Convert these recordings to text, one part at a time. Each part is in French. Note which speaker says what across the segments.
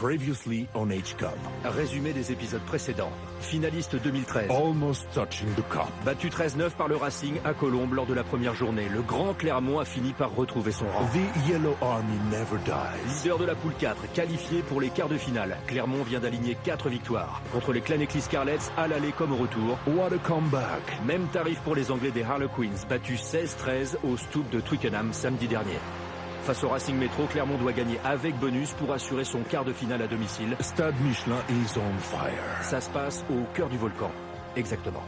Speaker 1: Previously on H-Cup.
Speaker 2: Résumé des épisodes précédents. Finaliste 2013.
Speaker 1: Almost touching the cup.
Speaker 2: Battu 13-9 par le Racing à Colombes lors de la première journée, le grand Clermont a fini par retrouver son rang.
Speaker 1: The Yellow Army never dies.
Speaker 2: Leader de la poule 4, qualifié pour les quarts de finale. Clermont vient d'aligner 4 victoires. Contre les Llanelli Scarlets, à l'aller comme au retour.
Speaker 1: What a comeback.
Speaker 2: Même tarif pour les Anglais des Harlequins, battus 16-13 au Stoop de Twickenham samedi dernier. Face au Racing Métro, Clermont doit gagner avec bonus pour assurer son quart de finale à domicile.
Speaker 1: Stade Michelin is on fire.
Speaker 2: Ça se passe au cœur du volcan. Exactement.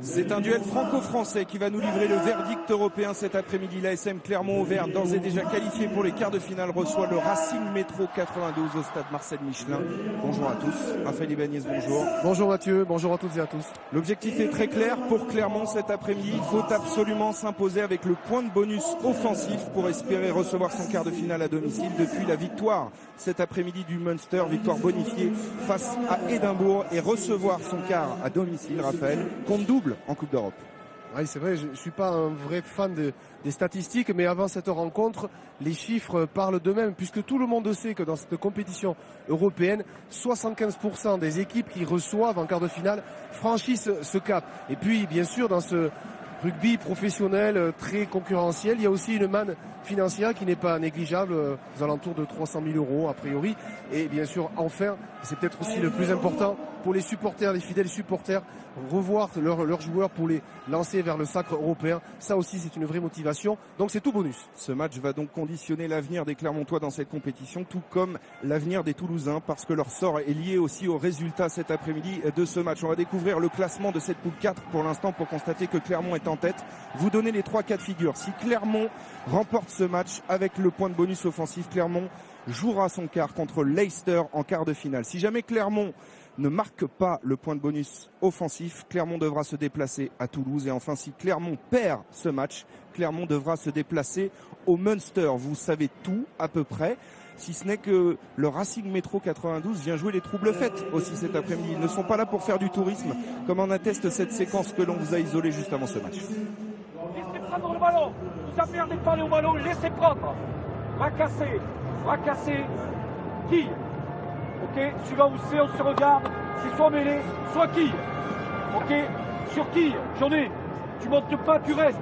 Speaker 3: C'est un duel franco-français qui va nous livrer le verdict européen cet après-midi. L'ASM Clermont-Auvergne, d'ores et déjà qualifié pour les quarts de finale, reçoit le Racing Métro 92 au stade Marcel Michelin. Bonjour à tous. Raphaël Ibanez, bonjour.
Speaker 4: Bonjour Mathieu, bonjour à toutes et à tous.
Speaker 3: L'objectif est très clair pour Clermont cet après-midi. Il faut absolument s'imposer avec le point de bonus offensif pour espérer recevoir son quart de finale à domicile depuis la victoire cet après-midi du Munster, victoire bonifiée face à Édimbourg, et recevoir son quart à domicile, Raphaël, compte double en Coupe d'Europe.
Speaker 4: Oui, c'est vrai, je ne suis pas un vrai fan des statistiques, mais avant cette rencontre, les chiffres parlent d'eux-mêmes, puisque tout le monde sait que dans cette compétition européenne, 75% des équipes qui reçoivent en quart de finale franchissent ce cap. Et puis, bien sûr, dans ce rugby professionnel très concurrentiel, il y a aussi une manne financière qui n'est pas négligeable, aux alentours de 300 000 euros a priori. Et bien sûr, enfin, c'est peut-être aussi le plus important pour les supporters, les fidèles supporters, revoir leurs joueurs pour les lancer vers le sacre européen. Ça aussi, c'est une vraie motivation. Donc c'est tout bonus.
Speaker 3: Ce match va donc conditionner l'avenir des Clermontois dans cette compétition, tout comme l'avenir des Toulousains, parce que leur sort est lié aussi au résultat cet après-midi de ce match. On va découvrir le classement de cette poule 4 pour l'instant pour constater que Clermont est en tête. Vous donnez les 3 cas de figure. Si Clermont remporte ce match avec le point de bonus offensif, Clermont jouera son quart contre Leicester en quart de finale. Si jamais Clermont ne marque pas le point de bonus offensif, Clermont devra se déplacer à Toulouse. Et enfin, si Clermont perd ce match, Clermont devra se déplacer au Munster. Vous savez tout à peu près, si ce n'est que le Racing Métro 92 vient jouer les troubles fêtes aussi cet après-midi. Ils ne sont pas là pour faire du tourisme, comme en atteste cette séquence que l'on vous a isolée juste avant ce match.
Speaker 5: Laissez prendre le ballon, vous emmerdez pas le ballon, laissez prendre. Fracasser, qui? Ok, suivant où c'est, on se regarde, c'est soit mêlé, soit qui. Ok, sur qui? J'en ai. Tu montes pas, tu restes.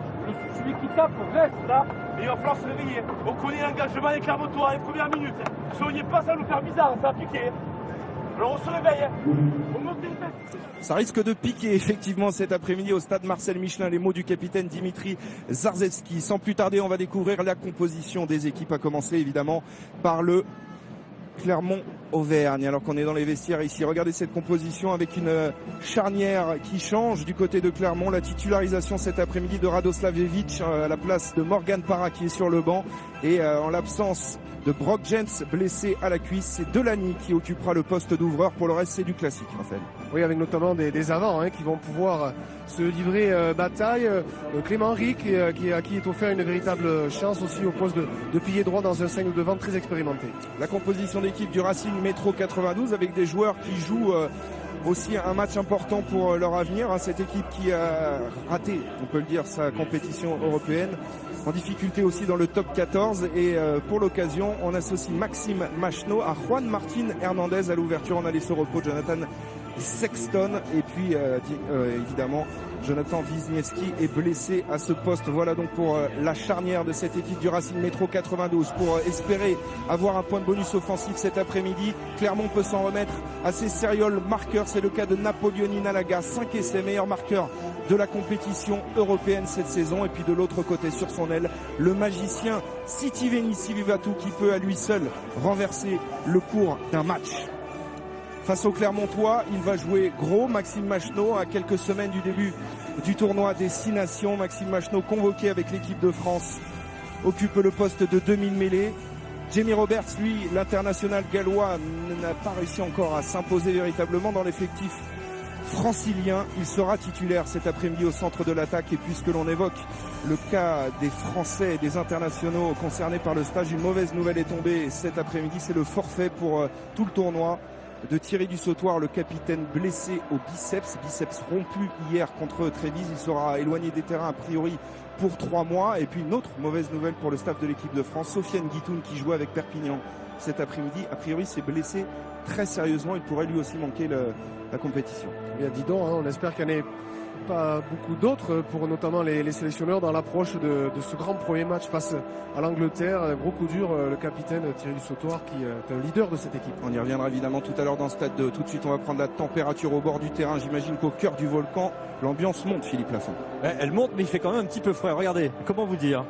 Speaker 5: Celui qui tape, reste là. Mais il va falloir se réveiller. On connaît l'engagement des Clermontois les premières minutes. Si on n'y est pas, ça va nous faire bizarre, ça va piquer. Alors on se réveille. On monte les têtes.
Speaker 3: Ça risque de piquer effectivement cet après-midi au stade Marcel Michelin. Les mots du capitaine Dimitri Zarzewski. Sans plus tarder, on va découvrir la composition des équipes, à commencer évidemment par le Clermont-Auvergne, alors qu'on est dans les vestiaires ici. Regardez cette composition avec une charnière qui change du côté de Clermont. La titularisation cet après-midi de Radoslav Vevic à la place de Morgan Parra qui est sur le banc. Et en l'absence de Brock Jens blessé à la cuisse, c'est Delany qui occupera le poste d'ouvreur. Pour le reste, c'est du classique, Raphaël.
Speaker 4: Oui, avec notamment des avants qui vont pouvoir se livrer bataille. Clément Ric à qui est offert une véritable chance aussi au poste de pilier droit dans un 5 ou devant très expérimenté.
Speaker 3: La composition d'équipe du Racing Métro 92 avec des joueurs qui jouent aussi un match important pour leur avenir. Cette équipe qui a raté, on peut le dire, sa compétition européenne, en difficulté aussi dans le top 14. Et pour l'occasion, on associe Maxime Machno à Juan Martin Hernandez à l'ouverture. On a laissé au repos Jonathan Sexton et puis évidemment Jonathan Wisniewski est blessé à ce poste. Voilà donc pour la charnière de cette équipe du Racing Métro 92 pour espérer avoir un point de bonus offensif cet après-midi. Clermont peut s'en remettre à ses sérieux marqueurs. C'est le cas de Napoleoni Nalaga, 5 essais, meilleur marqueur de la compétition européenne cette saison. Et puis de l'autre côté, sur son aile, le magicien Sitiveni Sivivatu qui peut à lui seul renverser le cours d'un match. Face au Clermontois, il va jouer gros. Maxime Machno, à quelques semaines du début du tournoi des 6 nations. Maxime Machno, convoqué avec l'équipe de France, occupe le poste de demi-mêlée. Jamie Roberts, lui, l'international gallois, n'a pas réussi encore à s'imposer véritablement dans l'effectif francilien. Il sera titulaire cet après-midi au centre de l'attaque. Et puisque l'on évoque le cas des Français et des internationaux concernés par le stage, une mauvaise nouvelle est tombée cet après-midi. C'est le forfait pour tout le tournoi de Thierry Dussautoir, le capitaine, blessé au biceps rompu hier contre Trévise. Il sera éloigné des terrains a priori pour 3 mois. Et puis une autre mauvaise nouvelle pour le staff de l'équipe de France, Sofiane Guitoun, qui jouait avec Perpignan cet après-midi, a priori s'est blessé très sérieusement. Il pourrait lui aussi manquer la compétition.
Speaker 4: Bien, dis donc, hein, on espère qu'il n'y en ait pas beaucoup d'autres pour notamment les sélectionneurs dans l'approche de ce grand premier match face à l'Angleterre. Un gros coup dur, le capitaine Thierry Dussautoir qui est un leader de cette équipe.
Speaker 3: On y reviendra évidemment tout à l'heure dans le stade 2. Tout de suite, on va prendre la température au bord du terrain. J'imagine qu'au cœur du volcan, l'ambiance monte, Philippe Lafont.
Speaker 6: Elle monte, mais il fait quand même un petit peu frais. Regardez, comment vous dire,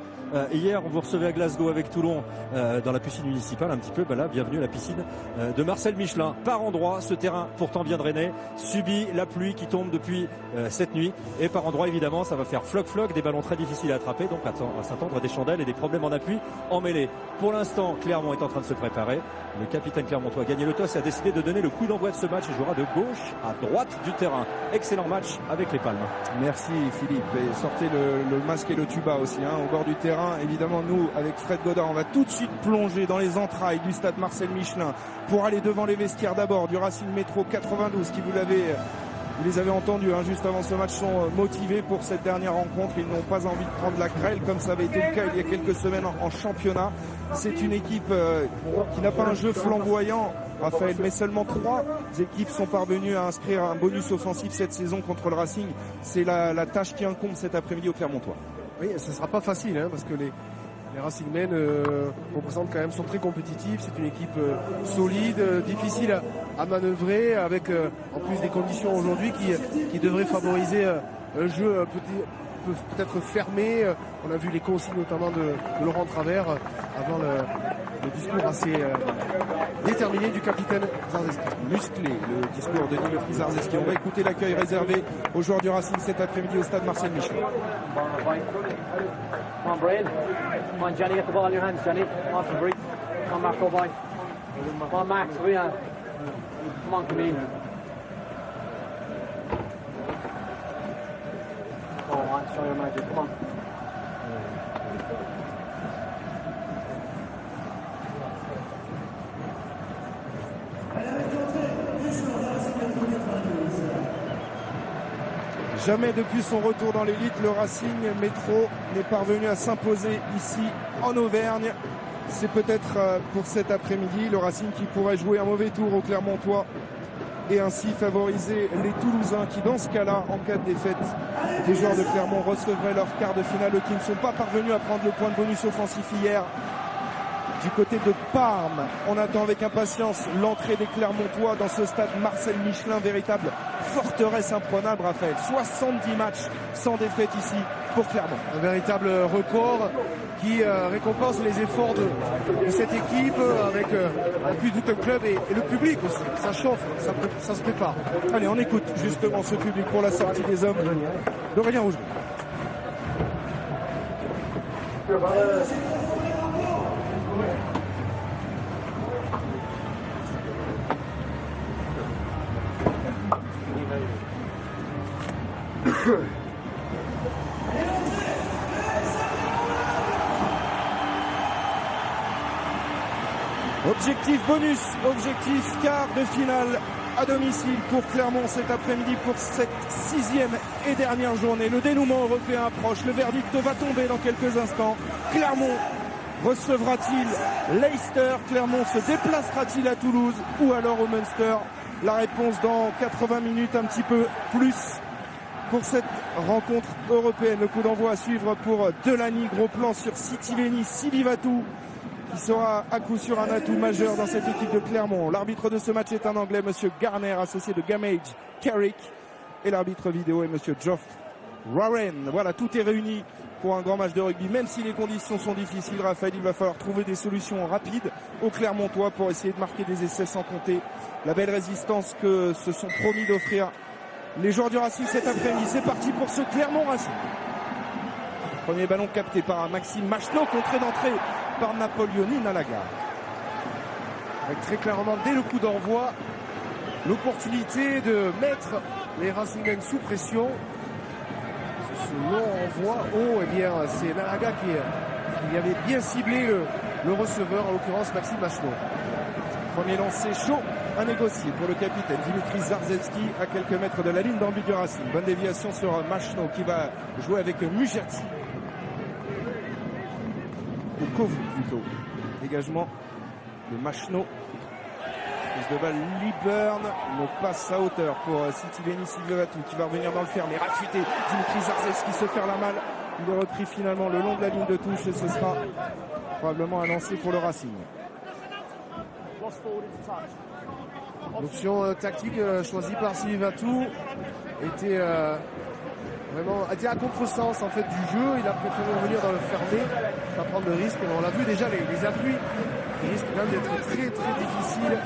Speaker 6: hier, on vous recevait à Glasgow avec Toulon dans la piscine municipale, un petit peu. Là, bienvenue à la piscine de Marcel Michelin. Par endroit, ce terrain pourtant bien drainé subit la pluie qui tombe depuis cette nuit. Et par endroit, évidemment, ça va faire floc-floc, des ballons très difficiles à attraper. Donc, à s'attendre des chandelles et des problèmes en appui en mêlée. Pour l'instant, Clermont est en train de se préparer. Le capitaine clermontois a gagné le toss et a décidé de donner le coup d'envoi de ce match. Il jouera de gauche à droite du terrain. Excellent match avec les Palmes.
Speaker 3: Merci Philippe. Et sortez le masque et le tuba aussi au bord du terrain. Évidemment, nous, avec Fred Godard, on va tout de suite plonger dans les entrailles du stade Marcel Michelin pour aller devant les vestiaires d'abord du Racing Métro 92 qui vous les avez entendus juste avant ce match, sont motivés pour cette dernière rencontre. Ils n'ont pas envie de prendre la grêle comme ça avait été le cas il y a quelques semaines en championnat. C'est une équipe qui n'a pas un jeu flamboyant, Raphaël, mais seulement 3 équipes sont parvenues à inscrire un bonus offensif cette saison contre le Racing. C'est la tâche qui incombe cet après-midi au Clermontois.
Speaker 4: Oui, ce ne sera pas facile parce que les Racingmen sont très compétitifs. C'est une équipe solide, difficile à manœuvrer, avec en plus des conditions aujourd'hui qui devraient favoriser un jeu peut-être fermé. On a vu les consignes notamment de Laurent Travers avant le discours assez déterminé du capitaine Zarzeski.
Speaker 3: Musclé, le discours de Dimitri Zarzeski. On va écouter l'accueil réservé aux joueurs du Racing cet après-midi au stade Marcel Michelin.
Speaker 7: Come on, Brian. Come on, Johnny, get the ball in your hands, Johnny. Come on, Fabrice. Come on, Marco, boy. Come on, Max, Rian. Come on, come in. Go on, show your magic, come on.
Speaker 3: Jamais depuis son retour dans l'élite, le Racing Métro n'est parvenu à s'imposer ici en Auvergne. C'est peut-être pour cet après-midi le Racing qui pourrait jouer un mauvais tour au Clermontois et ainsi favoriser les Toulousains qui, dans ce cas-là, en cas de défaite des joueurs de Clermont, recevraient leur quart de finale, qui ne sont pas parvenus à prendre le point de bonus offensif hier. Du côté de Parme, on attend avec impatience l'entrée des Clermontois dans ce stade Marcel Michelin, véritable forteresse imprenable, Raphaël. 70 matchs sans défaite ici pour Clermont.
Speaker 4: Un véritable record qui récompense les efforts de cette équipe avec en plus tout un club et le public aussi. Ça chauffe, ça se prépare.
Speaker 3: Allez, on écoute justement ce public pour la sortie des hommes d'Aurélien Rougerie. Objectif bonus, objectif quart de finale à domicile pour Clermont cet après-midi pour cette 6e et dernière journée. Le dénouement européen approche, le verdict va tomber dans quelques instants. Clermont recevra-t-il Leicester? Clermont se déplacera-t-il à Toulouse ou alors au Munster? La réponse dans 80 minutes, un petit peu plus pour cette rencontre européenne. Le coup d'envoi à suivre pour Delany, gros plan sur Sitiveni Silivatou, qui sera à coup sûr un atout majeur dans cette équipe de Clermont. L'arbitre de ce match est un Anglais, monsieur Garner, associé de Gamage Carrick. Et l'arbitre vidéo est monsieur Geoff Warren. Voilà, tout est réuni pour un grand match de rugby. Même si les conditions sont difficiles, Raphaël, il va falloir trouver des solutions rapides aux Clermontois pour essayer de marquer des essais, sans compter la belle résistance que se sont promis d'offrir les joueurs du Racing cet après-midi. C'est parti pour ce Clermont Racing. Premier ballon capté par Maxime Machelot, contré d'entrée par Napoleoni Nalaga.
Speaker 4: Avec très clairement, dès le coup d'envoi, l'opportunité de mettre les Racingmen sous pression. Ce long envoi haut, eh bien, c'est Nalaga qui avait bien ciblé le receveur, en l'occurrence Maxime Machno.
Speaker 3: Premier lancer chaud à négocier pour le capitaine Dimitri Zarzewski à quelques mètres de la ligne dans le but du Racing. Bonne déviation sur Machno qui va jouer avec Mujerti. Ou Kovu plutôt. Dégagement de Machno. Prise de balle Liburn. Une passe à hauteur pour Sitiveni Silvevatou qui va revenir dans le ferme. Et rachuté Dimitri Zarzewski se faire la malle. Il est repris finalement le long de la ligne de touche et ce sera probablement un lancer pour le Racing.
Speaker 4: L'option tactique choisie par Silvevatou était à contresens en fait du jeu. Il a préféré revenir dans le fermé, pas prendre de risque. On l'a vu déjà, les appuis qui risquent quand même d'être très très difficiles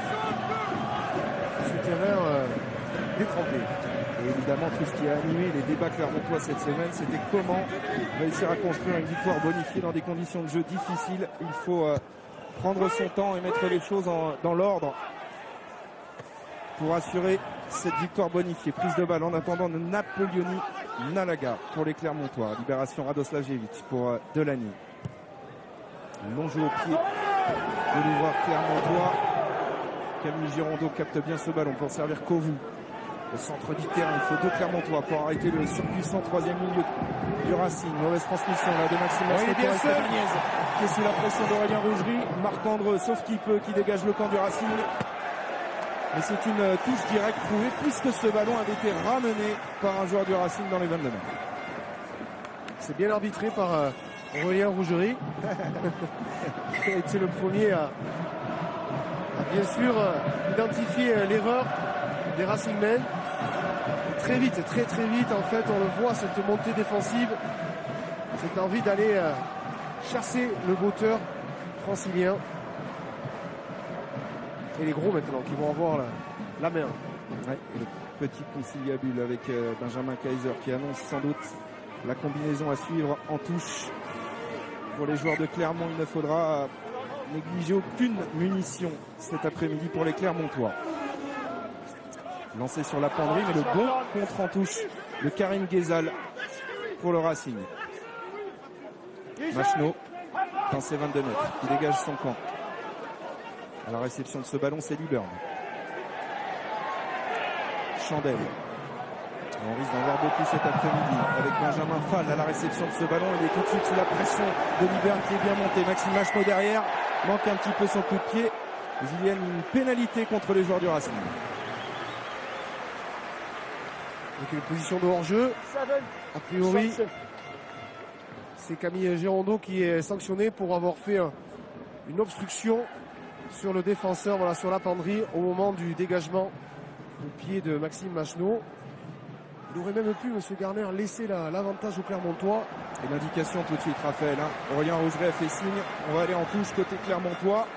Speaker 4: sur ce terrain détrempé.
Speaker 3: Et évidemment, tout ce qui a animé les débats clermontois cette semaine, c'était comment réussir à construire une victoire bonifiée dans des conditions de jeu difficiles. Il faut prendre son temps et mettre les choses dans l'ordre pour assurer cette victoire bonifiée. Prise de balle en attendant de Napoleoni Nalaga pour les Clermontois. Libération Radoslavjevic pour Delany. Long jeu au pied de l'ouvreur clermontois. Camille Girondeau capte bien ce ballon pour servir Kovu. Au centre du terrain, il faut deux Clermontois pour arrêter le surpuissant troisième milieu du Racing. Mauvaise transmission là de Maxime Machno qui est sous la pression d'Aurélien Rougerie. Marc Andreu, sauf qu'il peut, qui dégage le camp du Racing. Mais c'est une touche directe trouvée puisque ce ballon avait été ramené par un joueur du Racing dans les 22 mètres.
Speaker 4: C'est bien arbitré par Aurélien Rougerie. Il a été le premier à bien sûr identifier l'erreur des Racingmen. Très vite, très vite en fait, on le voit, cette montée défensive, cette envie d'aller chasser le botteur francilien. Et les gros maintenant qui vont avoir la main.
Speaker 3: Ouais, et le petit conciliabule avec Benjamin Kaiser qui annonce sans doute la combinaison à suivre en touche. Pour les joueurs de Clermont, il ne faudra négliger aucune munition cet après-midi pour les Clermontois. Lancé sur la penderie, mais le bon contre en touche de Karim Ghezal pour le Racing. Machno dans ses 22 mètres, il dégage son camp. À la réception de ce ballon, c'est Liburn. Chandel. On risque d'en voir beaucoup cet après-midi avec Benjamin Fall à la réception de ce ballon. Il est tout de suite sous la pression de Liburn qui est bien monté. Maxime Machno derrière, manque un petit peu son coup de pied. Mais il y a une pénalité contre les joueurs du Racing.
Speaker 4: Donc une position de hors-jeu. A priori, c'est Camille Girondeau qui est sanctionné pour avoir fait une obstruction sur le défenseur, voilà, sur la penderie au moment du dégagement au pied de Maxime Machno. Il aurait même pu, M. Garner, laisser l'avantage au Clermontois.
Speaker 3: Et l'indication tout de suite, Raphaël. Aurélien Rougerie a fait signe. On va aller en touche côté Clermontois.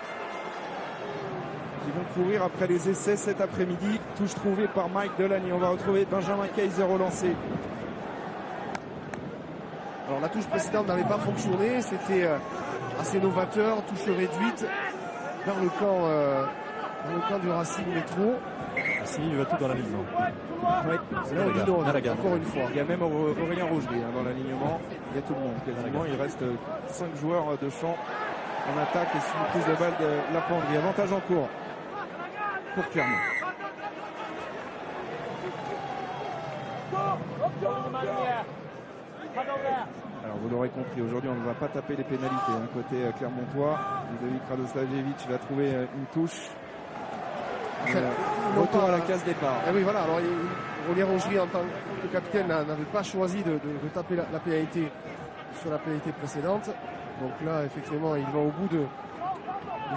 Speaker 3: Ils vont courir après les essais cet après-midi. Touche trouvée par Mike Delany. On va retrouver Benjamin Kaiser au lancer.
Speaker 4: Alors la touche précédente n'avait pas fonctionné. C'était assez novateur. Touche réduite vers le camp du Racing Métro.
Speaker 6: Il va tout dans l'alignement.
Speaker 3: Oui,
Speaker 4: c'est là encore une fois.
Speaker 3: Il y a même Aurélien Rougerie dans l'alignement. Il y a tout le monde quasiment. Il reste 5 joueurs de champ en attaque et sous une prise de balle de la penderie. Avantage en cours pour Clermont. Alors vous l'aurez compris, aujourd'hui on ne va pas taper les pénalités. Côté Clermontois, Ludovic Radoslavjevic va trouver une touche. Retour à la case départ.
Speaker 4: Oui, voilà. Alors, Aurélien Rougerie, en tant que capitaine, n'avait pas choisi de taper la pénalité sur la pénalité précédente. Donc là, effectivement, il va au bout de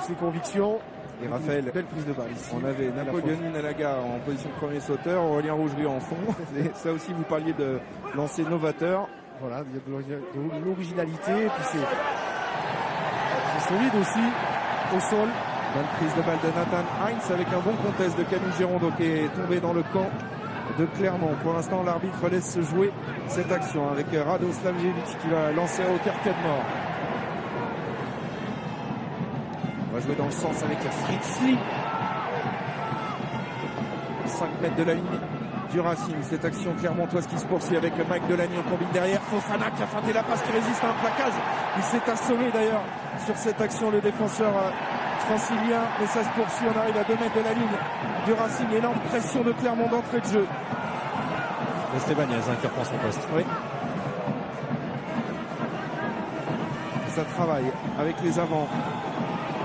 Speaker 4: ses convictions.
Speaker 3: Et Raphaël,
Speaker 4: belle prise de balle ici.
Speaker 3: On avait Napoleoni Nalaga en position de premier sauteur, Aurélien Rougerie en fond. Et ça aussi, vous parliez de lancer novateur.
Speaker 4: Voilà, il y a de l'originalité. Et puis c'est solide aussi au sol.
Speaker 3: Bonne prise de balle de Nathan Heinz avec un bon contest de Camille Girondeau qui est tombé dans le camp de Clermont. Pour l'instant, l'arbitre laisse se jouer cette action avec Radoslavjevic qui va lancer à hauteur de mort. On va jouer dans le sens avec Fritz Lee. 5 mètres de la ligne du Racing. Cette action clermontoise qui se poursuit avec Mike Delaney au combine derrière. Fofana qui a feinté la passe, qui résiste à un plaquage. Il s'est assommé d'ailleurs sur cette action, le défenseur francilien. Mais ça se poursuit, on arrive à 2 mètres de la ligne du Racing. Énorme pression de Clermont d'entrée de jeu.
Speaker 6: Estebanez qui reprend son poste.
Speaker 3: Oui. Ça travaille avec les avants.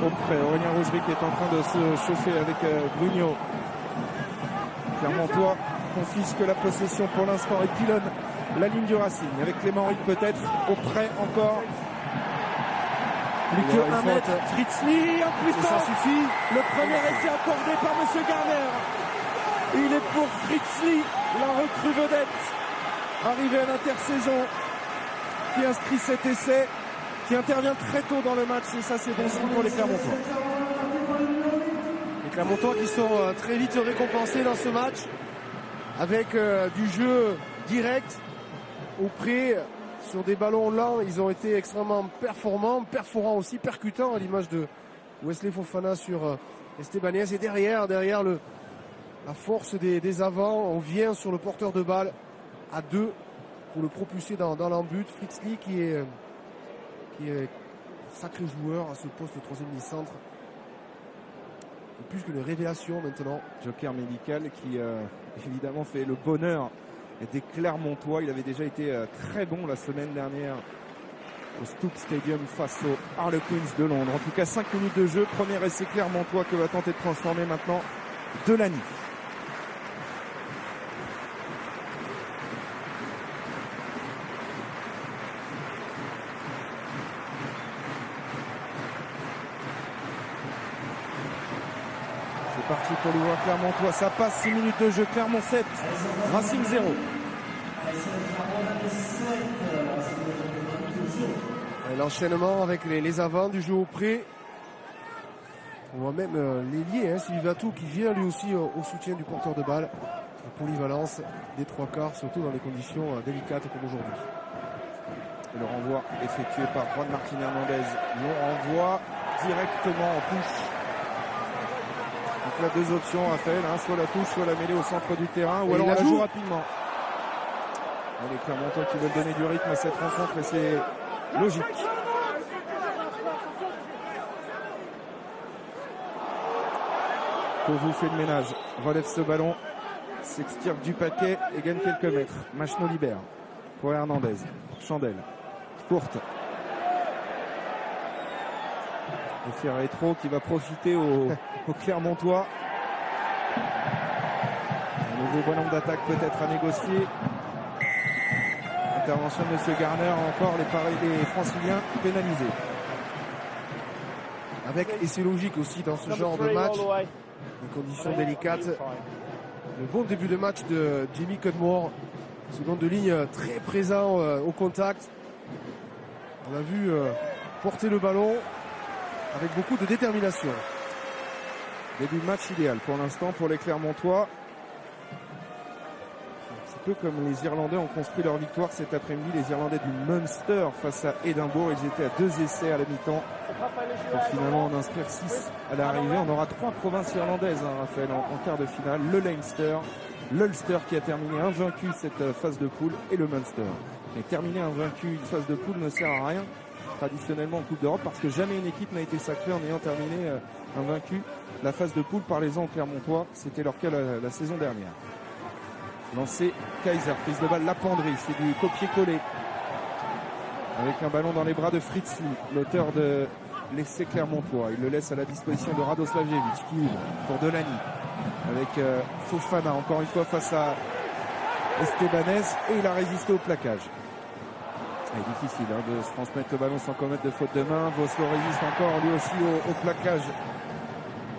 Speaker 3: Auprès, Aurélien Rougerie qui est en train de se chauffer avec Brugno. Clermontois confisque la possession pour l'instant et pilonne la ligne du Racing. Avec Clément Rick peut-être. Auprès encore. Plus que 1 mètre. Fritzli, impuissant.
Speaker 4: Ça suffit.
Speaker 3: Le premier essai accordé par M. Garner. Il est pour Fritzli, la recrue vedette. Arrivé à l'intersaison. Qui inscrit cet essai. Qui intervient très tôt dans le match. Et ça, c'est bon signe pour les Clermontois.
Speaker 4: Les Clermontois qui sont très vite récompensés dans ce match. Avec du jeu direct. Auprès. Sur des ballons lents, ils ont été extrêmement perforants aussi, percutants à l'image de Wesley Fofana sur Estebanez. Et derrière la force des avants, on vient sur le porteur de balle à 2 pour le propulser dans l'embut. Fritzli qui est un sacré joueur à ce poste de 3e ligne-centre. Plus qu'une révélation maintenant.
Speaker 3: Joker médical qui évidemment fait le bonheur des Clermontois. Il avait déjà été très bon la semaine dernière au Stoke Stadium face aux Harlequins de Londres. En tout cas 5 minutes de jeu, premier essai Clermontois que va tenter de transformer maintenant Delaney. C'est parti pour l'ouvreur Clermontois, ça passe, 6 minutes de jeu, Clermont 7, Racing 0.
Speaker 4: Et l'enchaînement avec les avants du jeu au pré. On voit même l'ailier, Sylvie Vatou, qui vient lui aussi au soutien du porteur de balle. La polyvalence des 3 quarts, surtout dans les conditions délicates comme aujourd'hui.
Speaker 3: Le renvoi effectué par Juan Martín Hernandez. On renvoie directement en touche. Donc là, 2 options, Raphaël, soit la touche, soit la mêlée au centre du terrain, ou alors on la joue rapidement. Les Clermontois qui veulent donner du rythme à cette rencontre et c'est logique. Kourou fait le ménage, relève ce ballon, s'extirpe du paquet et gagne quelques mètres. Machno libère pour Hernandez. Chandelle, courte. Et Ferretro qui va profiter au Clermontois. Un nouveau ballon d'attaque peut-être à négocier. Intervention de M. Garner, encore les franciliens pénalisés.
Speaker 4: Et c'est logique aussi dans ce genre de match, des conditions délicates. Le bon début de match de Jimmy Cudmore, seconde de ligne très présent au contact. On l'a vu porter le ballon avec beaucoup de détermination.
Speaker 3: Début de match idéal pour l'instant pour les Clermontois. Un peu comme les Irlandais ont construit leur victoire cet après-midi, les Irlandais du Munster face à Édimbourg. Ils étaient à 2 essais à la mi-temps pour finalement en inscrire 6 à l'arrivée. On aura 3 provinces irlandaises, Raphaël, en quart de finale. Le Leinster, l'Ulster qui a terminé invaincu cette phase de poule et le Munster. Mais terminer invaincu une phase de poule ne sert à rien traditionnellement en Coupe d'Europe parce que jamais une équipe n'a été sacrée en ayant terminé invaincu la phase de poule. Parlez-en aux Clermontois, c'était leur cas la saison dernière. Lancé Kaiser, prise de balle Lapendrie, c'est du copier-coller avec un ballon dans les bras de Fritzli, l'auteur de l'essai Clermontois. Il le laisse à la disposition de Radoslavjevic qui ouvre pour Delaney avec Fofana encore une fois face à Estebanez et il a résisté au plaquage. C'est difficile de se transmettre le ballon sans commettre de faute de main. Voslo résiste encore lui aussi au plaquage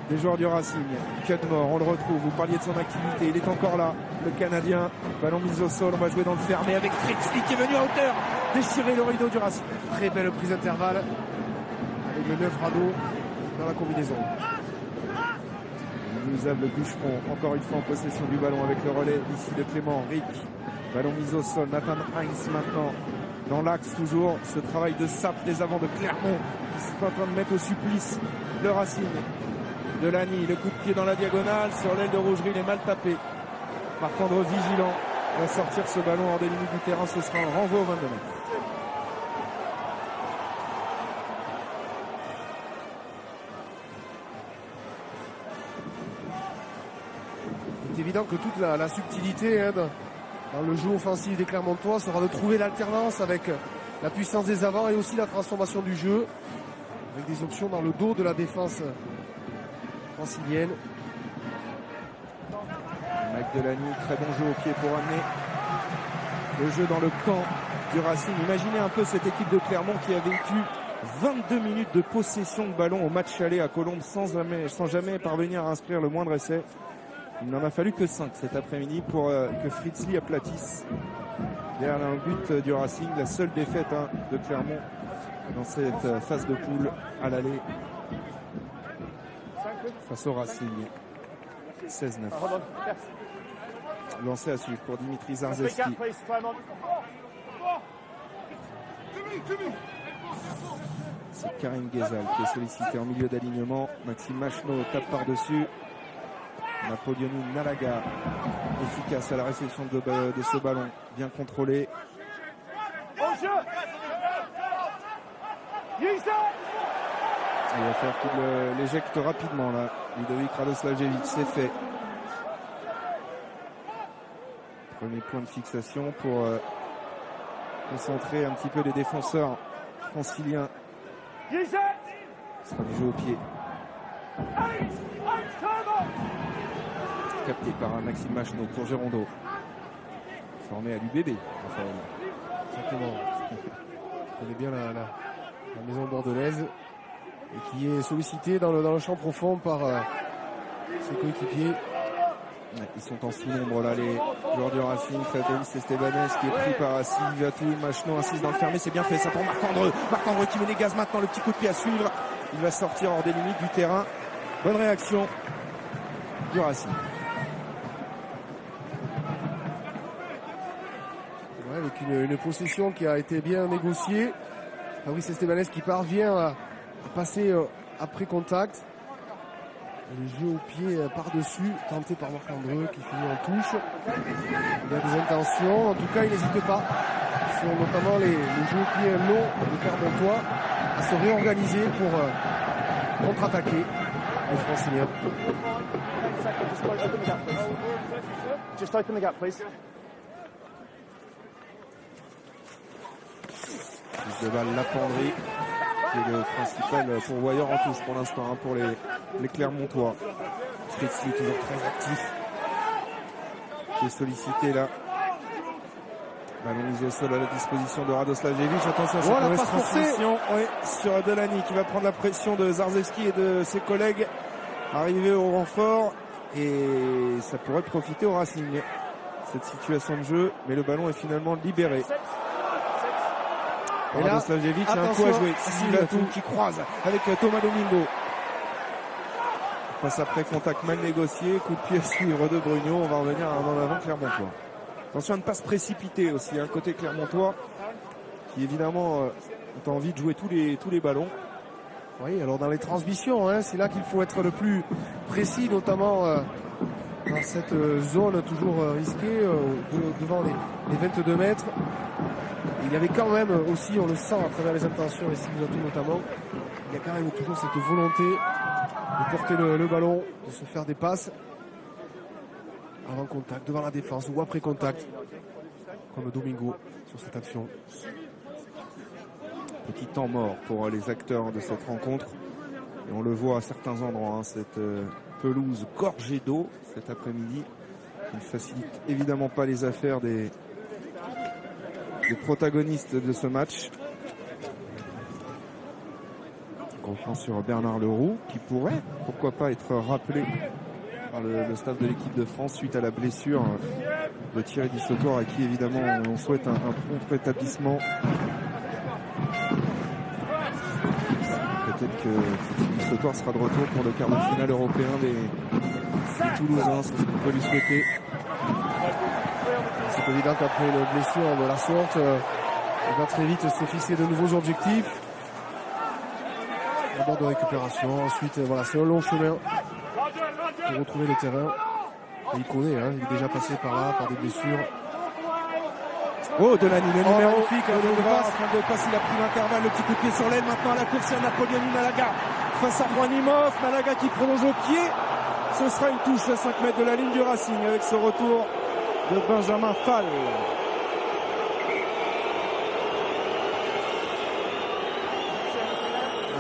Speaker 3: des joueurs du Racing. Cudmore, on le retrouve, vous parliez de son activité, il est encore là, le Canadien, ballon mis au sol, on va jouer dans le fermé avec Fritzli qui est venu à hauteur, déchirer le rideau du Racing.
Speaker 4: Très belle prise d'intervalle avec le 9 Rado dans la combinaison.
Speaker 3: Le Bûcheron, encore une fois en possession du ballon avec le relais ici de Clément Rick. Ballon mis au sol, Nathan Heinz maintenant dans l'axe toujours, ce travail de sape des avants de Clermont qui sont en train de mettre au supplice le Racing. Delaney, le coup de pied dans la diagonale, sur l'aile de Rougerie, il est mal tapé. Marc-André vigilant va sortir ce ballon hors des limites du terrain. Ce sera un renvoi au 22 mètres.
Speaker 4: C'est évident que toute la subtilité dans le jeu offensif des Clermontois sera de trouver l'alternance avec la puissance des avants et aussi la transformation du jeu avec des options dans le dos de la défense francilienne.
Speaker 3: Mike Delany, très bon jeu au pied pour amener le jeu dans le camp du Racing. Imaginez un peu cette équipe de Clermont qui a vécu 22 minutes de possession de ballon au match aller à Colombes sans jamais parvenir à inscrire le moindre essai. Il n'en a fallu que 5 cet après-midi pour que Fritz Lee aplatisse derrière un but du Racing. La seule défaite de Clermont dans cette phase de poule à l'aller face au Racing. 16-9. Lancé à suivre pour Dimitri Zarzewski. C'est Karim Ghezal qui est sollicité en milieu d'alignement. Maxime Machno tape par-dessus. Napoleoni Nalaga efficace à la réception de ce ballon, bien contrôlé. Il va faire qu'il l'éjecte rapidement là. Ludovic Radoslavjevic, c'est fait. Premier point de fixation pour concentrer un petit peu les défenseurs franciliens. Ce sera du jeu au pied. Capté par un Maxime Machno pour Gérondeau. Formé à l'UBB.
Speaker 4: Exactement. On connaît bien la maison bordelaise et qui est sollicité dans le champ profond par ses coéquipiers.
Speaker 3: Ouais, ils sont en sous-nombre là, les joueurs du Racing. Fabrice Estebanez qui est pris par Sylviatou. Machno insiste dans le fermé, c'est bien fait ça pour Marc-André. Marc-André qui met les gaz maintenant, le petit coup de pied à suivre. Il va sortir hors des limites du terrain. Bonne réaction du Racing.
Speaker 4: Ouais, avec une possession qui a été bien négociée. Fabrice Estebanez qui parvient à passer après contact. Et le jeu au pied par-dessus, tenté par Marc-André qui finit en touche. Il a des intentions, en tout cas il n'hésite pas, sur notamment les jeux au pied longs de Clermontois, à se réorganiser pour contre-attaquer les Franciliens.
Speaker 5: Just open the gap, please.
Speaker 3: De balle Lapendry qui est le principal pourvoyeur en touche pour l'instant pour les Clermontois. Fritz Lee toujours très actif, qui est sollicité là. Ballon mis au sol à la disposition de Radoslavjevic. Attention à cette mauvaise transmission sur Delany qui va prendre la pression de Zarzewski et de ses collègues arrivés au renfort, et ça pourrait profiter au Racing cette situation de jeu, mais le ballon est finalement libéré. Et là, Radoslavjevic a un coup à jouer. Sylvatou qui croise avec Thomas Domingo. Passe après, contact mal négocié, coup de pied à suivre de Brugno. On va revenir en avant Clermontois. Attention à ne pas se précipiter aussi, côté Clermontois qui évidemment ont envie de jouer tous les ballons.
Speaker 4: Oui, alors dans les transmissions, c'est là qu'il faut être le plus précis, notamment dans cette zone toujours risquée devant les 22 mètres. Il y avait quand même aussi, on le sent à travers les intentions, et Sylvatou notamment, il y a quand même toujours cette volonté de porter le ballon, de se faire des passes avant contact, devant la défense ou après contact, comme Domingo sur cette action.
Speaker 3: Petit temps mort pour les acteurs de cette rencontre, et on le voit à certains endroits, cette pelouse gorgée d'eau cet après-midi qui ne facilite évidemment pas les affaires des protagonistes de ce match. On prend sur Bernard Leroux qui pourrait, pourquoi pas, être rappelé par le staff de l'équipe de France suite à la blessure de Thierry Dissautoir, à qui évidemment on souhaite un prompt rétablissement. Peut-être que Thierry Dissautoir sera de retour pour le quart de finale européen des Toulousains, c'est ce qu'on peut lui souhaiter.
Speaker 4: C'est évident qu'après une blessure de la sorte, il va très vite se fixer de nouveaux objectifs. D'abord de récupération, ensuite c'est un long chemin pour retrouver le terrain. Il connaît, hein, il est déjà passé par là, par des blessures.
Speaker 3: Oh, Delany, le numéro
Speaker 4: magnifique,
Speaker 3: de passe, il a pris l'intervalle, le petit coup de pied sur l'aile. Maintenant à la course, il y a Napoleoni Malaga face à Juanimov. Malaga qui prolonge au pied. Ce sera une touche à 5 mètres de la ligne du Racing avec ce retour de Benjamin Fall.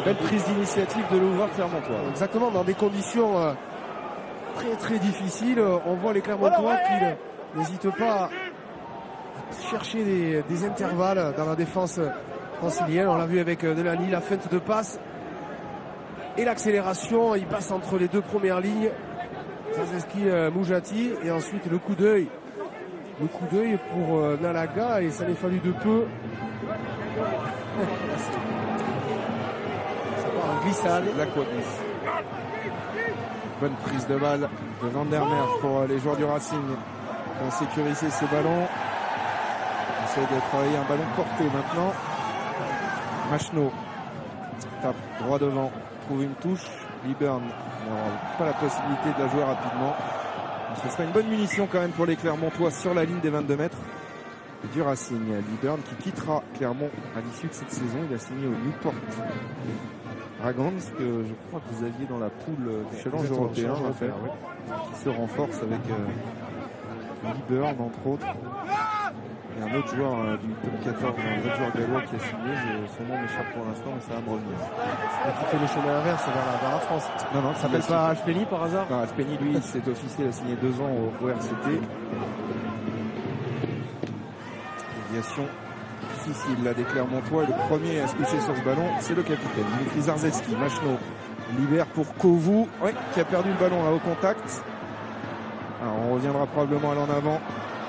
Speaker 3: Belle prise d'initiative de l'ouvreur clermontois.
Speaker 4: Exactement, dans des conditions très très difficiles. On voit les Clermontois qui n'hésitent pas à chercher des intervalles dans la défense francilienne. On l'a vu avec Delany, la feinte de passe et l'accélération. Il passe entre les deux premières lignes. Zazeski Moujati et ensuite le coup d'œil. Le coup d'œil pour Nalaga et ça n'est fallu de peu. En glissade.
Speaker 3: L'Aquaglisse. Bonne prise de balle de Vandermeer pour les joueurs du Racing qui ont sécurisé ce ballon. On essaie de travailler un ballon porté maintenant. Machno tape droit devant, trouve une touche. Liburn n'aura pas la possibilité de la jouer rapidement. Ce sera une bonne munition quand même pour les Clermontois sur la ligne des 22 mètres du Racing. Liburn qui quittera Clermont à l'issue de cette saison. Il a signé au Newport Dragons, que je crois que vous aviez dans la poule du challenge européen, qui se renforce avec Liburn entre autres. Et un autre joueur du top 14, un autre joueur gallois qui a signé, son nom m'échappe pour l'instant, mais ça va me revenir.
Speaker 4: Et qui fait le chemin inverse vers la France.
Speaker 3: Non,
Speaker 4: ça s'appelle pas Alfpeni par hasard?
Speaker 3: Non, Alfpeni, lui, c'est officiel, il a signé 2 ans au RCT. Déviation difficile là des Clermontois. Et le premier à se coucher sur ce ballon, c'est le capitaine Dimitri Zarzewski. Machno libère pour Kovu, qui a perdu le ballon là au contact. Alors on reviendra probablement à l'en avant.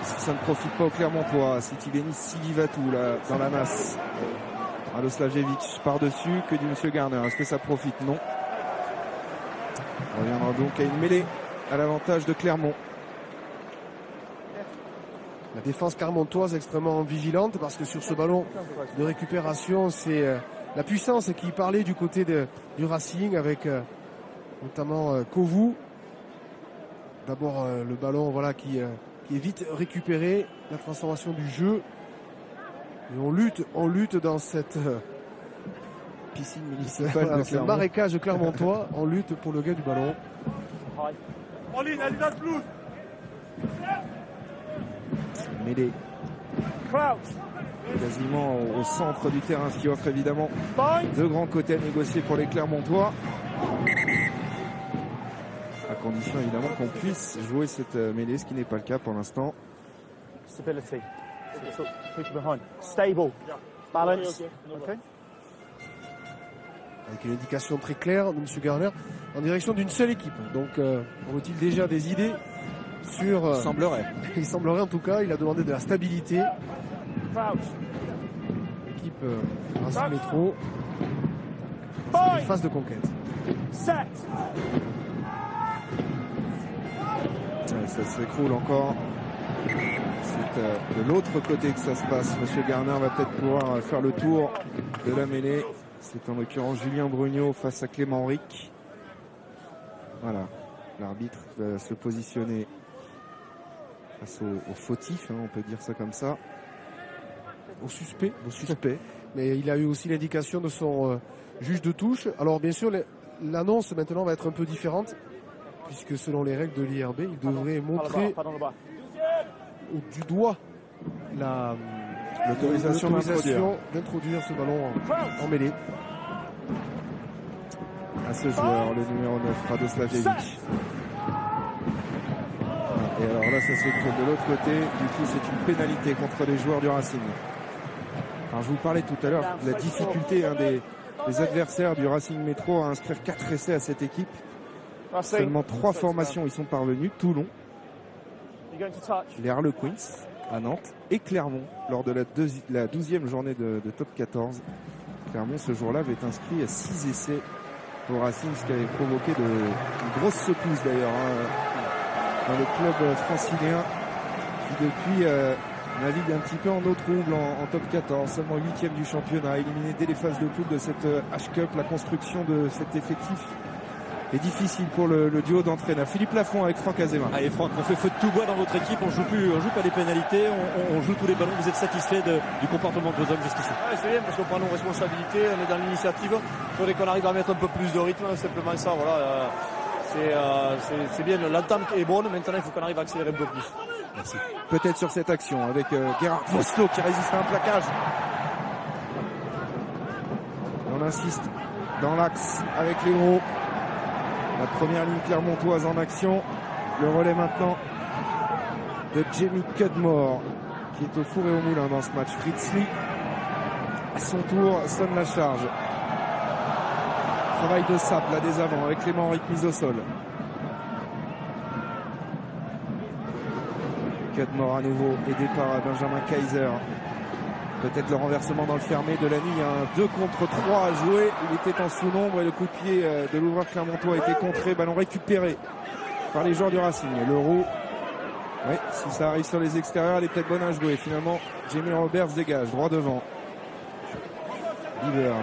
Speaker 3: Si ça ne profite pas aux Clermontois, Sitiveni Silivatou là dans la masse. Radoslavjevic par-dessus, que dit M. Garner? Est-ce que ça profite? Non. On reviendra donc à une mêlée à l'avantage de Clermont.
Speaker 4: La défense clermontoise extrêmement vigilante parce que sur ce ballon de récupération, c'est la puissance qui parlait du côté du Racing avec notamment Kovu. D'abord le ballon qui est vite récupéré, la transformation du jeu. Et on lutte dans cette
Speaker 3: piscine municipale,
Speaker 4: ce marécage clermontois. On lutte pour le gain du ballon.
Speaker 3: Mêlée quasiment au centre du terrain, ce qui offre évidemment de grands côtés à négocier pour les Clermontois, à condition évidemment qu'on puisse jouer cette mêlée, ce qui n'est pas le cas pour l'instant.
Speaker 8: Stability. Stable. Balance. Okay.
Speaker 4: Avec une indication très claire de M. Garner en direction d'une seule équipe. Donc ont-ils déjà des idées sur... Il semblerait en tout cas, il a demandé de la stabilité. L'équipe Racing Métro. C'est une phase de conquête.
Speaker 3: Ça s'écroule encore. C'est de l'autre côté que ça se passe. Monsieur Garner va peut-être pouvoir faire le tour de la mêlée. C'est en l'occurrence Julien Brugnot face à Clément Ric. Voilà. L'arbitre va se positionner face au fautif, on peut dire ça comme ça. Au suspect.
Speaker 4: Mais il a eu aussi l'indication de son juge de touche. Alors bien sûr, l'annonce maintenant va être un peu différente, puisque selon les règles de l'IRB, il devrait montrer du doigt l'autorisation d'introduire ce ballon en mêlée.
Speaker 3: À ce joueur, le numéro 9, Radoslavjevic. Et alors là, ça s'écroule de l'autre côté. Du coup, c'est une pénalité contre les joueurs du Racing. Alors, je vous parlais tout à l'heure de la difficulté des adversaires du Racing Métro à inscrire 4 essais à cette équipe. Seulement 3 formations y sont parvenues. Toulon, les Harlequins à Nantes et Clermont lors de la 12e journée de top 14. Clermont, ce jour-là, avait inscrit à 6 essais au Racing, ce qui avait provoqué une grosse secousse d'ailleurs dans le club francilien qui depuis navigue un petit peu en eau trouble en top 14, seulement 8e du championnat, éliminé dès les phases de poule de cette H-Cup. La construction de cet effectif est difficile pour le duo d'entraîneurs. Philippe Lafont avec Franck Azéma.
Speaker 6: Allez Franck, on fait feu de tout bois dans votre équipe, on joue pas les pénalités, on joue tous les ballons. Vous êtes satisfait du comportement de vos hommes jusqu'ici?
Speaker 9: C'est bien parce qu'on prend nos responsabilités, on est dans l'initiative. Il faudrait qu'on arrive à mettre un peu plus de rythme, simplement ça. Voilà, c'est bien, l'entame est bonne, maintenant il faut qu'on arrive à accélérer un peu plus.
Speaker 3: Merci. Peut-être sur cette action avec Gerhard Vosloo qui résiste à un plaquage. On insiste dans l'axe avec les gros. La première ligne clermontoise en action. Le relais maintenant de Jamie Cudmore qui est au four et au moulin dans ce match. Fritz Lee à son tour sonne la charge. Travail de sape là des avants avec Clément Henrique mise au sol. Cudmore à nouveau aidé par Benjamin Kaiser. Peut-être le renversement dans le fermé de la nuit. Un 2 contre 3 à jouer. Il était en sous-nombre et le coup de pied de l'ouvreur clermontois a été contré. Ballon récupéré par les joueurs du Racing. Leroux, oui, si ça arrive sur les extérieurs, elle est peut-être bonne à jouer. Finalement, Jamie Roberts dégage, droit devant. Bivern,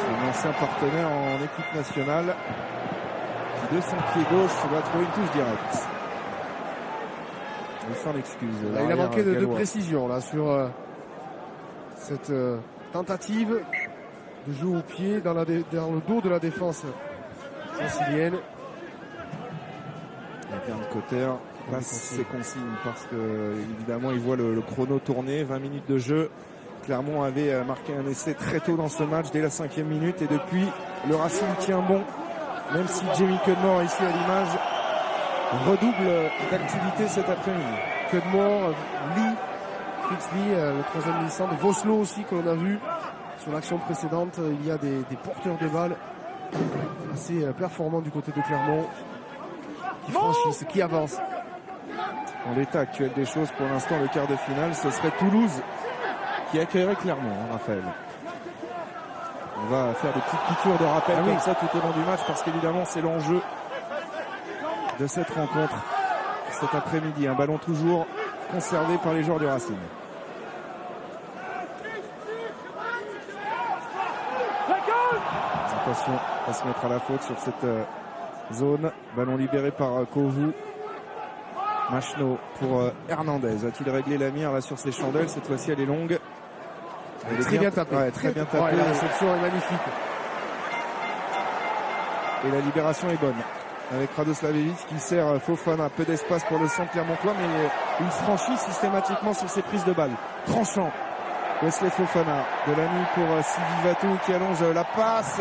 Speaker 3: c'est un ancien partenaire en équipe nationale qui de son pied gauche va trouver une touche directe. Il s'en excuse.
Speaker 4: Il a manqué de précision là sur cette tentative de jouer au pied dans le dos de la défense francilienne.
Speaker 3: Bernd Cotter passe ses consignes parce que évidemment il voit le chrono tourner. 20 minutes de jeu. Clermont avait marqué un essai très tôt dans ce match, dès la 5e minute, et depuis le Racing tient bon, même si Jamie Cudmore ici à l'image redouble d'activité cet après-midi.
Speaker 4: Cudmore, Fritz Lee, le troisième ministre de Vosloo aussi que l'on a vu sur l'action précédente. Il y a des porteurs de balles assez performants du côté de Clermont qui franchissent, qui avancent.
Speaker 3: En l'état actuel des choses, pour l'instant, le quart de finale, ce serait Toulouse qui accueillerait Clermont, Raphaël. On va faire des petites piqûres de rappel comme ça tout au long du match parce qu'évidemment c'est l'enjeu de cette rencontre cet après-midi. Un ballon toujours conservé par les joueurs du Racing. Attention à se mettre à la faute sur cette zone. Ballon libéré par Kovu. Machno pour Hernandez. A-t-il réglé la mire là sur ses chandelles? Cette fois-ci elle est longue.
Speaker 4: Elle est très bien tapée.
Speaker 3: Ouais, très bien tapée.
Speaker 4: Ouais, la réception est magnifique.
Speaker 3: Et la libération est bonne. Avec Radoslavevic qui sert Fofana. Peu d'espace pour le centre clermontois, mais il franchit systématiquement sur ses prises de balles. Tranchant. Wesley Fofana. De la nuit pour Sylvie Vatou qui allonge la passe.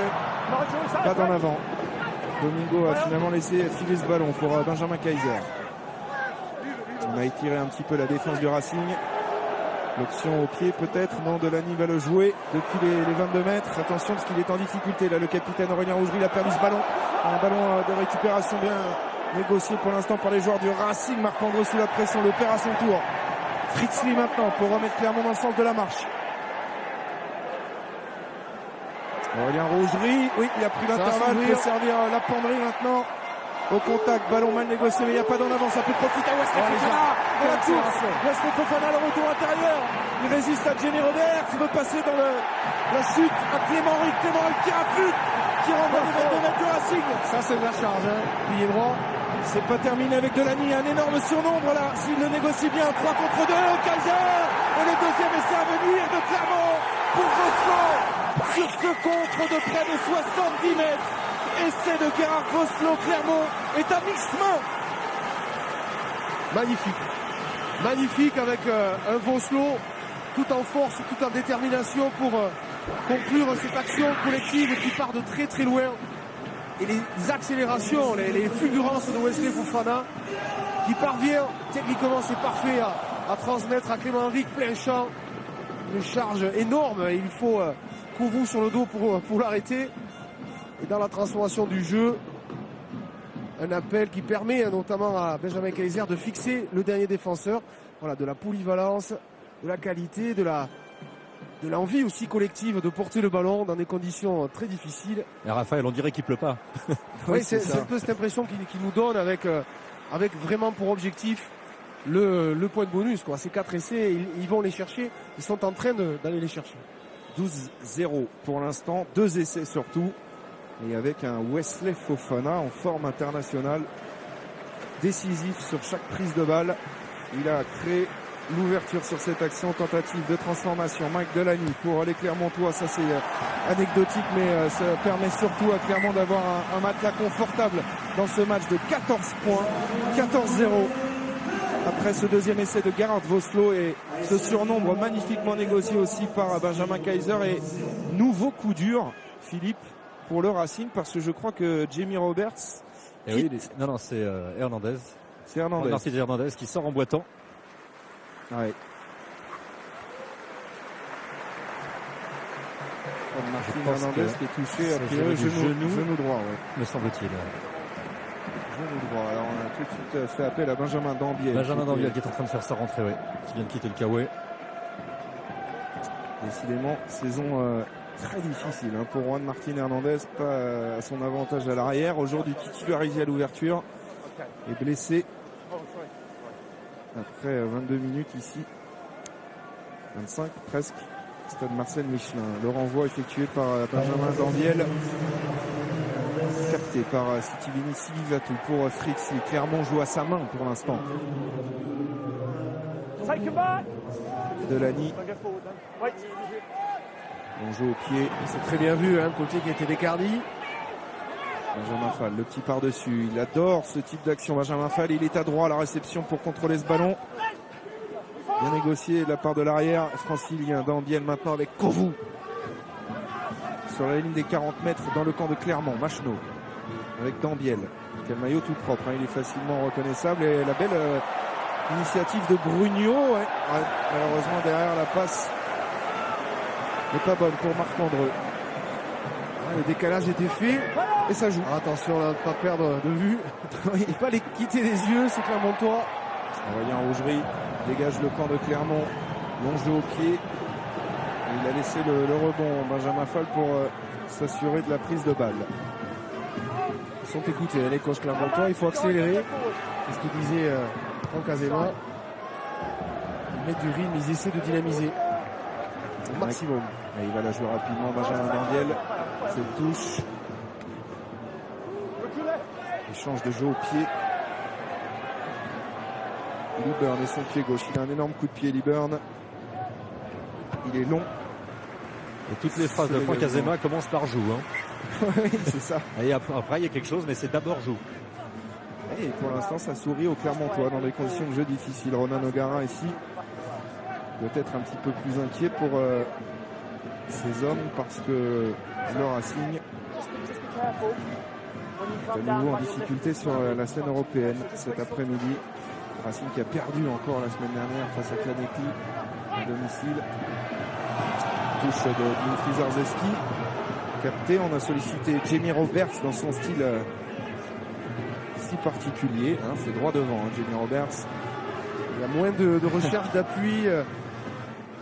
Speaker 3: Pas d'en avant. Domingo a finalement laissé filer ce ballon pour Benjamin Kaiser. On a étiré un petit peu la défense du Racing. L'option au pied peut-être. Non, Delany va le jouer depuis les 22 mètres. Attention parce qu'il est en difficulté. Là, le capitaine Aurélien Rougerie a perdu ce ballon. Un ballon de récupération bien négocié pour l'instant par les joueurs du Racing. Marc-André sous la pression, le perd à son tour. Fritz Lee maintenant pour remettre Clermont dans le sens de la marche. Aurélien Rougerie, oui, il a pris l'intervalle pour servir la penderie maintenant. Au contact, ballon mal négocié, mais il n'y a pas d'en avant, ça peut profiter à Wesley Fofana de la course. Wesley Fofana, le retour intérieur. Il résiste à Jamie Roberts, il veut passer dans la chute à Clément Henrique qui rafute, qui rentre dans les 22 mètres de Racing.
Speaker 4: Ça c'est de la charge, plié droit.
Speaker 3: C'est pas terminé avec Delany, un énorme surnombre là, s'il le négocie bien, 3 contre 2, Kaiser. Et le deuxième essai à venir de Clermont pour Vosloo sur ce contre de près de 70 mètres. Essai de Gerhard Vosloo. Clermont est à mi-chemin.
Speaker 4: Magnifique avec un Vosloo tout en force, tout en détermination pour conclure cette action collective qui part de très très loin. Et les accélérations, les fulgurances de Wesley Fofana qui parvient, techniquement c'est parfait, à transmettre à Clément Henrique plein champ. Une charge énorme, il faut Kouvou sur le dos pour l'arrêter. Et dans la transformation du jeu, un appel qui permet notamment à Benjamin Kaiser de fixer le dernier défenseur. Voilà, de la polyvalence, de la qualité, de l'envie aussi collective de porter le ballon dans des conditions très difficiles.
Speaker 6: Et Raphaël, on dirait qu'il pleut pas.
Speaker 4: Oui, c'est un peu cette impression qu'il nous donne avec vraiment pour objectif le point de bonus, quoi. Ces 4 essais, ils vont les chercher. Ils sont en train d'aller les chercher.
Speaker 3: 12-0 pour l'instant, 2 essais surtout. et avec un Wesley Fofana en forme internationale, décisif sur chaque prise de balle. Il a créé l'ouverture sur cette action, tentative de transformation. Mike Delaney pour les Clermontois, ça c'est anecdotique, mais ça permet surtout à Clermont d'avoir un matelas confortable dans ce match de 14 points, 14-0. Après ce deuxième essai de Gerhard Vossloh et ce surnombre magnifiquement négocié aussi par Benjamin Kaiser. Et nouveau coup dur, Philippe, pour le Racing, parce que je crois que Jamie Roberts...
Speaker 6: Oui, non, c'est Hernandez.
Speaker 3: C'est Hernandez.
Speaker 6: Martin Hernandez qui sort en boitant.
Speaker 3: Ouais. Martin Hernandez qui est touché à pied, genou droit, ouais.
Speaker 6: Me semble-t-il.
Speaker 3: Genou droit. Alors on a tout de suite fait appel à Benjamin Dambiel.
Speaker 6: Benjamin Dambiel qui est en train de faire sa rentrée, ouais. Qui vient de quitter le Kaoué.
Speaker 3: Décidément, saison très difficile pour Juan Martin Hernandez, pas à son avantage à l'arrière. Aujourd'hui titularisé à l'ouverture et blessé après 22 minutes ici, 25 presque, stade Marcel Michelin. Le renvoi effectué par Benjamin Dambiel, capté par Sitivini Silivatou pour Fritz. Clermont joue à sa main pour l'instant. Delaney. On joue au pied.
Speaker 4: C'est très bien vu, hein, côté qui a été décardi.
Speaker 3: Benjamin Fall, le petit par-dessus. Il adore ce type d'action. Benjamin Fall, il est à droit à la réception pour contrôler ce ballon. Bien négocié de la part de l'arrière francilien. Dambiel maintenant avec Kovu. Sur la ligne des 40 mètres dans le camp de Clermont. Machno avec Dambiel. Quel maillot tout propre, hein. Il est facilement reconnaissable. Et la belle initiative de Brugno. Ouais. Malheureusement derrière la passe n'est pas bonne pour Marc Mandreux.
Speaker 4: Le décalage était fait
Speaker 3: et ça joue.
Speaker 4: Attention là, de ne pas perdre de vue. Il ne faut pas les quitter les yeux, c'est Clermontois.
Speaker 3: Aurélien Rougerie dégage le camp de Clermont, longe au pied. Il a laissé le rebond Benjamin Fall pour s'assurer de la prise de balle.
Speaker 4: Ils sont écoutés, les coachs Clermontois, il faut accélérer. C'est ce que disait Franck Azema. Ils mettent du rythme, ils essaient de dynamiser au maximum.
Speaker 3: Et il va la jouer rapidement, Benjamin Dambiel. Cette touche. Échange de jeu au pied. Liburn et son pied gauche. Il a un énorme coup de pied, Liburn. Il est long.
Speaker 6: Et toutes les phrases de Franck Azema commencent par joue. Hein.
Speaker 3: Oui, c'est ça.
Speaker 6: Et après, il y a quelque chose, mais c'est d'abord joue.
Speaker 3: Et pour l'instant, ça sourit au Clermontois dans des conditions de jeu difficiles. Ronan O'Gara ici doit être un petit peu plus inquiet pour ces hommes parce que le Racing est à nouveau en difficulté sur la scène européenne cet après-midi. Racing qui a perdu encore la semaine dernière face à Klanecki à domicile. Touche de Dimitri Zarzeski. Capté, on a sollicité Jamie Roberts dans son style si particulier. Hein, c'est droit devant, hein, Jamie Roberts.
Speaker 4: Il y a moins de recherche d'appui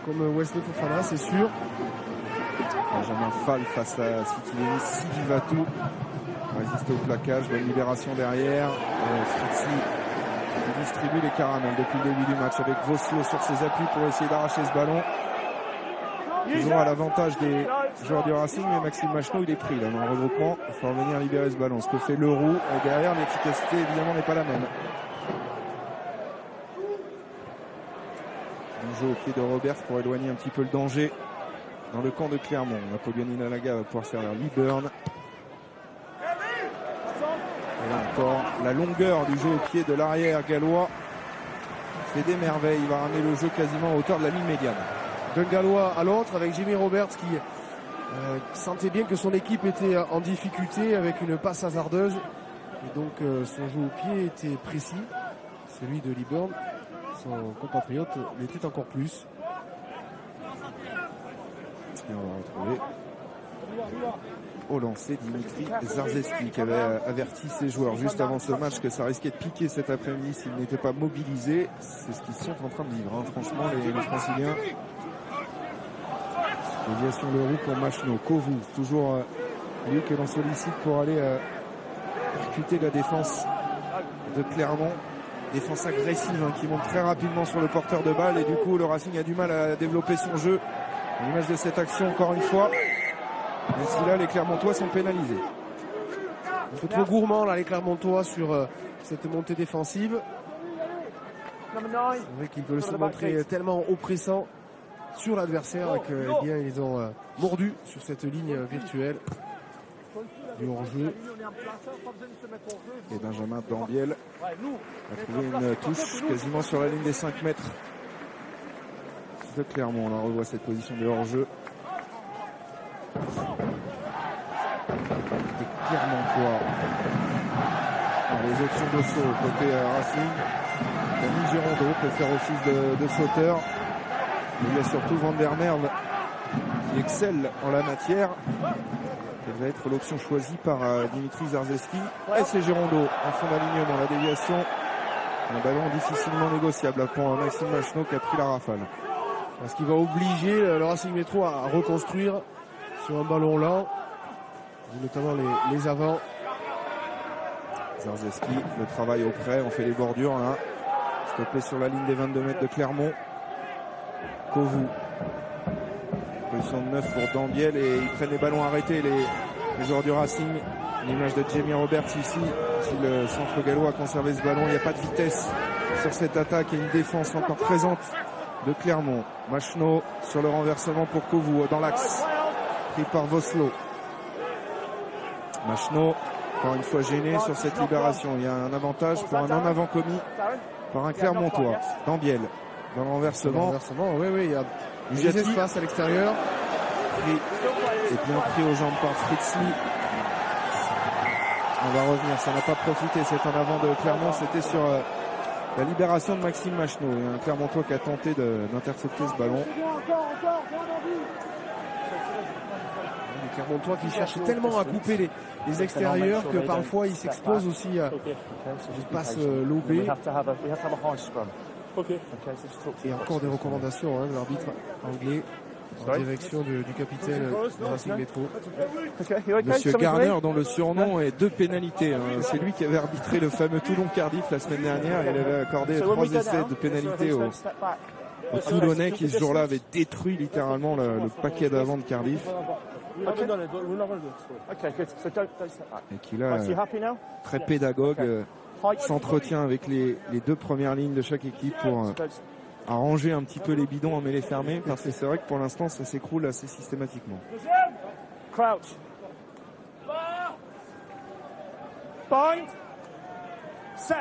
Speaker 4: comme Wesley Fofana, c'est sûr.
Speaker 3: Benjamin Fall face à Sitivini Silivatou. Résiste au plaquage, bonne libération derrière. Fritzi qui distribue les caramels depuis le début du match avec Vossloh sur ses appuis pour essayer d'arracher ce ballon. Ils ont à l'avantage des joueurs du Racing, mais Maxime Machno il est pris là dans le regroupement. Il faut revenir libérer ce ballon. Ce que fait Leroux derrière, l'efficacité évidemment n'est pas la même. On joue au pied de Roberts pour éloigner un petit peu le danger dans le camp de Clermont. Napoléon Nalaga va pouvoir servir Liburn. Et là encore, la longueur du jeu au pied de l'arrière gallois fait des merveilles. Il va ramener le jeu quasiment à hauteur de la ligne médiane.
Speaker 4: D'un gallois à l'autre avec Jamie Roberts qui sentait bien que son équipe était en difficulté avec une passe hasardeuse. Et donc son jeu au pied était précis. Celui de Liburn, son compatriote, l'était encore plus.
Speaker 3: Et on va retrouver au lancer Dimitri Zarzeski qui avait averti ses joueurs juste avant ce match que ça risquait de piquer cet après-midi s'ils n'étaient pas mobilisés. C'est ce qu'ils sont en train de vivre, hein. Franchement les Franciliens. Déviation de roue pour Machno. Kovu, toujours lui que l'on sollicite pour aller percuter la défense de Clermont. Défense agressive hein, qui monte très rapidement sur le porteur de balle et du coup le Racing a du mal à développer son jeu. À l'image de cette action encore une fois. Même si là les Clermontois sont pénalisés.
Speaker 4: Un peu trop gourmand là les Clermontois sur cette montée défensive. C'est vrai qu'ils veulent se montrer tellement oppressants sur l'adversaire que eh bien, ils ont mordu sur cette ligne virtuelle du hors-jeu.
Speaker 3: Et Benjamin Dambiel a trouvé une touche quasiment sur la ligne des 5 mètres de Clermont. On en revoit cette position de hors-jeu. Et Clermontois dans les options de saut côté Racing. Camille Girondeau peut faire office de sauteur. Il y a surtout Van der Merwe qui excelle en la matière. Elle va être l'option choisie par Dimitri Zarzeski. Et c'est Girondeau en fond d'alignement. La déviation, un ballon difficilement négociable pour Maxime Machenaud qui a pris la rafale.
Speaker 4: Ce qui va obliger le Racing Métro à reconstruire sur un ballon lent, notamment les avants.
Speaker 3: Zarzeski, le travail au près, on fait les bordures là. Stoppé sur la ligne des 22 mètres de Clermont. Kovu. Position de 9 pour Dambiel et ils prennent les ballons arrêtés les joueurs du Racing. L'image de Jamie Roberts ici. Si le centre gallois a conservé ce ballon, il n'y a pas de vitesse sur cette attaque et une défense encore présente de Clermont. Machenaud sur le renversement pour Kovu dans l'axe. Pris par Voslo. Machenaud, encore une fois gêné sur cette libération. Il y a un avantage pour un en avant commis par un Clermontois. Dambiel dans le renversement.
Speaker 4: Oui, il y a des espaces à l'extérieur.
Speaker 3: Et bien pris aux jambes par Fritzli. On va revenir, ça n'a pas profité cet en avant de Clermont, c'était sur la libération de Maxime Machenaud. Il y a un Clermontois qui a tenté d'intercepter ce ballon.
Speaker 4: Les Clermontois qui cherchent tellement à couper les extérieurs que parfois ils s'exposent aussi à des passes lobées. Et encore des recommandations de l'arbitre anglais en direction du capitaine du Racing Métro.
Speaker 3: Monsieur Garner, dont le surnom est 2 pénalités. C'est lui qui avait arbitré le fameux Toulon-Cardiff la semaine dernière. Il avait accordé 3 essais de pénalité aux Toulonnais qui ce jour-là avaient détruit littéralement le paquet d'avant de Cardiff. Et qui là, très pédagogue, s'entretient avec les 2 premières lignes de chaque équipe pour arranger un petit peu les bidons en mêlée fermée, parce que c'est vrai que pour l'instant ça s'écroule assez systématiquement.
Speaker 8: Crouch. Bind. Set.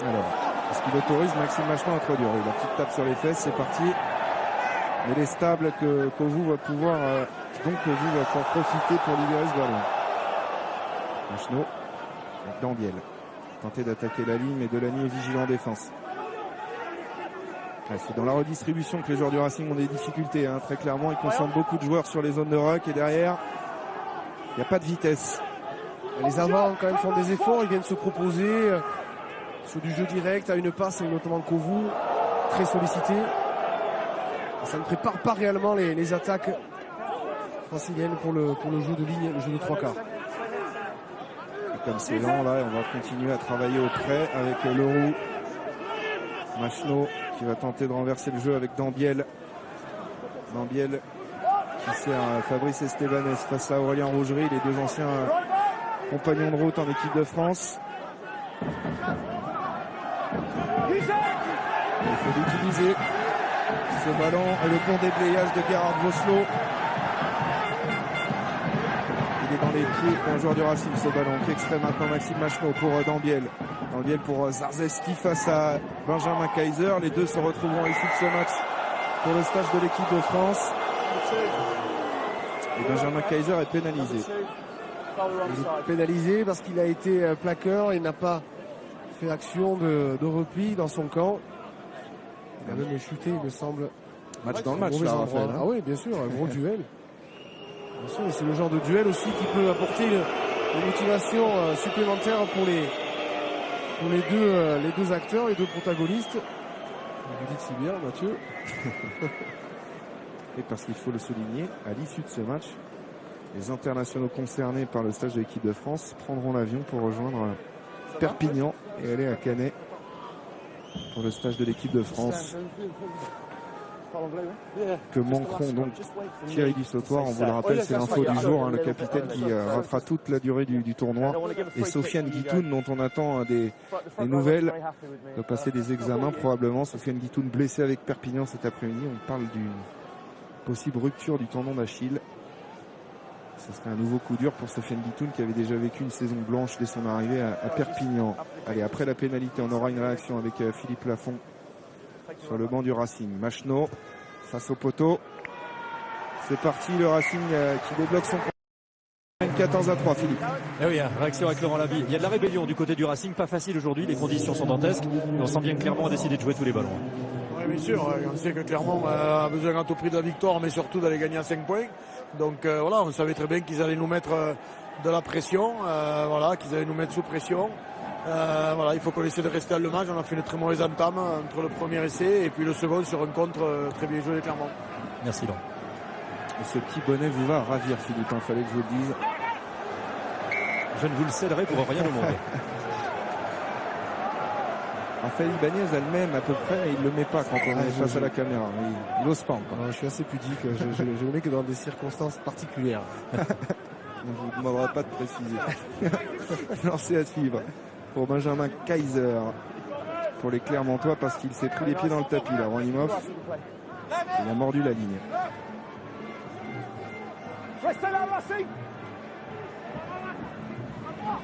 Speaker 3: Alors, est-ce qu'il autorise Maxime Machenaud à introduire? La petite tape sur les fesses, c'est parti. Mais il est stable que Kovu va pouvoir profiter pour libérer ce ballon. Machenaud avec Dambiel. Tenter d'attaquer la ligne, mais Delany est vigilant en défense. C'est dans la redistribution que les joueurs du Racing ont des difficultés, très clairement. Ils concentrent beaucoup de joueurs sur les zones de ruck et derrière, il n'y a pas de vitesse.
Speaker 4: Les avants quand même font des efforts, ils viennent se proposer sur du jeu direct à une passe, et notamment Kovu, très sollicité. Ça ne prépare pas réellement les attaques franciliennes pour le jeu de ligne, le jeu de 3 quarts.
Speaker 3: Comme c'est lent là, on va continuer à travailler au près avec Leroux. Machenaud qui va tenter de renverser le jeu avec Dambiel. Dambiel qui sert Fabrice Estebanez face à Aurélien Rougerie, les 2 anciens compagnons de route en équipe de France. Il faut l'utiliser, ce ballon, et le bon déblayage de Gerhard Voslo. Il est dans les pieds d'un joueur du Racing, ce ballon qui extrait maintenant Maxime Machenaud pour Dambiel. Dambiel pour Zarzeski face à Benjamin Kaiser. Les 2 se retrouveront à l'issue de ce match pour le stage de l'équipe de France. Et Benjamin Kaiser est pénalisé.
Speaker 4: Il est pénalisé parce qu'il a été plaqueur et n'a pas fait action de repli dans son camp. Il a même chuté, il me semble.
Speaker 3: Match dans le match là, Raphaël.
Speaker 4: Ah oui, bien sûr, un gros duel. Bien sûr, et c'est le genre de duel aussi qui peut apporter une motivation supplémentaire pour les deux acteurs, les 2 protagonistes. Vous dites si bien, Mathieu.
Speaker 3: Et parce qu'il faut le souligner, à l'issue de ce match, les internationaux concernés par le stage de l'équipe de France prendront l'avion pour rejoindre Perpignan et aller à Canet pour le stage de l'équipe de France. que manqueront donc Thierry Dussautoir. On vous le rappelle, c'est l'info du jour, hein, le capitaine qui ratera toute la durée du tournoi, et Sofiane Guitoun dont on attend des nouvelles, doit passer des examens probablement. Sofiane Guitoun blessé avec Perpignan cet après-midi. On parle d'une possible rupture du tendon d'Achille. Ce serait un nouveau coup dur pour Sofiane Guitoun qui avait déjà vécu une saison blanche dès son arrivée à Perpignan. Allez, après la pénalité, on aura une réaction avec Philippe Lafont sur le banc du Racing. Machno face au poteau. C'est parti, le Racing qui débloque son 14-3, Philippe.
Speaker 6: Eh oui, réaction avec Laurent Labi. Il y a de la rébellion du côté du Racing, pas facile aujourd'hui, les conditions sont dantesques. On sent bien que Clermont a décidé de jouer tous les ballons.
Speaker 9: Oui, bien sûr, on sait que Clermont a besoin à tout prix de la victoire, mais surtout d'aller gagner à 5 points. Donc voilà, on savait très bien qu'ils allaient nous mettre de la pression, voilà, qu'ils allaient nous mettre sous pression. Voilà, il faut qu'on essaie de rester à le match. On a fait une très mauvaise entame entre le premier essai et puis le second sur un contre très bien joué de Clermont.
Speaker 6: Merci Laurent.
Speaker 3: Et ce petit bonnet vous va ravir, Philippe, il fallait que je vous le dise.
Speaker 6: Je ne vous le céderai pour rien au monde.
Speaker 3: Raphaël Ibanez a le même à peu près, mais il le met pas quand on est face à la caméra. Il n'ose pas encore.
Speaker 4: Je suis assez pudique, je le mets que dans des circonstances particulières.
Speaker 3: On ne vous demandera pas de préciser. Lancé à suivre pour Benjamin Kaiser, pour les Clermontois, parce qu'il s'est pris les pieds dans le tapis là. Ranimov, il a mordu la ligne.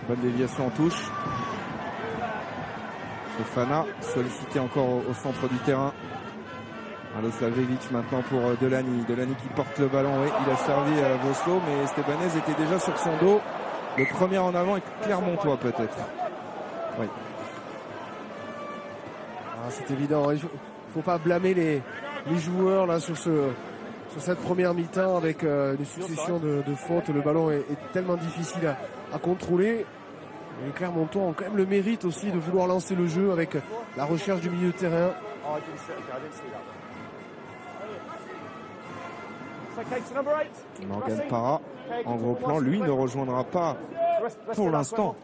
Speaker 3: Bonne déviation en touche. Fofana sollicité encore au centre du terrain. Aloslavjevic maintenant pour Delany. Delany qui porte le ballon. Oui, il a servi Vosloo, mais Stebanez était déjà sur son dos. Le premier en avant est Clermontois peut-être. Oui.
Speaker 4: C'est évident. Il faut pas blâmer les joueurs là sur cette première mi-temps avec une succession de fautes. Le ballon est tellement difficile à contrôler. Les Clermontois ont quand même le mérite aussi de vouloir lancer le jeu avec la recherche du milieu de terrain.
Speaker 3: Morgan Parra en gros plan, lui ne rejoindra pas pour l'instant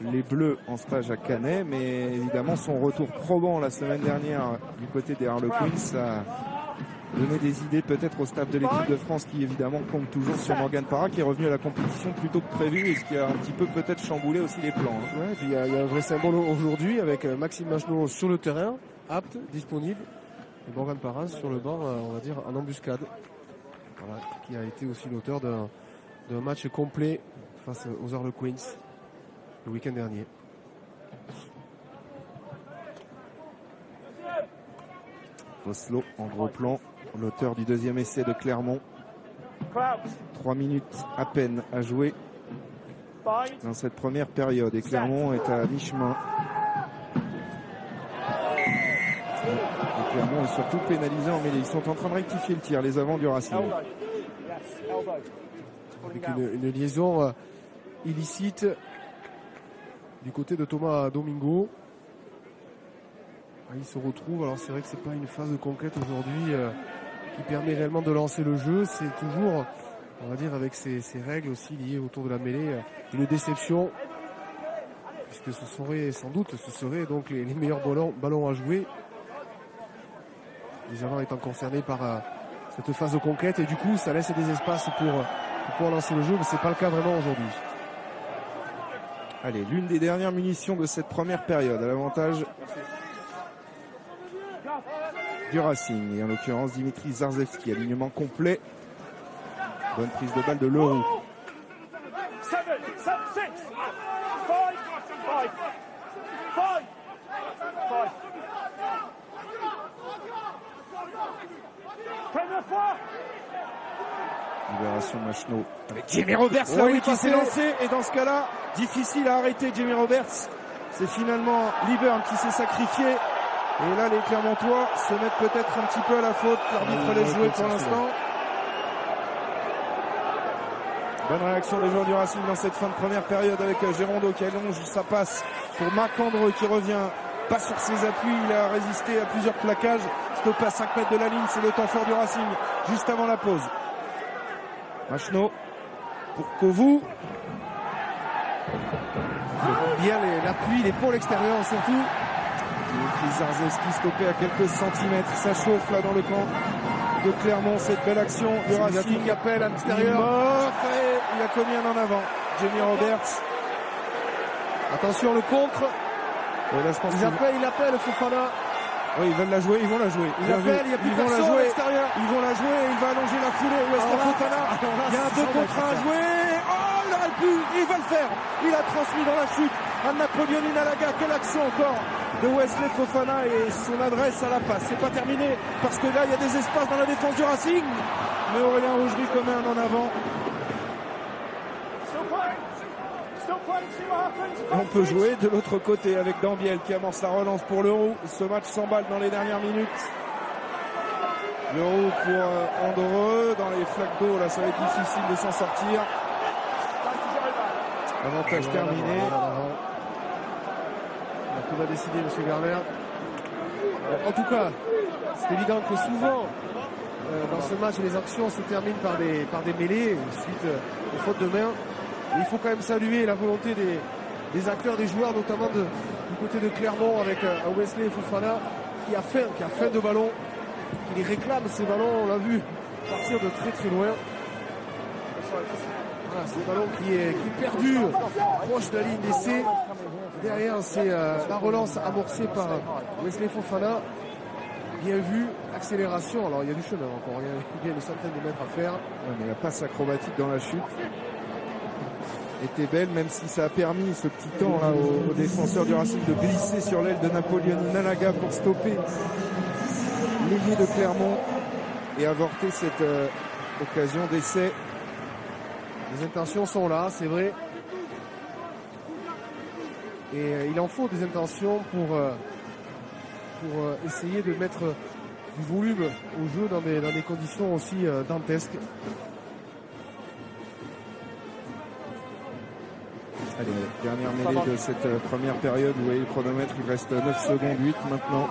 Speaker 3: les Bleus en stage à Canet, mais évidemment son retour probant la semaine dernière du côté des Harlequins a donné des idées peut-être au staff de l'équipe de France qui évidemment compte toujours sur Morgan Parra qui est revenu à la compétition plus tôt que prévu et ce qui a un petit peu peut-être chamboulé aussi les plans.
Speaker 4: Ouais, puis il y a un vrai symbole aujourd'hui avec Maxime Machno sur le terrain, apte, disponible, et Morgan Parra sur le banc, on va dire en embuscade. Voilà, qui a été aussi l'auteur d'un match complet face aux Harlequins le week-end dernier.
Speaker 3: Vosloo en gros plan, l'auteur du deuxième essai de Clermont. 3 minutes à peine à jouer dans cette première période et Clermont est à mi-chemin. Et Clermont est surtout pénalisé en mêlée. Ils sont en train de rectifier le tir, les avants du Racing.
Speaker 4: Avec une liaison illicite du côté de Thomas Domingo. Il se retrouve, alors c'est vrai que c'est pas une phase de conquête aujourd'hui qui permet réellement de lancer le jeu. C'est toujours, on va dire, avec ces règles aussi liées autour de la mêlée, une déception. Puisque ce serait donc les meilleurs ballons à jouer. Les avants étant concernés par cette phase de conquête et du coup ça laisse des espaces pour pouvoir lancer le jeu, mais c'est pas le cas vraiment aujourd'hui.
Speaker 3: Allez, l'une des dernières munitions de cette première période à l'avantage du Racing et en l'occurrence Dimitri Zarzewski, alignement complet. Bonne prise de balle de Leroux. Libération Machno avec Jamie Roberts qui s'est lancé et dans ce cas-là difficile à arrêter Jamie Roberts. C'est finalement Liburn qui s'est sacrifié et là les Clermontois se mettent peut-être un petit peu à la faute. L'arbitre laisse jouer pour l'instant. Bonne réaction des joueurs du Racing dans cette fin de première période avec Gérondeau qui allonge sa passe pour Marc-André qui revient pas sur ses appuis, il a résisté à plusieurs plaquages, stoppé à 5 mètres de la ligne, c'est le temps fort du Racing juste avant la pause. Machno pour Kovu.
Speaker 4: Bien l'appui, l'épaule extérieure surtout.
Speaker 3: Dimitri Zarzewski stoppé à quelques centimètres. Ça chauffe là dans le camp de Clermont. Cette belle action du Racing.
Speaker 4: Qui appelle à l'extérieur.
Speaker 3: Il a commis un en avant. Jamie Roberts.
Speaker 4: Attention le contre.
Speaker 3: Ouais, là, je pense
Speaker 4: il appelle Fofana.
Speaker 3: Oui, ils veulent la jouer, ils vont la jouer.
Speaker 4: Il appelle, il y a plus personne à l'extérieur.
Speaker 3: Ils vont la jouer, il va allonger la foulée. Wesley Fofana. Il y a un 2 contre 1 à jouer. Oh, il aurait pu, il va le faire. Il a transmis dans la chute à Napoleon Inalaga. Quelle action encore de Wesley Fofana et son adresse à la passe. C'est pas terminé parce que là, il y a des espaces dans la défense du Racing. Mais Aurélien Rougerie commet un en avant. On peut jouer de l'autre côté avec Dambiel qui amorce la relance pour l'Euro. Ce match s'emballe dans les dernières minutes. L'Euro pour Andorre. Dans les flaques d'eau, là, ça va être difficile de s'en sortir. Avantage terminé.
Speaker 4: Tout va décider, M. Garner. En tout cas, c'est évident que souvent, dans ce match, les actions se terminent par des mêlées suite aux fautes de main. Et il faut quand même saluer la volonté des acteurs, des joueurs, notamment du côté de Clermont avec Wesley Fofana qui a faim de ballon, qui les réclame ces ballons, on l'a vu partir de très très loin. Voilà, ce ballon qui est perdu proche de la ligne d'essai. Derrière, c'est la relance amorcée par Wesley Fofana. Bien vu, accélération. Alors il y a du chemin encore, il y a une centaine de mètres à faire.
Speaker 3: Ouais, mais la passe acrobatique dans la chute était belle, même si ça a permis ce petit temps là aux défenseurs du Racing de glisser sur l'aile de Napoleon Inalaga pour stopper l'ailier de Clermont et avorter cette occasion d'essai.
Speaker 4: Les intentions sont là, c'est vrai. Et il en faut des intentions pour essayer de mettre du volume au jeu dans des conditions aussi dantesques.
Speaker 3: Allez, dernière mêlée de cette première période. Vous voyez le chronomètre, il reste 9 secondes 8 maintenant.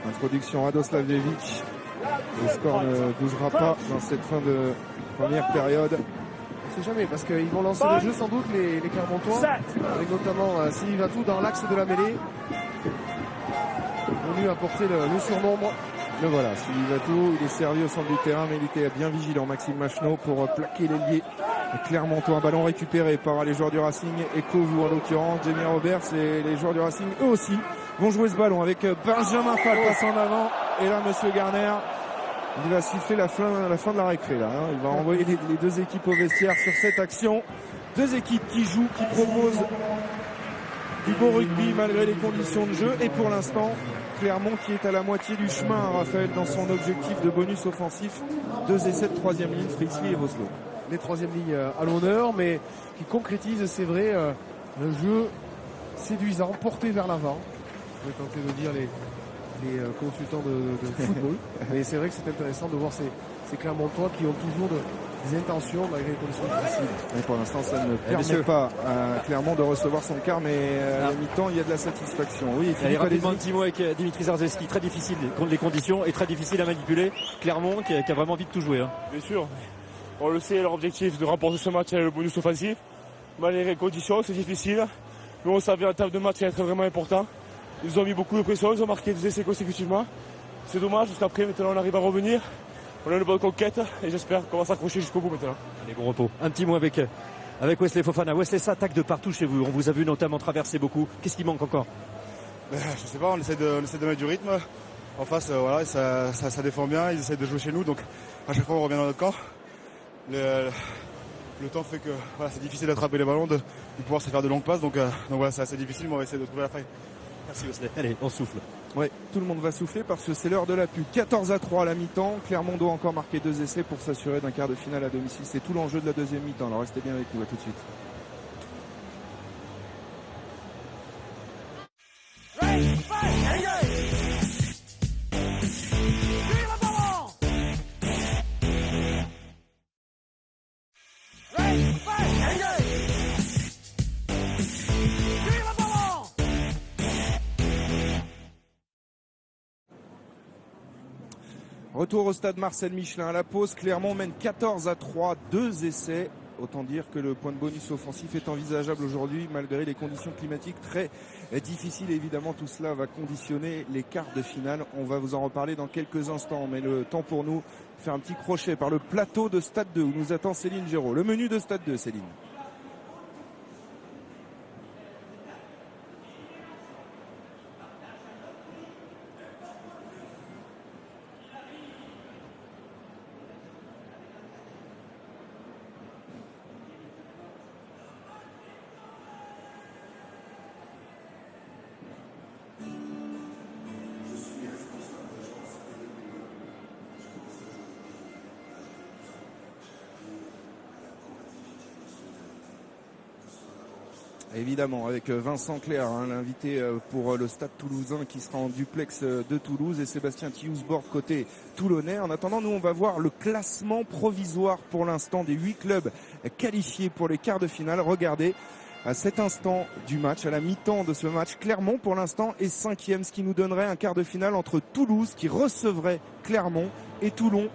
Speaker 3: Introduction Radoslav Levic. Le score ne bougera pas dans cette fin de première période.
Speaker 4: On ne sait jamais parce qu'ils vont lancer le jeu sans doute les Clermontois. Avec notamment Silivatou dans l'axe de la mêlée. Venu apporter le surnombre.
Speaker 3: Le voilà, Silivatou, il est servi au centre du terrain, mais il était bien vigilant, Maxime Macheneau, pour plaquer l'ailier Clermontois. Un ballon récupéré par les joueurs du Racing, Ekovu en l'occurrence, Jamie Roberts, et les joueurs du Racing, eux aussi, vont jouer ce ballon avec Benjamin Fall passe en avant. Et là, monsieur Garner, il va siffler la fin de la récré. Là, hein. Il va envoyer les deux équipes au vestiaire sur cette action. Deux équipes qui jouent, qui proposent du beau rugby malgré les conditions de jeu. Et pour l'instant, Clermont qui est à la moitié du chemin, Raphaël, dans son objectif de bonus offensif. 2 essais de troisième ligne, Fritzli et Voslo.
Speaker 4: Les troisième lignes à l'honneur, mais qui concrétise, c'est vrai, un jeu séduisant, porté vers l'avant. Je vais tenter de dire les consultants de football. Mais c'est vrai que c'est intéressant de voir ces Clermontois qui ont toujours des intentions malgré les conditions difficiles.
Speaker 3: Mais pour l'instant, ça ne permet pas à Clermont de recevoir son quart, mais à la mi-temps, il y a de la satisfaction. Oui,
Speaker 6: allez, rapidement un petit mot avec Dimitri Zarzewski. Très difficile contre les conditions et très difficile à manipuler. Clermont qui a vraiment envie de tout jouer. Hein.
Speaker 10: Bien sûr. On le sait, leur objectif de remporter ce match est le bonus offensif. Malgré les conditions, c'est difficile. Mais on savait en termes de match être vraiment important. Ils ont mis beaucoup de pression, ils ont marqué 2 essais consécutivement. C'est dommage parce qu'après, maintenant, on arrive à revenir. On a une bonne conquête et j'espère qu'on va s'accrocher jusqu'au bout maintenant.
Speaker 6: Les gros repos. Un petit mot avec Wesley Fofana. Wesley, ça attaque de partout chez vous. On vous a vu notamment traverser beaucoup. Qu'est-ce qui manque encore?
Speaker 11: Je sais pas, on essaie de mettre du rythme. En face, voilà, ça défend bien, ils essaient de jouer chez nous. Donc à chaque fois, on revient dans notre camp. Le temps fait que voilà, c'est difficile d'attraper les ballons, de pouvoir se faire de longues passes. Donc voilà, c'est assez difficile, mais on va essayer de trouver la faille.
Speaker 6: Merci Wesley. Allez, on souffle.
Speaker 3: Ouais, tout le monde va souffler parce que c'est l'heure de la pub. 14-3 à la mi-temps. Clermont doit encore marquer 2 essais pour s'assurer d'un quart de finale à domicile. C'est tout l'enjeu de la deuxième mi-temps. Alors restez bien avec nous. À tout de suite. Retour au stade Marcel Michelin à la pause. Clermont mène 14-3, 2 essais Autant dire que le point de bonus offensif est envisageable aujourd'hui malgré les conditions climatiques très difficiles. Évidemment, tout cela va conditionner les quarts de finale. On va vous en reparler dans quelques instants, mais le temps pour nous de faire un petit crochet par le plateau de Stade 2 où nous attend Céline Géraud. Le menu de Stade 2, Céline. Évidemment, avec Vincent Clerc, l'invité pour le Stade Toulousain qui sera en duplex de Toulouse, et Sébastien Thiousborg côté toulonnais. En attendant, nous on va voir le classement provisoire pour l'instant des 8 clubs qualifiés pour les quarts de finale. Regardez, à cet instant du match, à la mi-temps de ce match, Clermont pour l'instant est 5e, ce qui nous donnerait un quart de finale entre Toulouse qui recevrait Clermont et Toulon.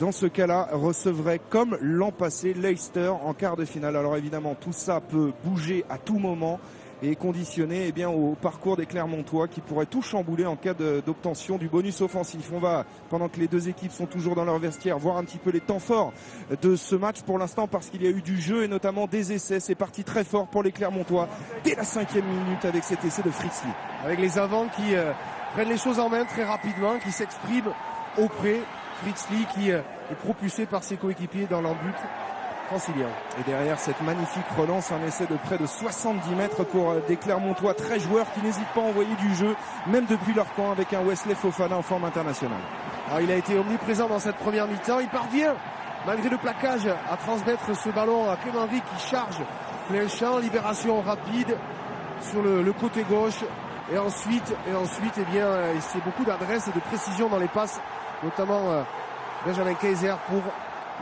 Speaker 3: Dans ce cas-là, recevrait comme l'an passé Leicester en quart de finale. Alors évidemment, tout ça peut bouger à tout moment et est conditionné au parcours des Clermontois qui pourraient tout chambouler en cas d'obtention du bonus offensif. On va, pendant que les deux équipes sont toujours dans leur vestiaire, voir un petit peu les temps forts de ce match pour l'instant parce qu'il y a eu du jeu et notamment des essais. C'est parti très fort pour les Clermontois dès la 5e minute avec cet essai de Fritz Lee.
Speaker 4: Avec les avants qui prennent les choses en main très rapidement, qui s'expriment auprès. Fritz Lee qui est propulsé par ses coéquipiers dans leur but francilien.
Speaker 3: Et derrière cette magnifique relance, un essai de près de 70 mètres pour des Clermontois très joueurs qui n'hésitent pas à envoyer du jeu, même depuis leur camp, avec un Wesley Fofana en forme internationale.
Speaker 4: Alors il a été omniprésent dans cette première mi-temps. Il parvient, malgré le plaquage, à transmettre ce ballon à Clément Henry qui charge plein champ. Libération rapide sur le côté gauche. Et ensuite, c'est beaucoup d'adresse et de précision dans les passes, notamment Benjamin Kaiser pour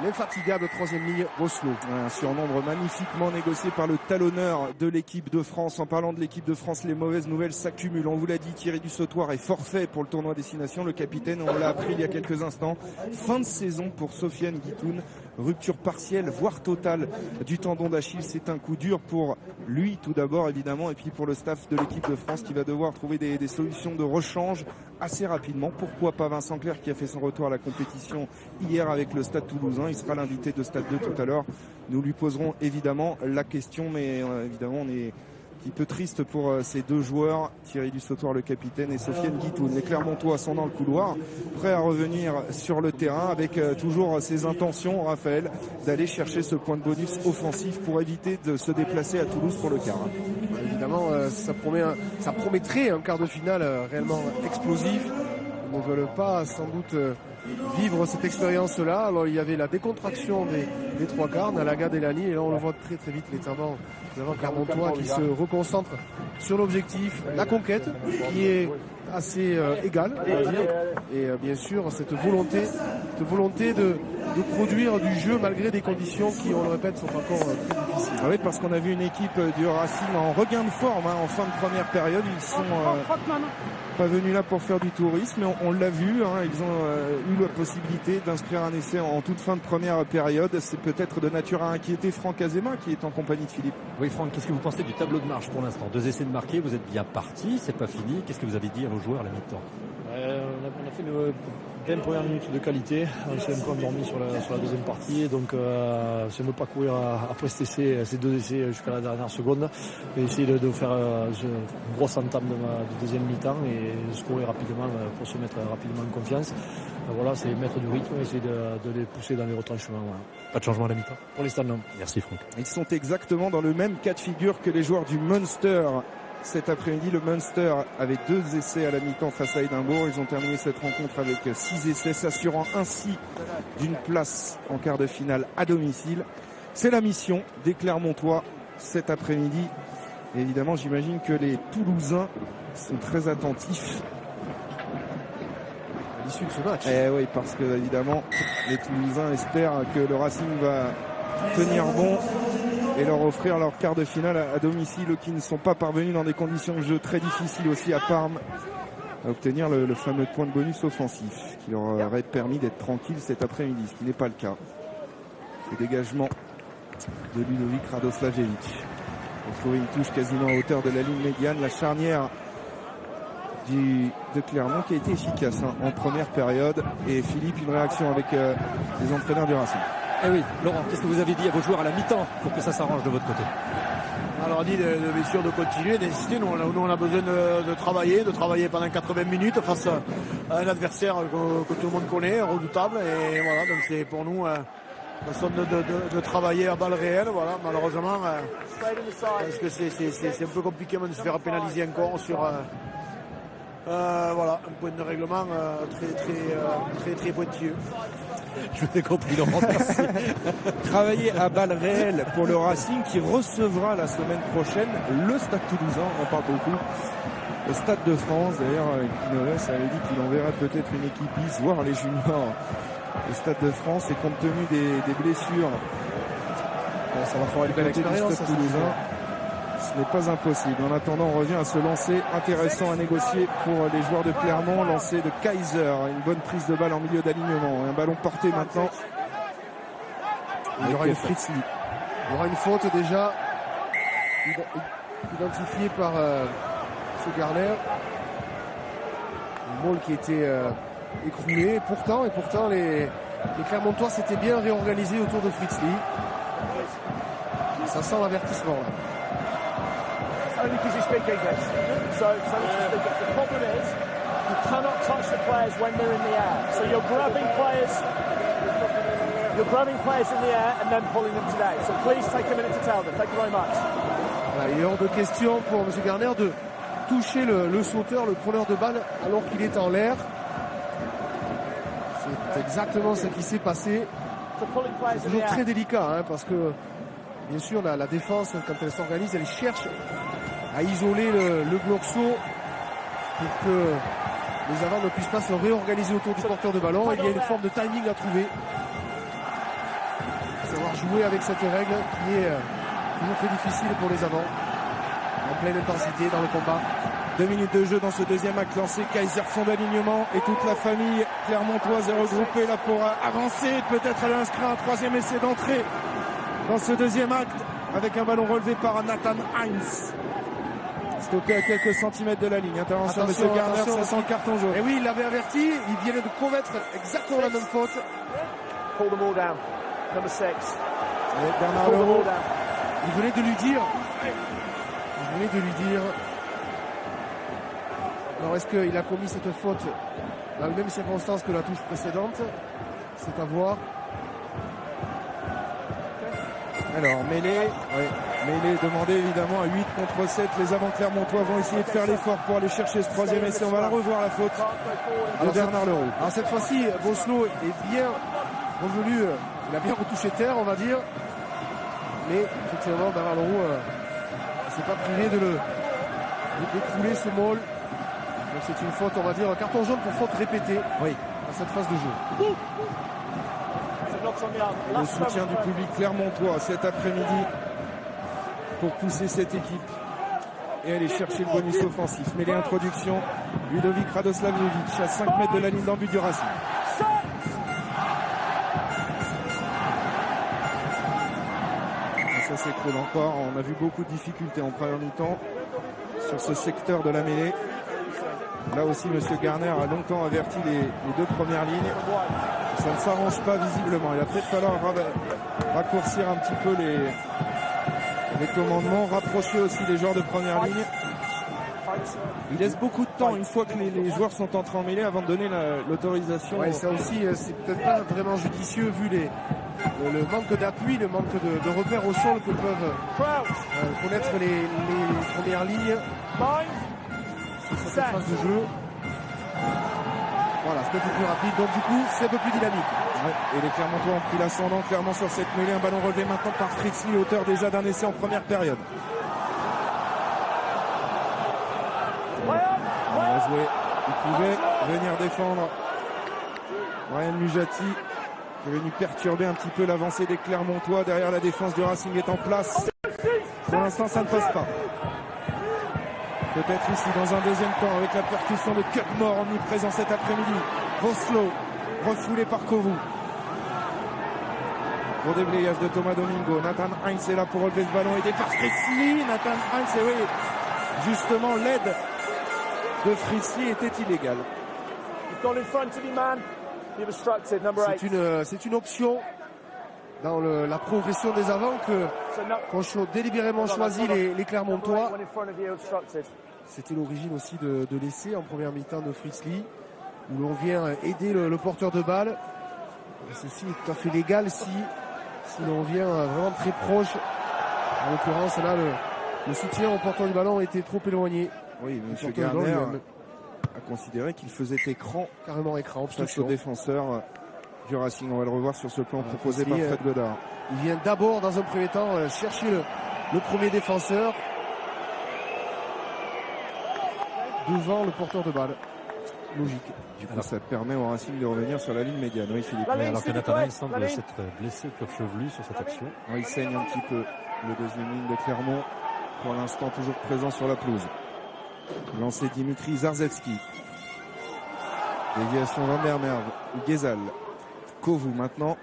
Speaker 4: l'infatigable 3e ligne Oslo.
Speaker 3: Un surnombre magnifiquement négocié par le talonneur de l'équipe de France. En parlant de l'équipe de France, les mauvaises nouvelles s'accumulent. On vous l'a dit, Thierry Dussautoir est forfait pour le tournoi Destination. Le capitaine, on l'a appris il y a quelques instants. Fin de saison pour Sofiane Guitoun. Rupture partielle, voire totale du tendon d'Achille. C'est un coup dur pour lui tout d'abord évidemment, et puis pour le staff de l'équipe de France qui va devoir trouver des solutions de rechange assez rapidement. Pourquoi pas Vincent Clerc qui a fait son retour à la compétition hier avec le Stade Toulousain. Il sera l'invité de Stade 2 tout à l'heure. Nous lui poserons évidemment la question, mais évidemment on est un petit peu triste pour ces deux joueurs, Thierry Dussautoir le capitaine et Sofiane Guitoun. Les Clermontois sont dans le couloir, prêts à revenir sur le terrain avec toujours ses intentions, Raphaël, d'aller chercher ce point de bonus offensif pour éviter de se déplacer à Toulouse pour le quart.
Speaker 4: Évidemment, ça promettrait un quart de finale réellement explosif. Ils ne veulent pas sans doute vivre cette expérience-là. Alors il y avait la décontraction des trois quarts, Nalaga, Delany, et là on le voit très vite, les avants Clermontois qui se reconcentrent sur l'objectif, la conquête qui est assez égale, on va dire, et bien sûr cette volonté de produire du jeu malgré des conditions qui, on le répète, sont encore très difficiles.
Speaker 3: Oui, parce qu'on a vu une équipe du Racing en regain de forme en fin de première période. Ils sont pas venus là pour faire du tourisme, mais on l'a vu, ils ont eu la possibilité d'inscrire un essai en toute fin de première période. C'est peut-être de nature à inquiéter Franck Azema qui est en compagnie de Philippe.
Speaker 6: Oui Franck, qu'est-ce que vous pensez du tableau de marche pour l'instant? 2 essais de marqués, vous êtes bien parti, c'est pas fini. Qu'est-ce que vous avez dit à vos joueurs à la mi-temps?
Speaker 12: On a fait une 20 premières minutes de qualité, on s'est un peu endormi sur la deuxième partie, donc si on ne veut pas courir après ces 2 essais jusqu'à la dernière seconde, mais essayer de faire une grosse entame de deuxième mi-temps et scorer rapidement pour se mettre rapidement en confiance. Voilà, c'est mettre du rythme et essayer de les pousser dans les retranchements. Voilà.
Speaker 6: Pas de changement à la mi-temps?
Speaker 12: Pour l'instant, non.
Speaker 6: Merci Franck.
Speaker 3: Ils sont exactement dans le même cas de figure que les joueurs du Munster. Cet après-midi, le Munster avait 2 essais à la mi-temps face à Édimbourg. Ils ont terminé cette rencontre avec 6 essais, s'assurant ainsi d'une place en quart de finale à domicile. C'est la mission des Clermontois cet après-midi. Et évidemment, j'imagine que les Toulousains sont très attentifs
Speaker 4: à l'issue de ce match.
Speaker 3: Oui, parce que évidemment, les Toulousains espèrent que le Racing va tenir bon et leur offrir leur quart de finale à domicile, qui ne sont pas parvenus dans des conditions de jeu très difficiles aussi à Parme à obtenir le fameux point de bonus offensif qui leur aurait permis d'être tranquilles cet après-midi, ce qui n'est pas le cas. Le dégagement de Ludovic Radoslavljevic. On trouvait une touche quasiment à hauteur de la ligne médiane. La charnière de Clermont qui a été efficace en première période. Et Philippe, une réaction avec les entraîneurs du Racing.
Speaker 6: Eh oui, Laurent, qu'est-ce que vous avez dit à vos joueurs à la mi-temps pour que ça s'arrange de votre côté?
Speaker 9: Alors on dit bien sûr de continuer, d'insister. Nous on a besoin de travailler pendant 80 minutes face à un adversaire que tout le monde connaît, redoutable. Et voilà, donc c'est pour nous façon de travailler à balles réelles. Voilà, malheureusement, parce que c'est un peu compliqué de se faire pénaliser encore sur voilà, un point de règlement très pointilleux.
Speaker 6: Je vous ai compris, Laurent, merci.
Speaker 3: Travailler à balles réelles pour le Racing qui recevra la semaine prochaine le Stade Toulousain. On parle beaucoup. Le Stade de France, d'ailleurs, Quinones avait dit qu'il enverrait peut-être une équipe bis, voire les juniors. Le Stade de France, et compte tenu des blessures, ça va falloir aller côté du Stade Toulousain. Ce n'est pas impossible. En attendant, on revient à ce lancer intéressant à négocier pour les joueurs de Clermont. Lancer de Kaiser. Une bonne prise de balle en milieu d'alignement. Un ballon porté maintenant.
Speaker 4: Il y aura une Fritz Lee. Il y aura une faute déjà identifiée par M. Garner. Une balle qui était écroulée. Et pourtant les Clermontois s'étaient bien réorganisés autour de Fritz Lee. Ça sent l'avertissement là.
Speaker 8: Only because you speak English. So the problem is you cannot touch the players when they're in the air. So you're grabbing players in the air and then pulling them today. So please take a minute to tell them. Thank you very much.
Speaker 4: Voilà, il est hors de question pour M. Garner de toucher le sauteur, le preneur de balle alors qu'il est en l'air. C'est exactement ce qui s'est passé. C'est toujours très délicat hein, parce que bien sûr la défense quand elle s'organise, elle cherche à isoler le bloc saut pour que les avants ne puissent pas se réorganiser autour du porteur de ballon. Il y a une forme de timing à trouver. Savoir jouer avec cette règle qui est toujours très difficile pour les avants. En pleine intensité dans le combat.
Speaker 3: 2 minutes de jeu dans ce deuxième acte lancé. Kaiser fond d'alignement et toute la famille clermontoise est regroupée là pour avancer. Peut-être aller inscrire un troisième essai d'entrée dans ce deuxième acte avec un ballon relevé par Nathan Heinz. Stoppé à quelques centimètres de la ligne. Intervention de M. Garner, ça sent le carton jaune.
Speaker 4: Et oui, il l'avait averti. Il vient de commettre exactement la même faute.
Speaker 8: Pull the ball down. Number 6.
Speaker 3: Bernard Leroux.
Speaker 4: Il venait de lui dire. Alors est-ce qu'il a commis cette faute dans les mêmes circonstances que la touche précédente? C'est à voir.
Speaker 3: Alors, mêlée demandé évidemment à 8 contre 7. Les avants clermontois vont essayer de faire l'effort pour aller chercher ce troisième essai. On va la revoir la faute de Bernard Leroux.
Speaker 4: Alors cette fois-ci, Boslo est bien revenu, il a bien retouché terre, on va dire. Mais effectivement, Bernard Leroux ne s'est pas privé de d'écouler ce maul. Donc c'est une faute, on va dire, un carton jaune pour faute répétée dans cette phase de jeu.
Speaker 3: Le soutien du public clermontois cet après-midi pour pousser cette équipe et aller chercher le bonus offensif. Mais les introductions, Ludovic Radoslavljevic à 5 mètres de la ligne d'en but du Racing. Ça s'écroule encore. On a vu beaucoup de difficultés en première mi-temps sur ce secteur de la mêlée. Là aussi, M. Garner a longtemps averti les deux premières lignes. Ça ne s'arrange pas visiblement. Il va peut-être falloir raccourcir un petit peu les commandements, rapprocher aussi les joueurs de première ligne. Il laisse beaucoup de temps une fois que les joueurs sont entrés en mêlée avant de donner l'autorisation.
Speaker 4: Ouais, ça aussi, c'est peut-être pas vraiment judicieux vu le manque d'appui, le manque de repères au sol que peuvent connaître les premières lignes sur cette phase de jeu. Voilà, c'est un peu plus rapide, donc du coup, c'est un peu plus dynamique.
Speaker 3: Ouais, et les Clermontois ont pris l'ascendant clairement sur cette mêlée. Un ballon relevé maintenant par Fritz Lee, auteur déjà d'un essai en première période. On a joué, il pouvait venir défendre. Ryan Mujati est venu perturber un petit peu l'avancée des Clermontois. Derrière, la défense du Racing est en place. Pour l'instant, ça ne passe pas. Peut-être ici dans un deuxième temps avec la percussion de Cutmore omniprésent cet après-midi. Voslo refoulé par Kovu. Gros déblayage de Thomas Domingo. Nathan Heinz est là pour relever ce ballon aidé par Fritzli. Nathan Heinz, et oui, justement l'aide de Fritzli était illégale.
Speaker 4: C'est une option dans la progression des avants qu'ont délibérément choisi les Clermontois. C'était l'origine aussi de l'essai en première mi-temps de Fritzli, où l'on vient aider le porteur de balle. Et ceci est tout à fait légal si l'on vient vraiment très proche. En l'occurrence, là, le soutien au porteur du ballon était trop éloigné.
Speaker 3: Oui, M. Garner a considéré qu'il faisait écran,
Speaker 4: carrément écran,
Speaker 3: face au défenseur du Racing. On va le revoir sur ce plan proposé par Fred Godard.
Speaker 4: Il vient d'abord, dans un premier temps, chercher le premier défenseur devant le porteur de balle. Logique.
Speaker 3: Du coup, ça permet au Racing de revenir sur la ligne médiane. Oui, Philippe.
Speaker 6: Alors que Nathan semble s'être blessé au cuir chevelu sur cette action.
Speaker 3: Oui, il saigne un petit peu. Le deuxième ligne de Clermont, pour l'instant toujours présent sur la pelouse. Lancé Dimitri Zarzewski. Déviation Van der Merwe. Ghezal. Kovu maintenant.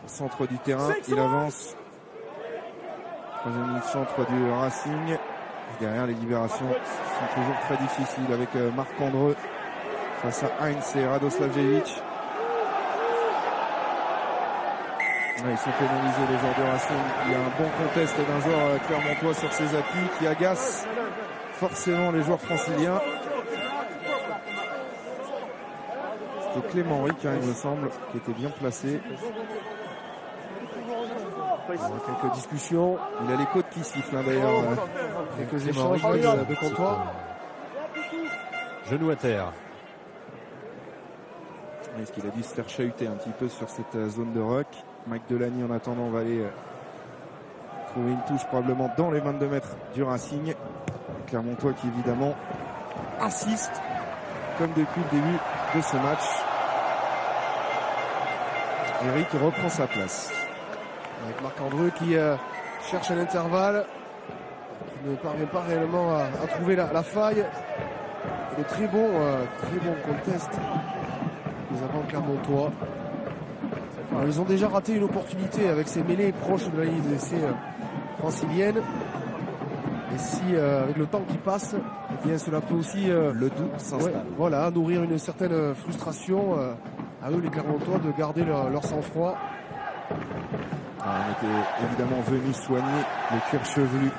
Speaker 3: Centre du terrain. Il avance. Troisième ligne centre du Racing. Derrière, les libérations sont toujours très difficiles avec Marc Andreu face à Heinz et Radoslavjevic. Ils sont pénalisés, les joueurs de Racing. Il y a un bon contest d'un joueur clermontois sur ses appuis qui agace forcément les joueurs franciliens. C'était Clément Ric, il me semble, qui était bien placé. Il y a quelques discussions. Il a les côtes qui sifflent d'ailleurs. Quelques échanges de comptoir.
Speaker 6: Genou à terre.
Speaker 3: Est-ce qu'il a dû se faire chahuter un petit peu sur cette zone de rock? Mike Delany en attendant va aller trouver une touche probablement dans les 22 mètres du Racing. Clermontois qui évidemment assiste comme depuis le début de ce match. Eric reprend sa place.
Speaker 4: Avec Marc Andreu qui cherche un intervalle, qui ne parvient pas réellement à trouver la faille. Et de très bon contest des avants clermontois. Alors, ils ont déjà raté une opportunité avec ces mêlées proches de la ligne d'essai francilienne. Et si avec le temps qui passe, eh bien, cela peut aussi
Speaker 3: le doute s'installe.
Speaker 4: Voilà, nourrir une certaine frustration à eux les Clermontois de garder leur sang-froid.
Speaker 3: On était évidemment venu soigner le cuir chevelu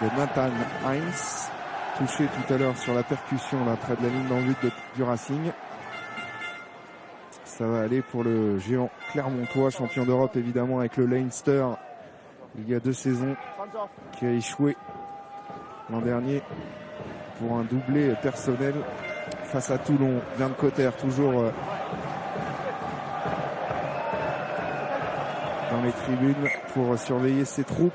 Speaker 3: de Nathan Heinz, touché tout à l'heure sur la percussion là près de la ligne d'en but du Racing. Ça va aller pour le géant clermontois, champion d'Europe évidemment avec le Leinster il y a 2 saisons, qui a échoué l'an dernier pour un doublé personnel face à Toulon. Verne Cotter toujours dans les tribunes pour surveiller ses troupes.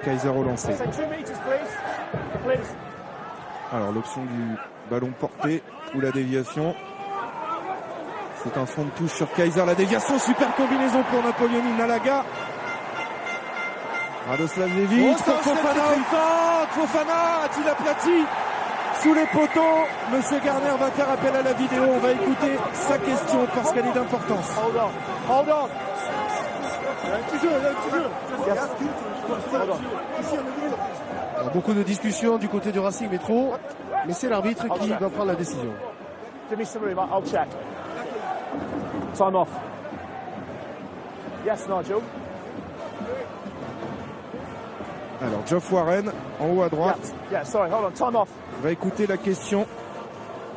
Speaker 3: Kaiser au lancer. Alors l'option du ballon porté ou la déviation. C'est un fond de touche sur Kaiser. La déviation, super combinaison pour Napoleoni Nalaga. Radoslavjevic, Fofana a-t-il aplati sous les poteaux? Monsieur Garner va faire appel à la vidéo. On va écouter sa question parce qu'elle est d'importance.
Speaker 8: Hold on.
Speaker 4: Il y a beaucoup de discussions du côté du Racing Métro, mais c'est l'arbitre qui va prendre la décision.
Speaker 8: Give me some room, I'll check. Time off. Yes, Nigel.
Speaker 3: Alors, Geoff Warren, en haut à droite.
Speaker 8: Yeah, sorry, hold on, time off.
Speaker 3: On va écouter la question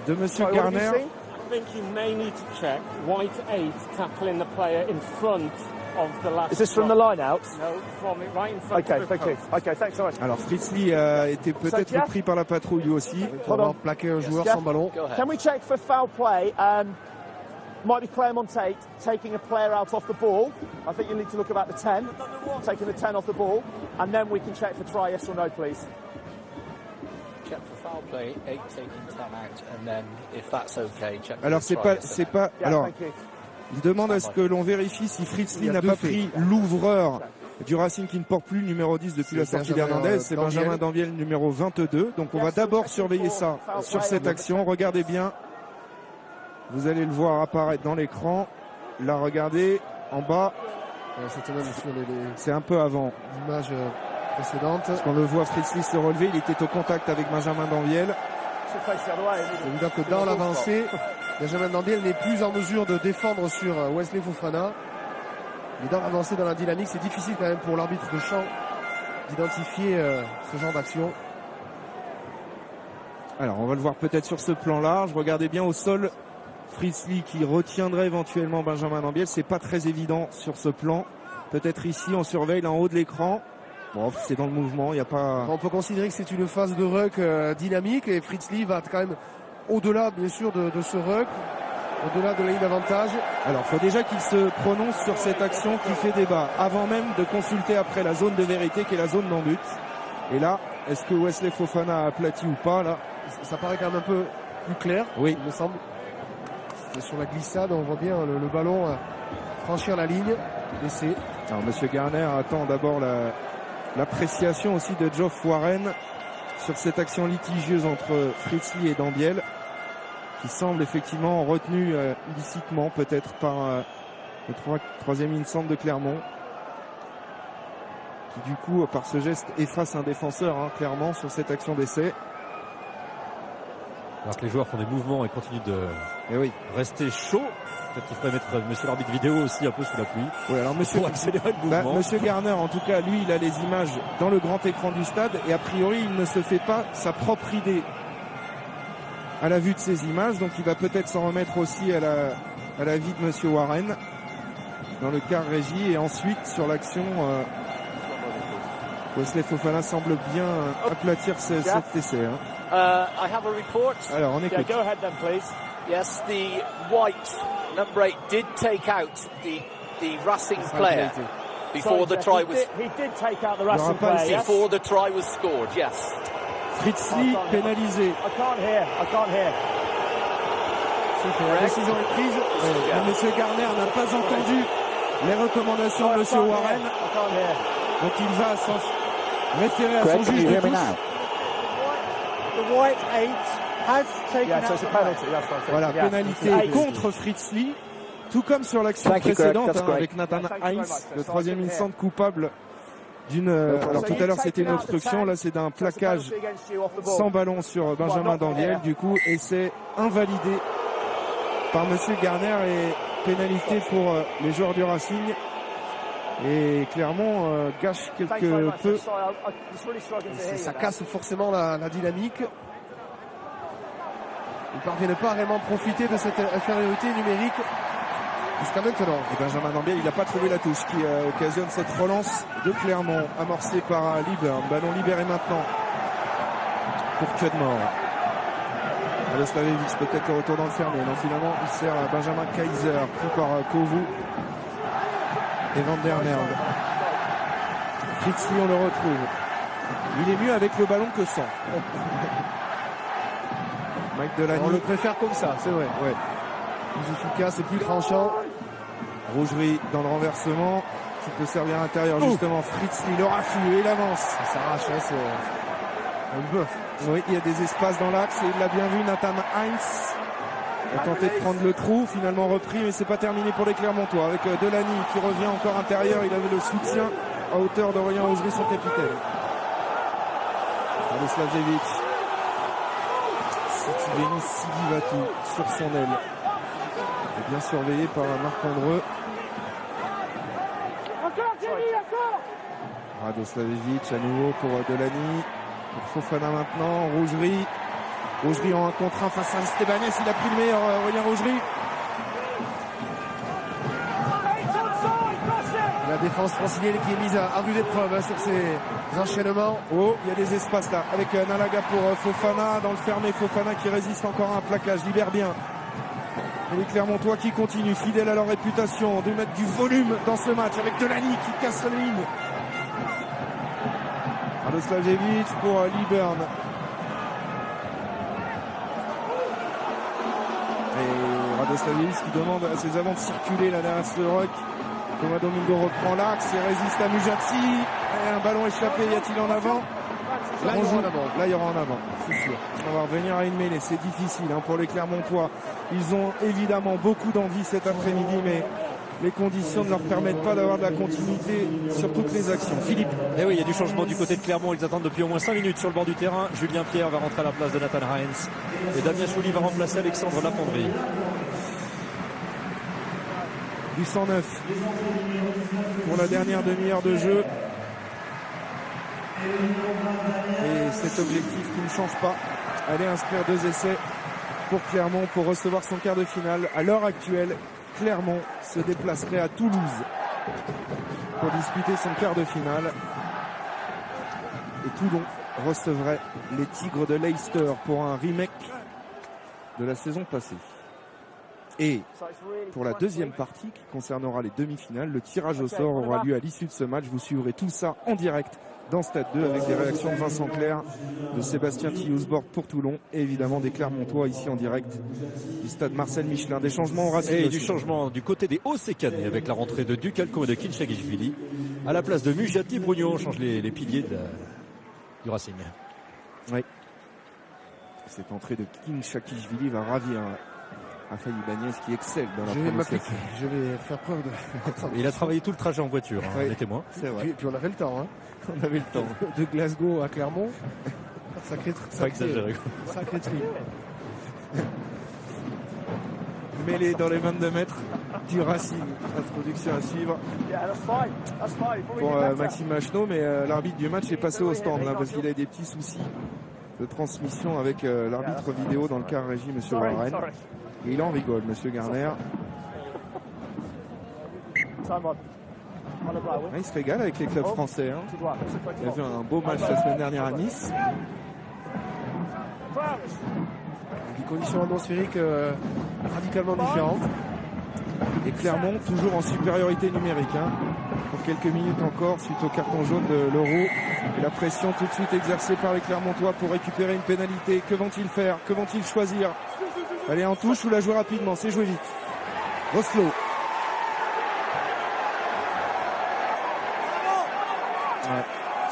Speaker 3: de Monsieur Garner.
Speaker 13: I think you may need to check White 8 tackling the player in front of the last.
Speaker 8: Is this from the line out?
Speaker 13: No, from it right in front of the
Speaker 8: thank you. Okay, thanks so much.
Speaker 3: Alors Fritzli a été peut-être pris par la patrouille lui aussi.
Speaker 4: Il faut avoir plaqué un joueur sans ballon.
Speaker 8: Can we check for foul play? Might be Clermont Tate taking a player out off the ball. I think you need to look about the 10, taking the 10 off the ball, and then we can check for try, yes or no, please.
Speaker 14: Check for foul play, 8 taking 10 out, and then if that's okay, check.
Speaker 3: Alors c'est pas. Alors il demande à ce que l'on vérifie si Fritzli n'a pas pris l'ouvreur du Racing qui ne porte plus le numéro 10 depuis la sortie d'Hernandez, c'est Benjamin Danviel, numéro 22. Donc on va d'abord surveiller ça sur cette action. Regardez bien, vous allez le voir apparaître dans l'écran. Là, regardez en bas, c'est un peu avant
Speaker 4: l'image précédente.
Speaker 3: Parce qu'on le voit Fritz Lee se relever, il était au contact avec Benjamin Danviel.
Speaker 4: C'est évident que dans l'avancée, Benjamin Danviel n'est plus en mesure de défendre sur Wesley Fofana. Mais dans l'avancée, dans la dynamique, c'est difficile quand même pour l'arbitre de champ d'identifier ce genre d'action.
Speaker 3: Alors on va le voir peut-être sur ce plan large. Regardez bien au sol Fritz Lee qui retiendrait éventuellement Benjamin Danviel. C'est pas très évident sur ce plan. Peut-être ici on surveille là en haut de l'écran. Bon, c'est dans le mouvement, il n'y a pas...
Speaker 4: On peut considérer que c'est une phase de ruck dynamique et Fritz Lee va quand même au-delà bien sûr de ce ruck, au-delà de la ligne d'avantage.
Speaker 3: Alors il faut déjà qu'il se prononce sur cette action qui fait débat, avant même de consulter après la zone de vérité qui est la zone d'en-but. Et là, est-ce que Wesley Fofana a aplati ou pas là?
Speaker 4: Ça paraît quand même un peu plus clair,
Speaker 3: oui.
Speaker 4: Il me semble. Et sur la glissade, on voit bien le ballon franchir la ligne, laisser.
Speaker 3: Alors Monsieur Garner attend d'abord l'appréciation aussi de Geoff Warren sur cette action litigieuse entre Fritz Lee et Danviel, qui semble effectivement retenu illicitement peut-être par le troisième in-centre de Clermont, qui du coup par ce geste efface un défenseur clairement sur cette action d'essai.
Speaker 6: Alors que les joueurs font des mouvements et continuent de rester chauds. Peut-être qu'il faudrait mettre monsieur l'arbitre vidéo aussi un peu sous la pluie.
Speaker 3: Oui, alors monsieur,
Speaker 6: pour accélérer le mouvement.
Speaker 3: Monsieur Garner, en tout cas, lui, il a les images dans le grand écran du stade et a priori, il ne se fait pas sa propre idée à la vue de ces images. Donc, il va peut-être s'en remettre aussi à la vie de monsieur Warren dans le quart régie et ensuite sur l'action. Wesley Fofana semble bien aplatir cet essai.
Speaker 15: I have a report.
Speaker 3: Alors, on écoute.
Speaker 8: Yeah, go ahead then, please.
Speaker 15: Yes, the white number 8 did take out the Racing player before the try was.
Speaker 8: He did take out the Racing player. Yes?
Speaker 15: Before the try was scored. Yes.
Speaker 3: Fritz Lee pénalisé.
Speaker 8: I can't hear.
Speaker 3: La décision est prise. Monsieur Garner n'a pas entendu les recommandations de Monsieur Warren. Donc il va s'en référer à son juge de touche.
Speaker 8: The white 8 has taken out the penalty.
Speaker 3: Voilà, pénalité contre Fritz Lee, tout comme sur l'action précédente avec Nathan Heinz, le troisième in-centre coupable d'une... alors tout à l'heure c'était une obstruction, là c'est d'un plaquage sans ballon sur Benjamin Danviel, du coup, et c'est invalidé par Monsieur Garner et pénalité pour les joueurs du Racing. Et Clermont gâche quelque peu.
Speaker 4: Ça casse forcément la dynamique. Ils ne parviennent pas à vraiment profiter de cette infériorité numérique jusqu'à maintenant.
Speaker 3: Et Benjamin Danviel, il n'a pas trouvé la touche qui occasionne cette relance de Clermont, amorcée par Liburn. Ballon libéré maintenant pour Cudmore. Radoslavevic, peut-être le retour dans le fermé. Non, finalement, il sert à Benjamin Kaiser, pris par Kovu et Van der Merwe. Fritz Lee, on le retrouve. Il est mieux avec le ballon que sans. Mike Delaney.
Speaker 4: On le préfère comme ça, c'est vrai.
Speaker 3: Ouais.
Speaker 4: Plus efficace et plus tranchant.
Speaker 3: Rougerie dans le renversement. Qui peut servir à l'intérieur, justement. Fritz Lee, le raffut et il avance.
Speaker 4: Ça s'arrache, c'est un bœuf.
Speaker 3: Oui, il y a des espaces dans l'axe et il l'a bien vu, Nathan Heinz a tenté de prendre le trou, finalement repris, mais c'est pas terminé pour les Clermontois. Avec Delaney qui revient encore intérieur, il avait le soutien à hauteur d'Aurélien Rougerie, son capitaine. Radoslavjevic. Sitiveni Sidivatou sur son aile. Et bien surveillé par Marc Andreu. Radoslavjevic à nouveau pour Delaney. Pour Fofana maintenant, Rougerie. Rougerie en un contre 1 face à Estebanez, il a pris le meilleur, Aurélien Rougerie.
Speaker 4: La défense francilienne qui est mise à rude épreuve sur ces enchaînements.
Speaker 3: Oh, il y a des espaces là, avec Nalaga pour Fofana, dans le fermé, Fofana qui résiste encore à un plaquage, libère bien. Et les Clermontois qui continuent, fidèles à leur réputation, de mettre du volume dans ce match, avec Delaney qui casse la ligne. Radoslavjevic pour Liburn. Et Radoslavjevic qui demande à ses avants de circuler là derrière ce rock. Thomas Domingo reprend l'axe et résiste à Mujatsi. Et un ballon échappé, y a-t-il en avant? Là, il y aura en avant. Là, il y aura en avant, c'est sûr. On va revenir à une mêlée, c'est difficile pour les Clermontois. Ils ont évidemment beaucoup d'envie cet après-midi, mais les conditions ne leur permettent pas d'avoir de la continuité sur toutes les actions. Philippe.
Speaker 6: Et oui, il y a du changement du côté de Clermont. Ils attendent depuis au moins 5 minutes sur le bord du terrain. Julien Pierre va rentrer à la place de Nathan Heinz. Et Damien Chouli va remplacer Alexandre Lapondry.
Speaker 3: Du 109 pour la dernière demi-heure de jeu. Et cet objectif qui ne change pas, aller inscrire 2 essais pour Clermont pour recevoir son quart de finale. À l'heure actuelle, Clermont se déplacerait à Toulouse pour disputer son quart de finale. Et Toulon recevrait les Tigres de Leicester pour un remake de la saison passée. Et pour la deuxième partie qui concernera les demi-finales, le tirage au sort aura lieu à l'issue de ce match. Vous suivrez tout ça en direct dans Stade 2 avec des réactions de Vincent Clerc, de Sébastien Tilliousborg pour Toulon et évidemment des Clermontois ici en direct du stade Marcel Michelin. Des changements au Racing.
Speaker 6: Et du changement du côté des Hauts-Sécanais avec la rentrée de Ducalco et de Kinshagishvili. À la place de Mujati, Brugnon change les piliers du Racing.
Speaker 3: Oui. Cette entrée de Kinshagishvili va ravir Raphaël Ibanez qui excelle dans la prononciation.
Speaker 4: Je vais faire preuve de...
Speaker 6: Il a travaillé tout le trajet en voiture, on est témoin.
Speaker 4: C'est vrai. Puis on avait le temps.
Speaker 3: On avait le temps.
Speaker 4: De Glasgow à Clermont. Sacré tri.
Speaker 3: Mêlée dans les 22 mètres du Racing. Introduction à suivre pour Maxime Macheneau, mais l'arbitre du match est passé au stand là, parce qu'il a eu des petits soucis de transmission avec l'arbitre vidéo dans le car régie, monsieur Warren. Et il en rigole, monsieur Garner. Il se régale avec les clubs français. Il a vu un beau match la semaine dernière à Nice.
Speaker 4: Des conditions atmosphériques radicalement différentes.
Speaker 3: Et Clermont toujours en supériorité numérique. Pour quelques minutes encore suite au carton jaune de l'Euro. Et la pression tout de suite exercée par les Clermontois pour récupérer une pénalité. Que vont-ils faire? Que vont-ils choisir? Allez, en touche ou la jouer rapidement? C'est joué vite. Roslo. Ouais,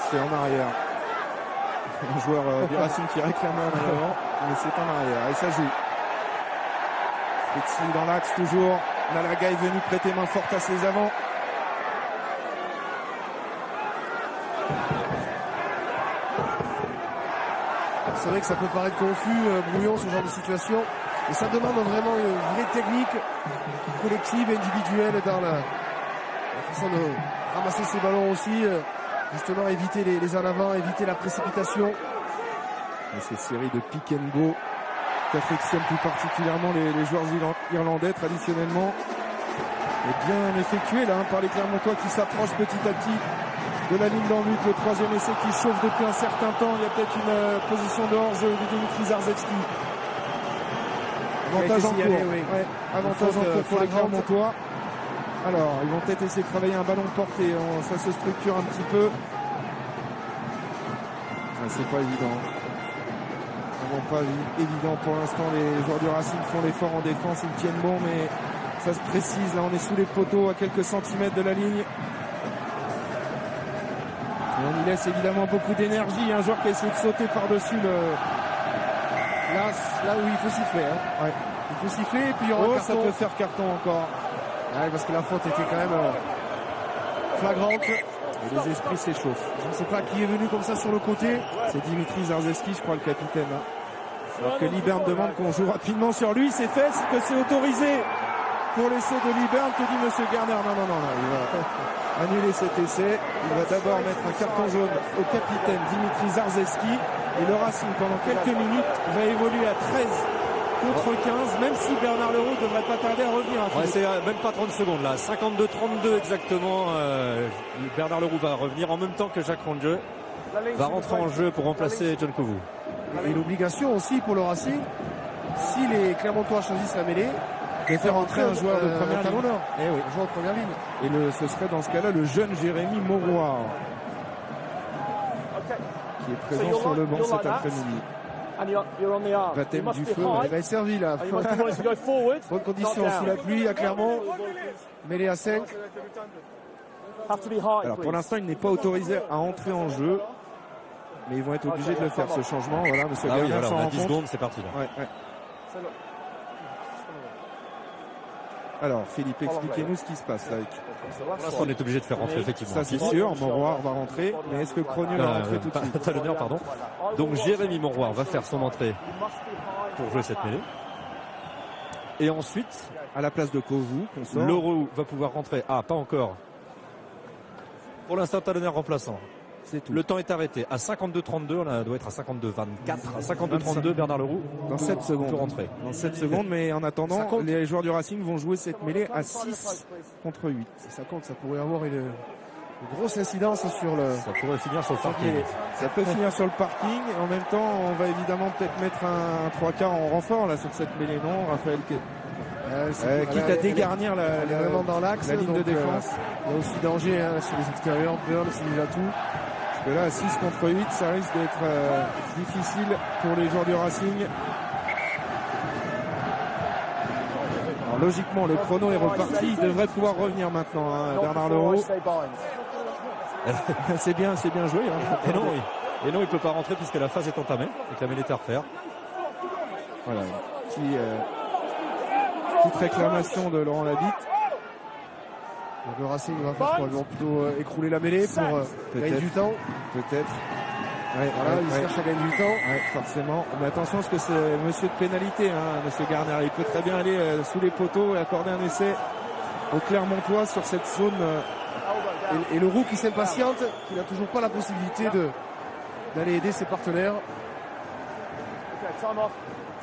Speaker 3: c'est en arrière. Un joueur du Racing qui réclame en avant, mais c'est en arrière. Et ça joue. Petit dans l'axe toujours. Malaga est venu prêter main forte à ses avants.
Speaker 4: C'est vrai que ça peut paraître confus, brouillon, ce genre de situation. Et ça demande vraiment une vraie technique collective et individuelle dans la façon de ramasser ces ballons aussi. Justement, éviter les en avant, éviter la précipitation.
Speaker 3: Et ces séries de pick and go qu'affectionnent plus particulièrement les joueurs irlandais traditionnellement. Et bien effectué là par les Clermontois qui s'approchent petit à petit de la ligne d'en but. Le troisième essai qui chauffe depuis un certain temps. Il y a peut-être une position de hors-jeu de Dimitri Zarzewski. Avantage en cours. Ouais, avantage en cours pour les Clermontois. Alors, ils vont peut-être essayer de travailler un ballon porté. Ça se structure un petit peu. C'est pas évident. Vraiment pas évident pour l'instant. Les joueurs du Racing font l'effort en défense. Ils tiennent bon, mais ça se précise. Là, on est sous les poteaux à quelques centimètres de la ligne. Et on y laisse évidemment beaucoup d'énergie. Un joueur qui a essayé de sauter par-dessus
Speaker 4: là où il faut siffler.
Speaker 3: Ouais.
Speaker 4: Il faut siffler et puis il y aura
Speaker 3: ça peut faire carton encore.
Speaker 4: Ouais, parce que la faute était quand même flagrante.
Speaker 3: Et les esprits s'échauffent.
Speaker 4: Je ne sais pas qui est venu comme ça sur le côté.
Speaker 3: C'est Dimitri Zarzewski, je crois, le capitaine. Alors que Liberne demande qu'on joue rapidement sur lui. C'est fait, c'est que c'est autorisé pour l'essai de Liberne. Que dit monsieur Garner? Non. Il va annuler cet essai. Il va d'abord mettre un carton jaune au capitaine Dimitri Zarzewski. Et le Racing, pendant quelques minutes, va évoluer à 13 contre 15, même si Bernard Leroux ne devrait pas tarder à revenir.
Speaker 6: Ouais, c'est même pas 30 secondes là, 52-32 exactement. Bernard Leroux va revenir en même temps que Jacques Rangeux va rentrer en jeu pour remplacer John Kouvou.
Speaker 4: Et l'obligation aussi pour le Racing, si les Clermontois choisissent la mêlée,
Speaker 3: de faire entrer un joueur de première ligne.
Speaker 4: Eh oui, un joueur de première ligne.
Speaker 3: Et ce serait dans ce cas-là le jeune Jérémy Mauroir qui est présent sur le banc cet après-midi.
Speaker 8: and you're on the arm. You
Speaker 4: Baptême
Speaker 8: must
Speaker 4: du
Speaker 8: be
Speaker 4: feu,
Speaker 8: high,
Speaker 4: il va être servi là.
Speaker 8: and you must be willing to go forward.
Speaker 4: Bonne condition
Speaker 8: not
Speaker 4: sous
Speaker 8: down.
Speaker 4: la pluie à Clermont. Mêlée à 5.
Speaker 8: Have to be high,
Speaker 3: Alors pour
Speaker 8: please.
Speaker 3: l'instant, il n'est pas autorisé à entrer en jeu. Mais ils vont être obligés de le faire, ce changement. Voilà, monsieur
Speaker 6: Ah oui,
Speaker 3: Garner
Speaker 6: voilà,
Speaker 3: s'en
Speaker 6: on a
Speaker 3: rend
Speaker 6: 10
Speaker 3: compte.
Speaker 6: secondes, c'est parti là.
Speaker 3: Ouais, ouais. Alors, Philippe, expliquez-nous ce qui se passe là.
Speaker 6: Pour l'instant, on est obligé de faire rentrer effectivement.
Speaker 3: Ça c'est sûr, Monroy va rentrer. Mais est-ce que Cronio va rentrer tout de suite?
Speaker 6: Talonneur, pardon. Donc Jérémy Monroy va faire son entrée pour jouer cette mêlée. Et ensuite,
Speaker 3: à la place de Kovu, qu'on sort.
Speaker 6: Leroux va pouvoir rentrer. Ah, pas encore. Pour l'instant, Talonneur remplaçant.
Speaker 3: C'est tout.
Speaker 6: Le temps est arrêté à 52-32, on doit être à 52-24, à 52-32, Bernard Leroux.
Speaker 3: Dans 7 secondes.
Speaker 6: Peut rentrer.
Speaker 3: Dans 7 secondes, mais en attendant, les joueurs du Racing vont jouer cette mêlée à 6 contre 8.
Speaker 4: Ça compte, ça pourrait avoir une grosse incidence sur le...
Speaker 6: Ça pourrait finir sur le parking.
Speaker 3: Ça peut finir sur le parking. En même temps, on va évidemment peut-être mettre un 3 quarts en renfort là sur cette mêlée, non, Raphaël? Quitte à dégarnir
Speaker 4: elle est vraiment dans l'axe,
Speaker 3: la ligne de défense.
Speaker 4: Il y a aussi danger sur les extérieurs. Burn, c'est déjà tout.
Speaker 3: Parce que là, 6 contre 8, ça risque d'être difficile pour les joueurs du Racing. Alors, logiquement, le chrono est reparti. Il devrait pouvoir revenir maintenant, hein, Bernard Leroux. c'est bien joué. Hein.
Speaker 6: Et non, il peut pas rentrer puisque la phase est entamée et que la mêlée est à refaire.
Speaker 3: Voilà. Petite réclamation de Laurent Labitte.
Speaker 4: Donc le Racing va faire quoi? Ils vont plutôt écrouler la mêlée pour gagner du temps.
Speaker 3: Peut-être.
Speaker 4: Ils cherchent à gagner du temps.
Speaker 3: Ouais, forcément. Mais attention parce que c'est monsieur de pénalité, hein, monsieur Garner. Il peut très bien aller sous les poteaux et accorder un essai au Clermontois sur cette zone.
Speaker 4: Et le Roux qui s'impatiente, qui n'a toujours pas la possibilité d'aller aider ses partenaires.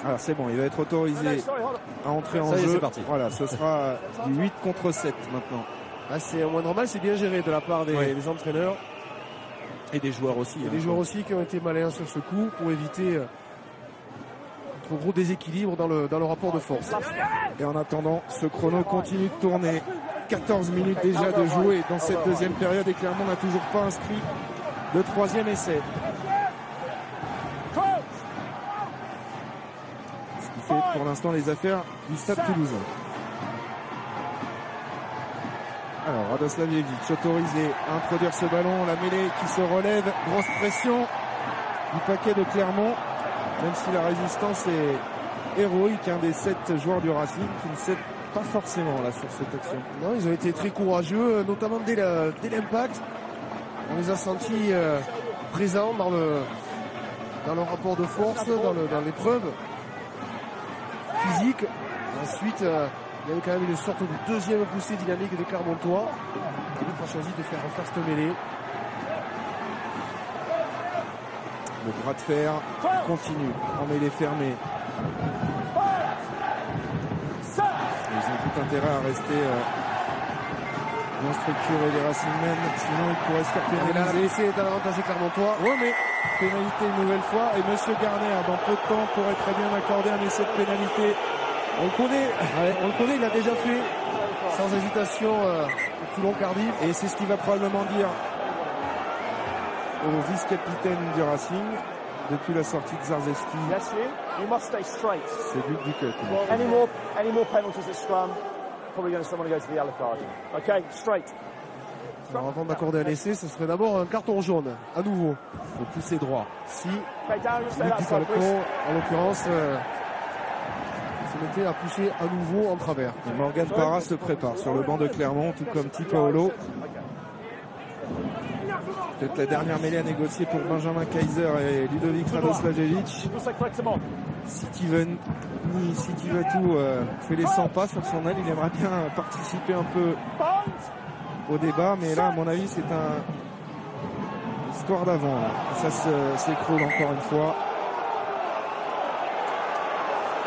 Speaker 3: Alors c'est bon, il va être autorisé à entrer en jeu.
Speaker 6: C'est parti.
Speaker 3: Voilà, ce sera du 8 contre 7 maintenant.
Speaker 4: C'est au moins normal, c'est bien géré de la part des entraîneurs.
Speaker 3: Et des joueurs aussi.
Speaker 4: Et des joueurs aussi qui ont été malins sur ce coup pour éviter trop gros déséquilibre dans le rapport de force.
Speaker 3: Et en attendant, ce chrono continue de tourner. 14 minutes déjà de jouer dans cette deuxième période et Clermont n'a toujours pas inscrit le troisième essai. Ce qui fait pour l'instant les affaires du Stade Toulousain. Alors Radoslavjevic autorisé à introduire ce ballon, la mêlée qui se relève, grosse pression du paquet de Clermont, même si la résistance est héroïque, un des 7 joueurs du Racing qui ne cède pas forcément là sur cette action.
Speaker 4: Non, ils ont été très courageux, notamment dès l'impact. On les a sentis présents dans le rapport de force, dans l'épreuve physique. Ensuite, il y a eu quand même une sorte de deuxième poussée dynamique de Clermontois. Il a choisi de faire refaire cette mêlée.
Speaker 3: Le bras de fer continue en mêlée fermée. Ils ont tout intérêt à rester bien structurés les Racingmen, sinon ils pourraient se faire pénaliser.
Speaker 4: L'essai est à l'avantage des Clermontois.
Speaker 3: Oui, mais pénalité une nouvelle fois. Et monsieur Garner, dans peu de temps, pourrait très bien accorder un essai de pénalité.
Speaker 4: On le connaît, il l'a déjà fait sans hésitation Toulon-Cardiff.
Speaker 3: Et c'est ce qu'il va probablement dire au vice-capitaine du Racing depuis la sortie de Zarzewski.
Speaker 8: Yes, you must stay straight.
Speaker 3: C'est but du cut.
Speaker 8: Any more penalties at scrum, probably going to someone go to the yellow card. Okay, straight.
Speaker 4: Alors avant d'accorder un essai, ce serait d'abord un carton jaune, à nouveau.
Speaker 3: Il faut pousser droit.
Speaker 4: Si
Speaker 8: Okay, down, you stay that side, please.
Speaker 4: en l'occurrence, se mettait à pousser à nouveau en travers.
Speaker 3: Et Morgan Parra se prépare sur le banc de Clermont, tout comme Tipaolo. Peut-être la dernière mêlée à négocier pour Benjamin Kaiser et Ludovic Radoslavjevic. Si Tivatu fait les 100 pas sur son aile, il aimerait bien participer un peu au débat, mais là à mon avis c'est une histoire d'avant. Ça s'écroule encore une fois.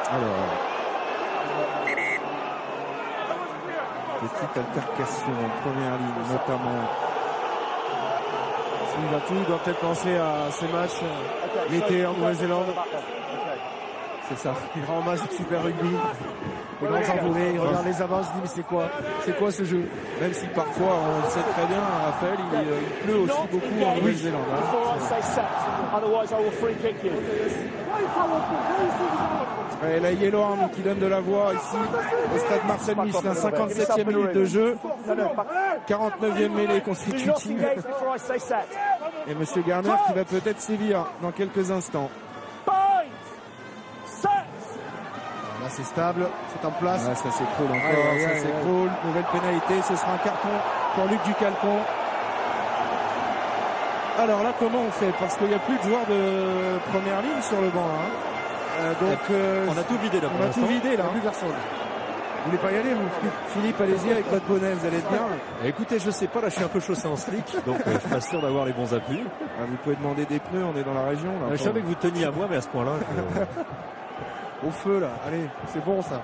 Speaker 3: Alors, petite altercation en première ligne notamment.
Speaker 4: Tivatu doit peut-être penser à ces matchs l'été en Nouvelle-Zélande. C'est ça, il rend hommage du Super Rugby. Les grands envolés, il regarde les avances, il se dit mais c'est quoi ce jeu?
Speaker 3: Même si parfois, on le sait très bien, Raphaël, il pleut aussi beaucoup en Nouvelle-Zélande. Et la Yellow Army qui donne de la voix ici au stade Marcel Michelin, 57e minute de jeu, 49e mêlée constitutive. Et Monsieur Garner qui va peut-être sévir dans quelques instants.
Speaker 4: Là c'est stable, c'est en place.
Speaker 3: Là, ça s'écroule encore, ça s'écroule. Nouvelle pénalité, ce sera un carton pour Luc Ducalcon. Alors là, comment on fait? Parce qu'il n'y a plus de joueurs de première ligne sur le banc.
Speaker 6: On a tout vidé là.
Speaker 3: On a tout vidé là.
Speaker 4: Plus personne. Vous voulez pas y aller, vous?
Speaker 3: Philippe, allez-y avec votre bonnet, vous allez être bien.
Speaker 6: Écoutez, je sais pas, là je suis un peu chaussé en slick, donc je suis pas sûr d'avoir les bons appuis.
Speaker 3: Vous pouvez demander des pneus, on est dans la région. Là,
Speaker 6: je savais que vous teniez à moi, mais à ce point-là.
Speaker 4: Au feu là, allez, c'est bon ça.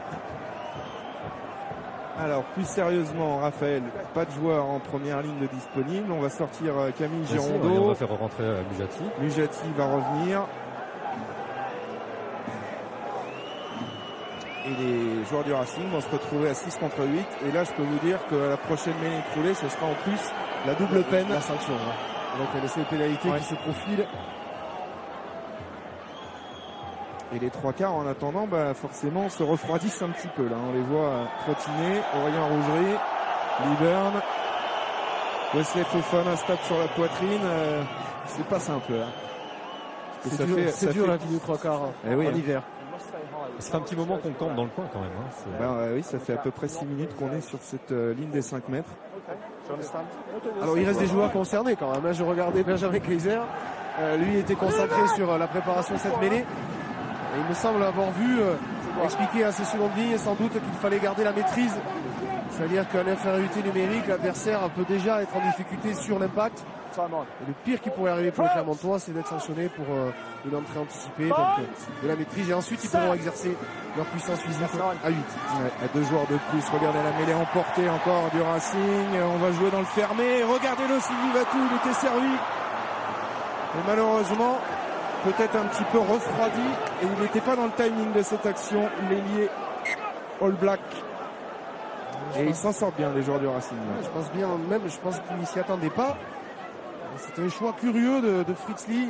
Speaker 3: Alors plus sérieusement, Raphaël, pas de joueur en première ligne de disponible. On va sortir Camille Girondeau.
Speaker 6: On va faire rentrer Mujati.
Speaker 3: Mujati va revenir. Et les joueurs du Racing vont se retrouver à 6 contre 8. Et là, je peux vous dire que la prochaine mêlée écroulée, ce sera en plus la double peine.
Speaker 4: La sanction. Donc il y a ces pénalités qui se profilent.
Speaker 3: Et les trois quarts, en attendant, forcément, se refroidissent un petit peu. Là, on les voit trottiner. Aurélien Rougerie, Liburn, Wesley Fofana se tape sur la poitrine. C'est pas simple.
Speaker 4: C'est dur la vidéo trois quarts en hiver.
Speaker 6: Ça fait un petit moment qu'on campe dans le coin quand même.
Speaker 3: Oui, ça fait à peu près 6 minutes qu'on est sur cette ligne des 5 mètres.
Speaker 4: Alors il reste des joueurs concernés quand même. Je regardais Benjamin Kaiser. Lui était concentré sur la préparation de cette mêlée. Et il me semble avoir vu expliquer à ses secondes lignes sans doute qu'il fallait garder la maîtrise. C'est-à-dire qu'en infériorité numérique, l'adversaire peut déjà être en difficulté sur l'impact. Et le pire qui pourrait arriver pour les Clermontois, c'est d'être sanctionné pour une entrée anticipée, donc de la maîtrise. Et ensuite, ils pourront exercer leur puissance physique à 8.
Speaker 3: À 2 joueurs de plus. Regardez la mêlée emportée encore du Racing. On va jouer dans le fermé. Regardez-le, Sylvie Vatou, il était servi. Et malheureusement, peut-être un petit peu refroidi. Et il n'était pas dans le timing de cette action. L'ailier All Black. Et ils s'en sortent bien, les joueurs du Racing.
Speaker 4: Je pense bien, même, je pense qu'ils ne s'y attendaient pas. C'était un choix curieux de Fritz Lee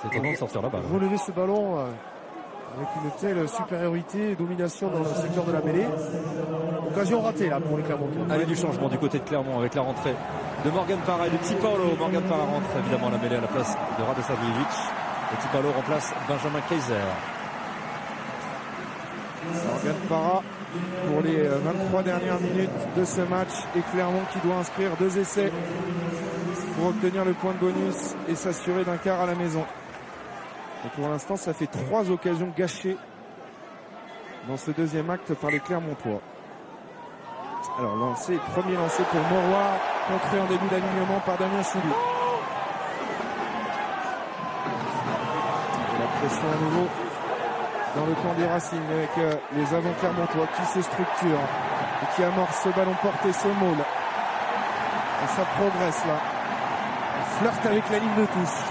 Speaker 6: c'est étonnant de sortir la balle.
Speaker 4: Relever ce ballon avec une telle supériorité et domination dans le secteur de la mêlée. Occasion ratée là pour les Clermontois.
Speaker 6: Allez, du changement du côté de Clermont avec la rentrée de Morgan Parra et de Tipalo. Morgan Parra rentre évidemment à la mêlée à la place de Radosavljevic. Et Tipalo remplace Benjamin Kaiser.
Speaker 3: Morgan Parra pour les 23 dernières minutes de ce match. Et Clermont qui doit inscrire 2 essais pour obtenir le point de bonus et s'assurer d'un quart à la maison. Et pour l'instant, ça fait 3 occasions gâchées dans ce deuxième acte par les Clermontois. Alors, premier lancé pour Moroir, contré en début d'alignement par Damien Chouli. Et la pression à nouveau dans le camp du Racing avec les avants Clermontois qui se structurent et qui amorcent ce ballon porté, ce maul. Et ça progresse là. Flirte avec la ligne de touche.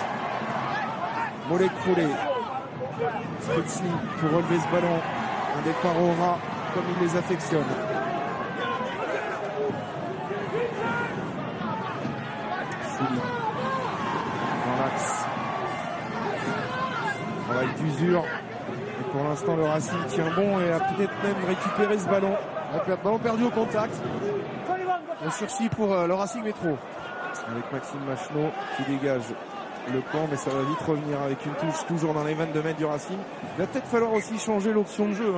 Speaker 3: Mollet écroulé. Fritz Lee pour relever ce ballon. Un départ au ras comme il les affectionne. Chouli dans l'axe. Travail d'usure. Et pour l'instant, le Racing tient bon et a peut-être même récupéré ce ballon.
Speaker 4: Ballon perdu au contact. Un sursis pour le Racing Métro.
Speaker 3: Avec Maxime Machenot qui dégage le camp, mais ça va vite revenir avec une touche toujours dans les 22 mètres du Racing. Il va peut-être falloir aussi changer l'option de jeu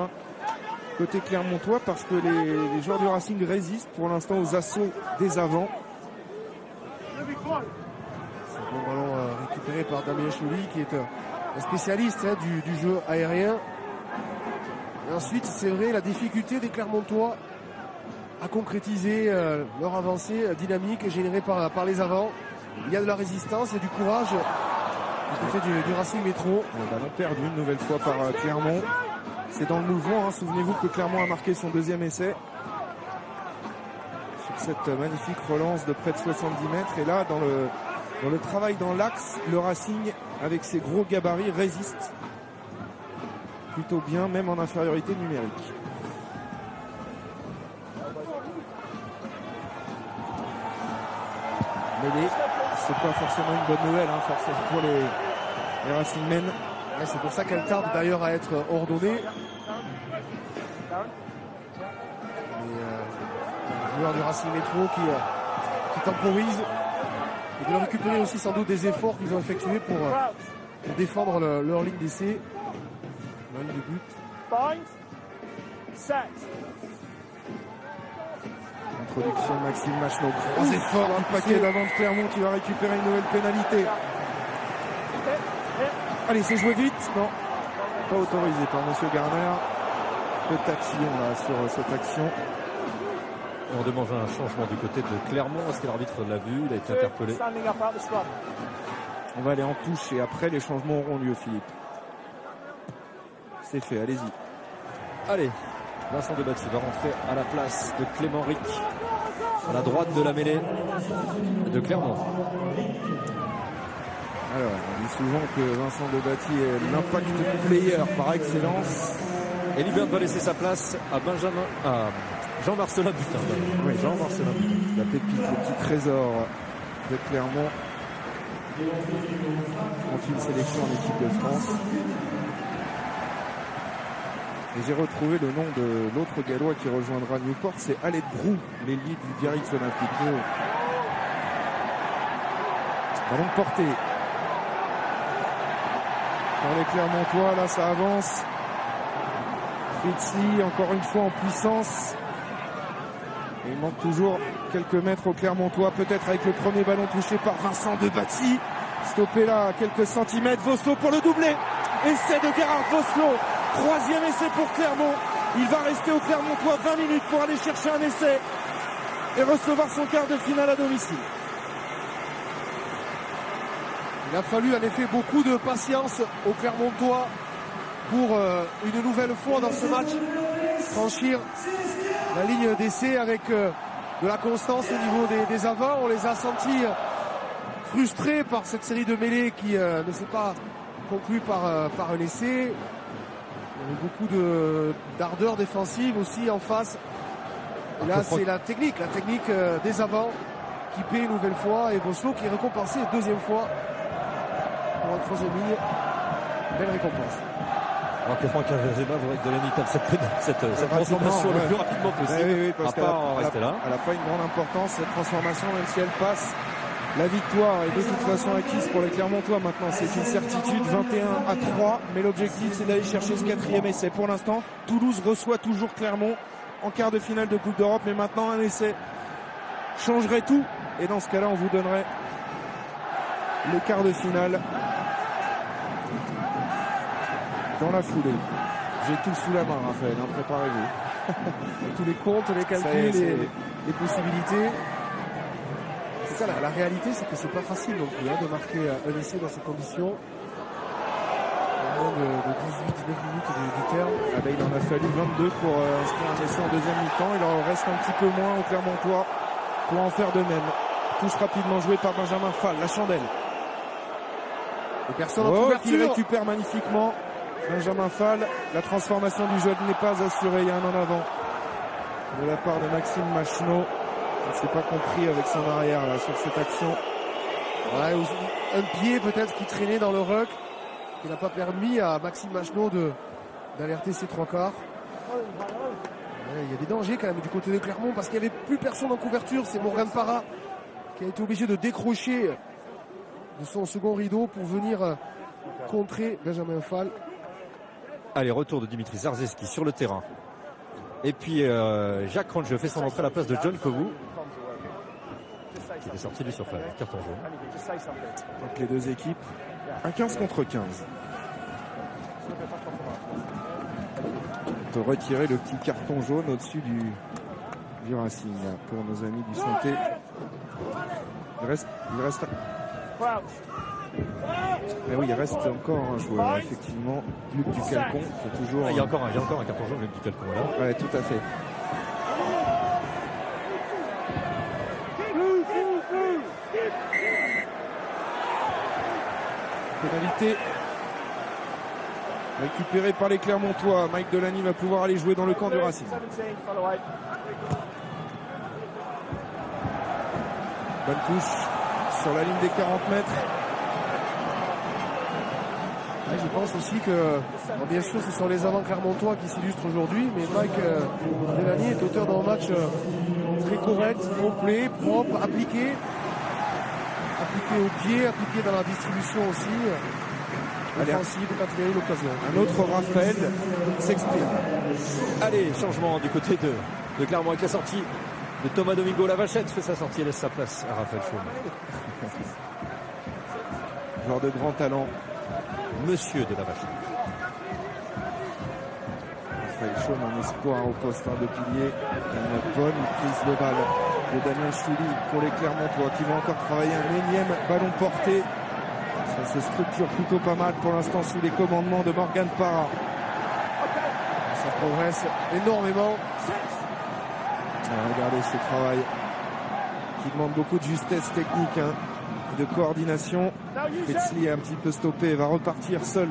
Speaker 3: côté Clermontois, parce que les joueurs du Racing résistent pour l'instant aux assauts des avants.
Speaker 4: C'est un bon ballon récupéré par Damien Chouli qui est un spécialiste du jeu aérien. Et ensuite, c'est vrai, la difficulté des Clermontois à concrétiser leur avancée dynamique générée par les avants. Il y a de la résistance et du courage du côté du Racing Métro.
Speaker 3: Le ballon perdu une nouvelle fois par Clermont. C'est dans le mouvement. Souvenez-vous que Clermont a marqué son 2e essai sur cette magnifique relance de près de 70 mètres. Et là, dans le travail dans l'axe, le Racing, avec ses gros gabarits, résiste plutôt bien, même en infériorité numérique. Mêlée, c'est pas forcément une bonne nouvelle, hein, forcément pour les Racing Men.
Speaker 4: Ouais, c'est pour ça qu'elle tarde d'ailleurs à être ordonnée. Les joueurs du Racing Métro qui temporisent et qui ont récupéré aussi sans doute des efforts qu'ils ont effectués pour défendre leur ligne d'essai, leur ligne de but.
Speaker 3: Introduction de Maxime Macheneau. Gros efforts, un paquet d'avant de Clermont qui va récupérer une nouvelle pénalité. Allez, c'est joué vite. Non, pas autorisé par Monsieur Garner. Peu d'action là sur cette action.
Speaker 6: On demande un changement du côté de Clermont. Est-ce que l'arbitre l'a vu? Il a été interpellé.
Speaker 3: On va aller en touche et après les changements auront lieu, Philippe. C'est fait, allez-y.
Speaker 6: Allez, Vincent Debatty va rentrer à la place de Clément Ric, à la droite de la mêlée de Clermont.
Speaker 3: Alors, on dit souvent que Vincent Debatty est l'impact player par excellence.
Speaker 6: Et Liburn va laisser sa place à Jean-Marcelin Butin.
Speaker 3: Oui, Jean-Marcelin Butin. La pépite, le petit trésor de Clermont. On une sélection en équipe de France. Et j'ai retrouvé le nom de l'autre Gallois qui rejoindra Newport, c'est Aled Brou, l'ailier du Biarritz Olympique. Ballon de portée. Pour les Clermontois, là ça avance. Fritzi, encore une fois en puissance. Et il manque toujours quelques mètres aux Clermontois, peut-être avec le premier ballon touché par Vincent Debatty. Stoppé là à quelques centimètres. Vosloo pour le doublé. Essai de Gerhard Vosloo. Troisième essai pour Clermont. Il va rester au Clermontois 20 minutes pour aller chercher un essai et recevoir son quart de finale à domicile.
Speaker 4: Il a fallu en effet beaucoup de patience aux Clermontois pour une nouvelle fois dans ce match franchir la ligne d'essai avec de la constance au niveau des avants. On les a sentis frustrés par cette série de mêlées qui ne s'est pas conclue par un essai. Il y avait beaucoup d'ardeur défensive aussi en face. Et là, c'est la technique des avants qui paie une nouvelle fois et Vosloo qui est récompensé une deuxième fois pour un troisième ligne. Belle récompense.
Speaker 6: Alors que Franck Azema voudrait que Delaney tape cette transformation le plus rapidement possible.
Speaker 3: Oui, parce
Speaker 6: à part rester là.
Speaker 3: Elle n'a pas une grande importance cette transformation, même si elle passe. La victoire est de toute façon acquise pour les Clermontois maintenant, c'est une certitude, 21-3, mais l'objectif c'est d'aller chercher ce quatrième essai. Pour l'instant, Toulouse reçoit toujours Clermont en quart de finale de Coupe d'Europe, mais maintenant un essai changerait tout, et dans ce cas-là on vous donnerait le quart de finale dans la foulée. J'ai tout sous la main, Raphaël, hein, préparez-vous.
Speaker 4: Tous les comptes, les calculs, les possibilités. Ça, la réalité, c'est que c'est pas facile non plus de marquer un essai dans ces conditions. Moins de 18-19 minutes du terme.
Speaker 3: Ah ben, il en a fallu 22 pour inscrire un essai en deuxième mi-temps. Il en reste un petit peu moins au Clermontois pour en faire de même. Touche rapidement jouée par Benjamin Fall, la chandelle.
Speaker 4: Et personne en couverture.
Speaker 3: Qui récupère magnifiquement Benjamin Fall. La transformation du jeu n'est pas assurée. Il y a un en avant de la part de Maxime Macheneau. Il ne s'est pas compris avec son arrière là, sur cette action.
Speaker 4: Ouais, un pied peut-être qui traînait dans le ruck, qui n'a pas permis à Maxime Macheneau d'alerter ses trois quarts. Ouais, il y a des dangers quand même du côté de Clermont parce qu'il n'y avait plus personne en couverture. C'est Morgan Parra qui a été obligé de décrocher de son second rideau pour venir contrer Benjamin Fall.
Speaker 6: Allez, retour de Dimitri Zarzeski sur le terrain. Et puis Jacques Range fait son entrée à la place de John Kovu, qui est sorti lui sur carton jaune.
Speaker 3: Donc les deux équipes à 15 contre 15. On peut retirer le petit carton jaune au-dessus du Racing là, pour nos amis du Santé. Il reste mais oui, il reste encore un joueur, effectivement, Luc Ducalcon, qui est toujours...
Speaker 6: il y a encore un carton jaune, Luc Ducalcon, là.
Speaker 3: Ouais, tout à fait. Pénalité Récupéré par les Clermontois. Mike Delaney va pouvoir aller jouer dans le camp du Racing. Bonne touche sur la ligne des 40 mètres.
Speaker 4: Ouais, je pense aussi que, bien sûr, ce sont les avants clermontois qui s'illustrent aujourd'hui, mais Mike Delaney est auteur d'un match très correct, complet, propre, appliqué au pied, appliqué dans la distribution aussi. Offensive quand il a eu l'occasion.
Speaker 3: Un autre Raphaël s'exprime.
Speaker 6: Allez, changement du côté de Clermont avec la sortie de Thomas Domingo. Lavachette fait sa sortie et laisse sa place à Raphaël Chaume.
Speaker 3: Joueur de grand talent.
Speaker 6: Monsieur de Lavachette.
Speaker 3: Raphaël Chaume en espoir au poste de pilier. Une bonne prise de balle de Damien Chouli pour les Clermontois qui vont encore travailler un énième ballon porté. Ça se structure plutôt pas mal pour l'instant sous les commandements de Morgan Parra.
Speaker 4: Ça progresse énormément.
Speaker 3: Regardez ce travail qui demande beaucoup de justesse technique, de coordination. Petzli est un petit peu stoppé et va repartir seul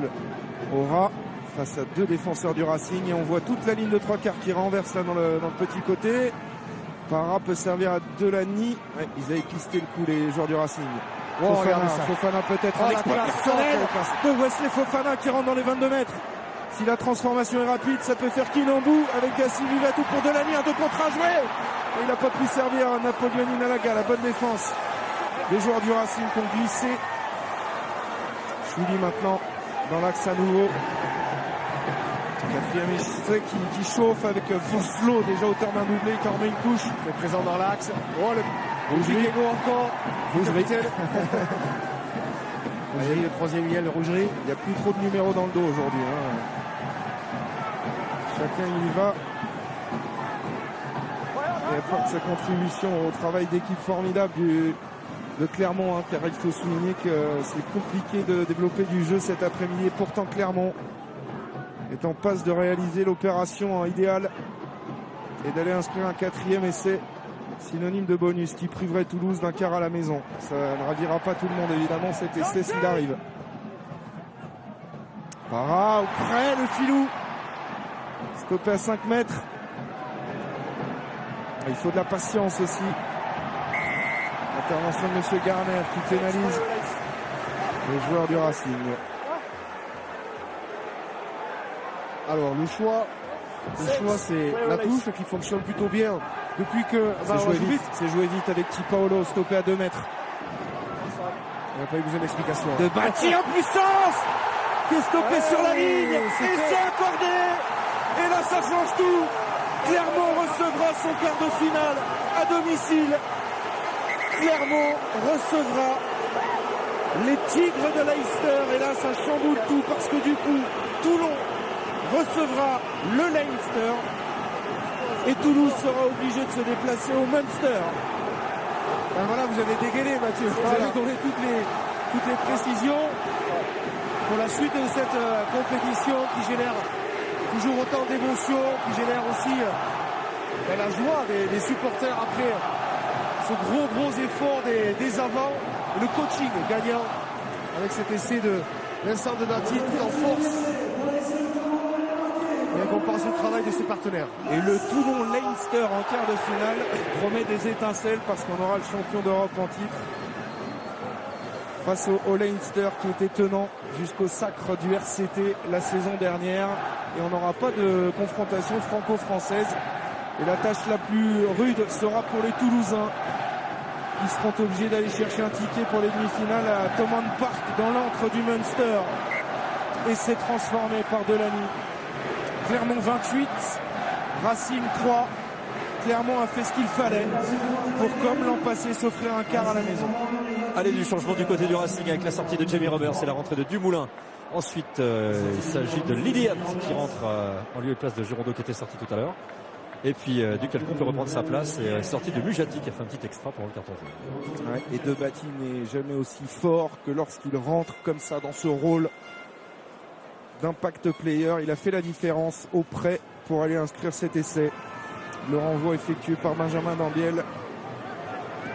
Speaker 3: au ras face à deux défenseurs du Racing. Et on voit toute la ligne de trois quarts qui renverse là dans le petit côté. Parra peut servir à Delaney. Ouais, ils avaient pisté le coup les joueurs du Racing.
Speaker 4: Oh,
Speaker 3: Fofana peut-être un exploit personnel de Wesley Fofana qui rentre dans les 22 mètres. Si la transformation est rapide, ça peut faire Kinambou avec Gassi Vivatou pour Delaney, un 2 contre 1 joué. Et il n'a pas pu servir à Napoléon Inalaga, la bonne défense des joueurs du Racing qui ont glissé. Chouli maintenant dans l'axe à nouveau. Quatrième essai qui chauffe avec Foslo déjà au terme d'un doublé qui en remet une couche.
Speaker 4: Il est présent dans l'axe. Oh, le
Speaker 3: Rougerie encore. Rougerie.
Speaker 4: Le troisième lien, le Rougerie.
Speaker 3: Il n'y a plus trop de numéros dans le dos aujourd'hui. Chacun y va. Et apporte sa contribution au travail d'équipe formidable de Clermont. Car il faut souligner que c'est compliqué de développer du jeu cet après-midi. Et pourtant Clermont est en passe de réaliser l'opération idéale et d'aller inscrire un quatrième essai. Synonyme de bonus qui priverait Toulouse d'un quart à la maison. Ça ne ravira pas tout le monde évidemment cet essai s'il arrive. Parra auprès le filou. Stoppé à 5 mètres. Il faut de la patience aussi. Intervention de M. Garner qui pénalise les joueurs du Racing.
Speaker 4: Alors le choix c'est la touche qui fonctionne plutôt bien depuis que
Speaker 3: c'est joué vite avec Tipaolo stoppé à 2 mètres.
Speaker 4: Il n'y a pas eu besoin d'explication.
Speaker 3: De Bati en puissance qui est stoppé sur la ligne et c'est accordé. Et là ça change tout. Clermont recevra son quart de finale à domicile. Clermont recevra les Tigres de Leicester et là ça chamboule tout parce que du coup Toulon recevra le Leinster et Toulouse sera obligé de se déplacer au Munster.
Speaker 4: Ben voilà, vous avez dégainé Mathieu, vous avez donné toutes les précisions pour la suite de cette compétition qui génère toujours autant d'émotions, qui génère aussi la joie des supporters après ce gros effort des avants, le coaching gagnant avec cet essai de Vincent Donati tout en force. Et on pense au travail de ses partenaires.
Speaker 3: Et le Toulon Leinster en quart de finale promet des étincelles parce qu'on aura le champion d'Europe en titre face au Leinster qui était tenant jusqu'au sacre du RCT la saison dernière. Et on n'aura pas de confrontation franco-française. Et la tâche la plus rude sera pour les Toulousains qui seront obligés d'aller chercher un ticket pour les demi-finales à Thomond Park dans l'antre du Munster. Et c'est transformé par Delaney. Clermont 28, Racing 3. Clermont a fait ce qu'il fallait pour, comme l'an passé, s'offrir un quart à la maison.
Speaker 6: Allez, du changement du côté du Racing avec la sortie de Jamie Roberts et la rentrée de Dumoulin. Ensuite, il s'agit de Liliat qui rentre en lieu et place de Girondeau qui était sorti tout à l'heure. Et puis Ducalcon peut reprendre sa place et sortie de Mujati qui a fait un petit extra pour le carton jaune.
Speaker 3: Ouais, et De Bati n'est jamais aussi fort que lorsqu'il rentre comme ça dans ce rôle d'impact player. Il a fait la différence auprès pour aller inscrire cet essai. Le renvoi effectué par Benjamin Dambiel.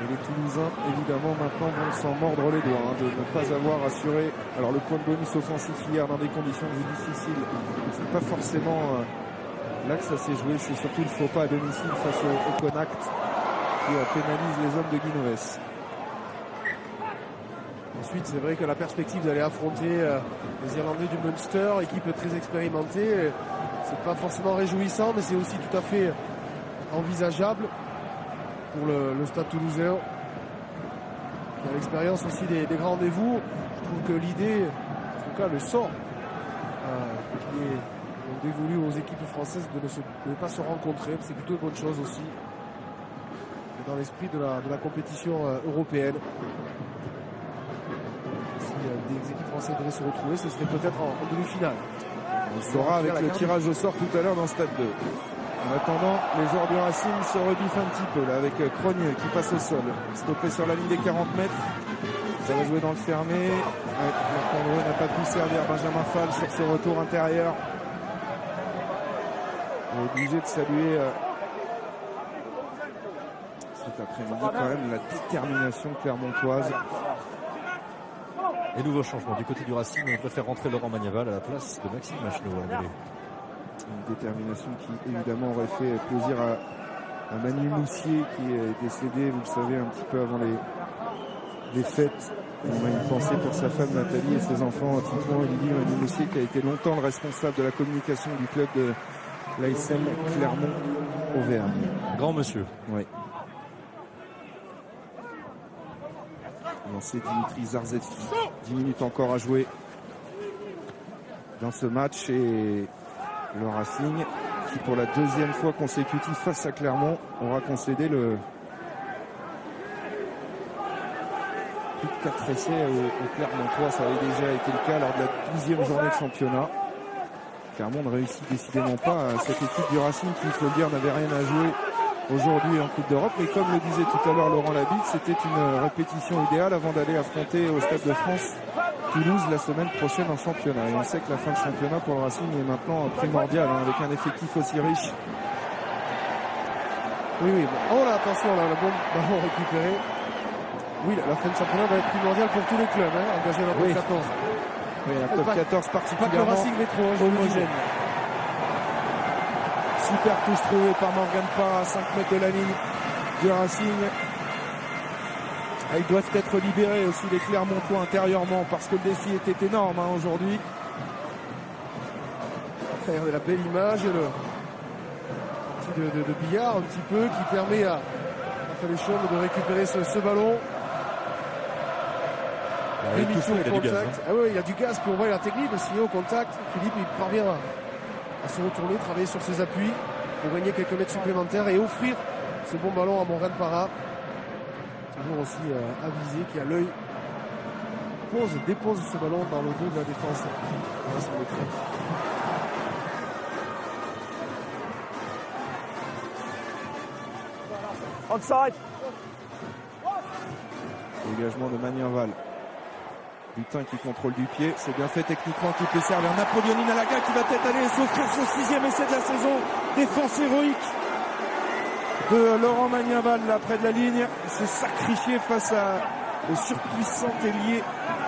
Speaker 3: Et les Toulousains, évidemment, maintenant vont s'en mordre les doigts, de ne pas avoir assuré. Alors le point de bonus offensif hier dans des conditions difficiles, c'est pas forcément là que ça s'est joué, c'est surtout le faux pas à domicile face au Connacht qui pénalise les hommes de Guinoves.
Speaker 4: Ensuite, c'est vrai que la perspective d'aller affronter les Irlandais du Munster, équipe très expérimentée, c'est pas forcément réjouissant, mais c'est aussi tout à fait envisageable pour le Stade Toulousain. Il y a l'expérience aussi des grands rendez-vous. Je trouve que l'idée, en tout cas le sort qui est dévolu aux équipes françaises de ne pas se rencontrer, c'est plutôt une bonne chose aussi. Et dans l'esprit de la compétition européenne. Si des équipes françaises devaient se retrouver, ce serait peut-être en demi-finale.
Speaker 3: On saura avec le tirage au sort tout à l'heure dans Stade 2. En attendant, les joueurs du Racing se rebiffent un petit peu là avec Crogneux qui passe au sol. Stoppé sur la ligne des 40 mètres. Ça va jouer dans le fermé. Marc-André n'a pas pu servir Benjamin Fall sur ce retour intérieur. On est obligé de saluer cet après-midi quand même la détermination clermontoise.
Speaker 6: Et nouveau changement du côté du Racing, on préfère rentrer Laurent Magnaval à la place de Maxime Macheneau.
Speaker 3: Une détermination qui évidemment aurait fait plaisir à Manu Moussier qui est décédé, vous le savez, un petit peu avant les fêtes. On a une pensée pour sa femme Nathalie et ses enfants, Titouan et Lily. Manu Moussier qui a été longtemps le responsable de la communication du club de l'ASM Clermont-Auvergne.
Speaker 6: Grand monsieur.
Speaker 3: Oui. Lancé Dimitri Zarzetski. 10 minutes encore à jouer dans ce match et le Racing qui pour la deuxième fois consécutive face à Clermont aura concédé le plus de 4 essais au Clermontois. Ça avait déjà été le cas lors de la 12e journée de championnat. Clermont ne réussit décidément pas à cette équipe du Racing qui, il faut le dire, n'avait rien à jouer aujourd'hui en Coupe d'Europe, mais comme le disait tout à l'heure Laurent Labitte, c'était une répétition idéale avant d'aller affronter au Stade de France Toulouse la semaine prochaine en championnat. Et on sait que la fin de championnat pour le Racing est maintenant primordiale, avec un effectif aussi riche.
Speaker 4: Oui. Oh là, attention, là, le bon ballon récupéré. Oui, la fin de championnat va être primordiale pour tous les clubs, engagés dans le top 14.
Speaker 3: Oui, la top 14 particulièrement.
Speaker 4: Pas que le Racing Métro, homogène.
Speaker 3: Super touche trouvée par Morgan Parra à 5 mètres de la ligne du Racing. Ils doivent être libérés aussi les Clermontois intérieurement parce que le défi était énorme aujourd'hui.
Speaker 4: Regardez la belle image, le petit de billard un petit peu qui permet à Faléchon de récupérer ce ballon.
Speaker 6: Il a du gaz,
Speaker 4: Ah oui, il a du gaz, puis on voit la technique aussi au contact. Philippe, il parvient à se retourner, travailler sur ses appuis pour gagner quelques mètres supplémentaires et offrir ce bon ballon à Morgan Parra. Toujours aussi avisé, qui a l'œil, dépose ce ballon dans le dos de la défense.
Speaker 8: Onside.
Speaker 3: Dégagement de Magnaval. Butin qui contrôle du pied, c'est bien fait techniquement, qui peut servir Napoléon Nalaga qui va peut-être aller s'offrir son 6e essai de la saison. Défense héroïque de Laurent Magnaval là près de la ligne. Il s'est sacrifié face au surpuissant ailier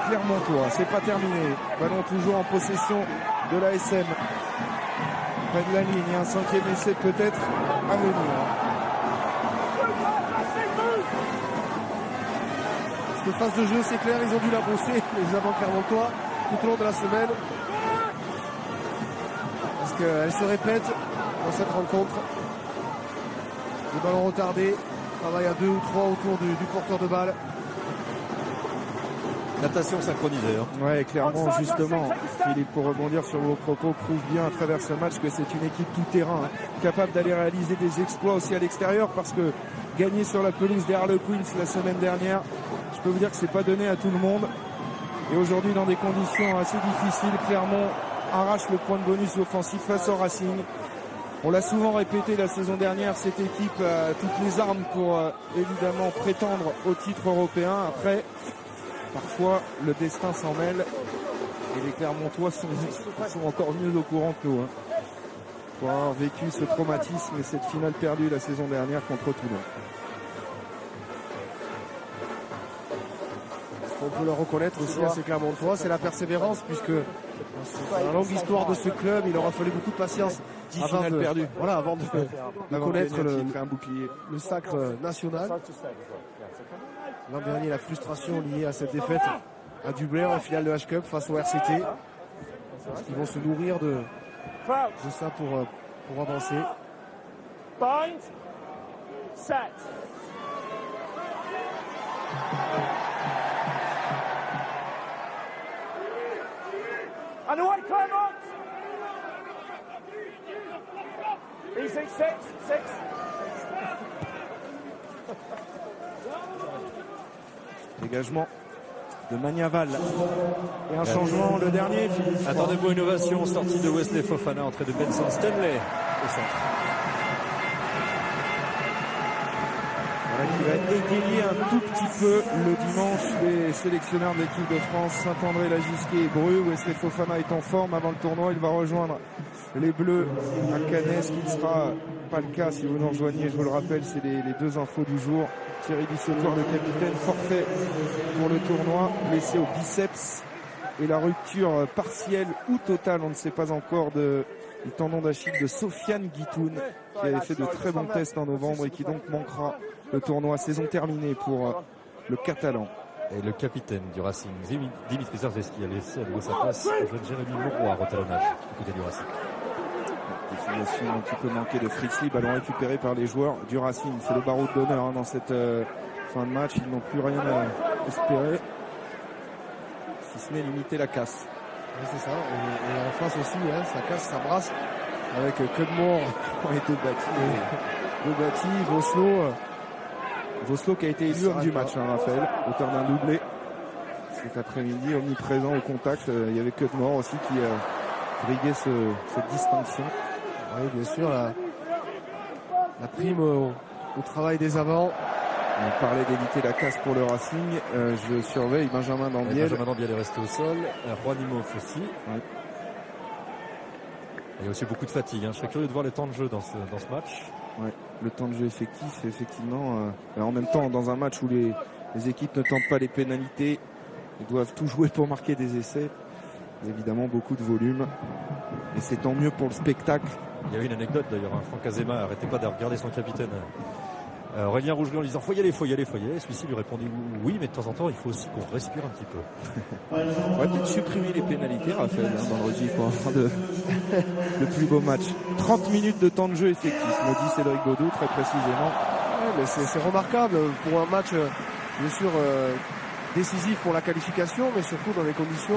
Speaker 3: clermontois. C'est pas terminé. Ballon toujours en possession de l'ASM. Près de la ligne, un 5e essai peut-être à venir.
Speaker 4: Cette phase de jeu, c'est clair, ils ont dû la bosser, les avants clermontois, tout au long de la semaine. Parce qu'elle se répète dans cette rencontre. Le ballon retardé, travail à 2 ou 3 autour du porteur de balle.
Speaker 6: Natation synchronisée.
Speaker 3: Ouais, clairement, justement, Philippe, pour rebondir sur vos propos, prouve bien à travers ce match que c'est une équipe tout-terrain, capable d'aller réaliser des exploits aussi à l'extérieur, parce que gagner sur la pelouse des Harlequins la semaine dernière, je peux vous dire que c'est pas donné à tout le monde. Et aujourd'hui, dans des conditions assez difficiles, Clermont arrache le point de bonus offensif face au Racing. On l'a souvent répété la saison dernière, cette équipe a toutes les armes pour évidemment prétendre au titre européen. Après, parfois, le destin s'en mêle et les Clermontois sont encore mieux au courant que nous. Pour avoir vécu ce traumatisme et cette finale perdue la saison dernière contre Toulon.
Speaker 4: qu'on peut leur reconnaître aussi à ces Clermontois, c'est la persévérance, puisque dans la longue histoire de ce club, il aura fallu beaucoup de patience avant de connaître le sacre national. L'an dernier, la frustration liée à cette défaite à Dublin en finale de H-Cup face au RCT. Ils vont se nourrir de ça pour avancer.
Speaker 8: Bind. Set. And away, Claremont. Easy, six.
Speaker 3: Dégagement de Magnaval. Et un changement, le dernier.
Speaker 6: Attendez-vous innovation, sortie de Wesley Fofana, entrée de Benson Stanley au centre.
Speaker 3: Voilà qui va égayer un tout petit peu le dimanche les sélectionneurs de l'équipe de France, Saint-André, Lagisquet et Bru. Wesley Fofana est en forme avant le tournoi, il va rejoindre les Bleus à Cannes, ce qui ne sera pas le cas si vous nous rejoignez, je vous le rappelle, c'est les deux infos du jour. Thierry Bissautoir, le capitaine, forfait pour le tournoi, blessé au biceps, et la rupture partielle ou totale, on ne sait pas encore, du tendon d'Achille de Sofiane Guitoun, qui avait fait de très bons tests en novembre et qui donc manquera le tournoi. Saison terminée pour le Catalan.
Speaker 6: Et le capitaine du Racing, Dimitri Zarzeski, a laissé à nouveau sa place au jeune Jérémy Mauroy à retalonnage du côté du Racing.
Speaker 3: Définition un petit peu manquée de Fritzli, ballon récupéré par les joueurs du Racing. C'est le baroud d'honneur dans cette fin de match. Ils n'ont plus rien à espérer, si ce n'est limiter la casse.
Speaker 4: Oui, c'est ça. Et en face aussi, ça casse, ça brasse avec Cudmore
Speaker 3: et De Batti, Voslo qui a été élu homme du match, Raphaël, auteur d'un doublé cet après-midi, omniprésent au contact. Il y avait Cudmore aussi qui briguait cette distinction.
Speaker 4: Oui, bien sûr, la prime au travail des avants.
Speaker 3: On parlait d'éviter la casse pour le Racing. Je surveille Benjamin Dambiel.
Speaker 6: Benjamin Dambiel est resté au sol. Juan Imhoff aussi. Oui. Il y a aussi beaucoup de fatigue. Je serais curieux de voir les temps de jeu dans ce match.
Speaker 3: Ouais, le temps de jeu effectif, effectivement. En même temps, dans un match où les équipes ne tentent pas les pénalités, ils doivent tout jouer pour marquer des essais. Il y a évidemment beaucoup de volume. Et c'est tant mieux pour le spectacle.
Speaker 6: Il y a eu une anecdote d'ailleurs. Franck Azema n'arrêtait pas de regarder son capitaine Aurélien Rougelé en disant faut y aller. Celui-ci lui répondait oui, mais de temps en temps il faut aussi qu'on respire un petit peu.
Speaker 3: On va peut-être supprimer les pénalités, Raphaël, vendredi pour avoir de plus beaux matchs. 30 minutes de temps de jeu effectif, me dit Cédric Baudou très précisément.
Speaker 4: Ouais, c'est remarquable pour un match bien sûr décisif pour la qualification, mais surtout dans les conditions,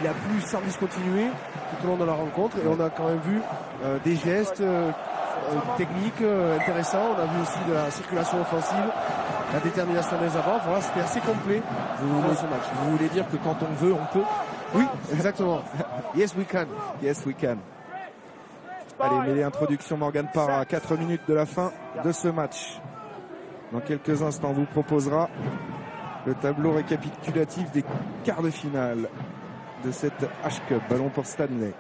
Speaker 4: il a pu service continuer tout au long de la rencontre, et on a quand même vu des gestes techniques intéressants. On a vu aussi de la circulation offensive, la détermination des avants. Voilà, c'était assez complet dans ce match.
Speaker 3: Vous voulez dire que quand on veut, on peut?
Speaker 4: Oui, exactement.
Speaker 3: Yes we can. Yes we can. Allez, mêlée introduction Morgane Parra à 4 minutes de la fin de ce match. Dans quelques instants, on vous proposera le tableau récapitulatif des quarts de finale de cette H-Cup. Ballon pour Stanley.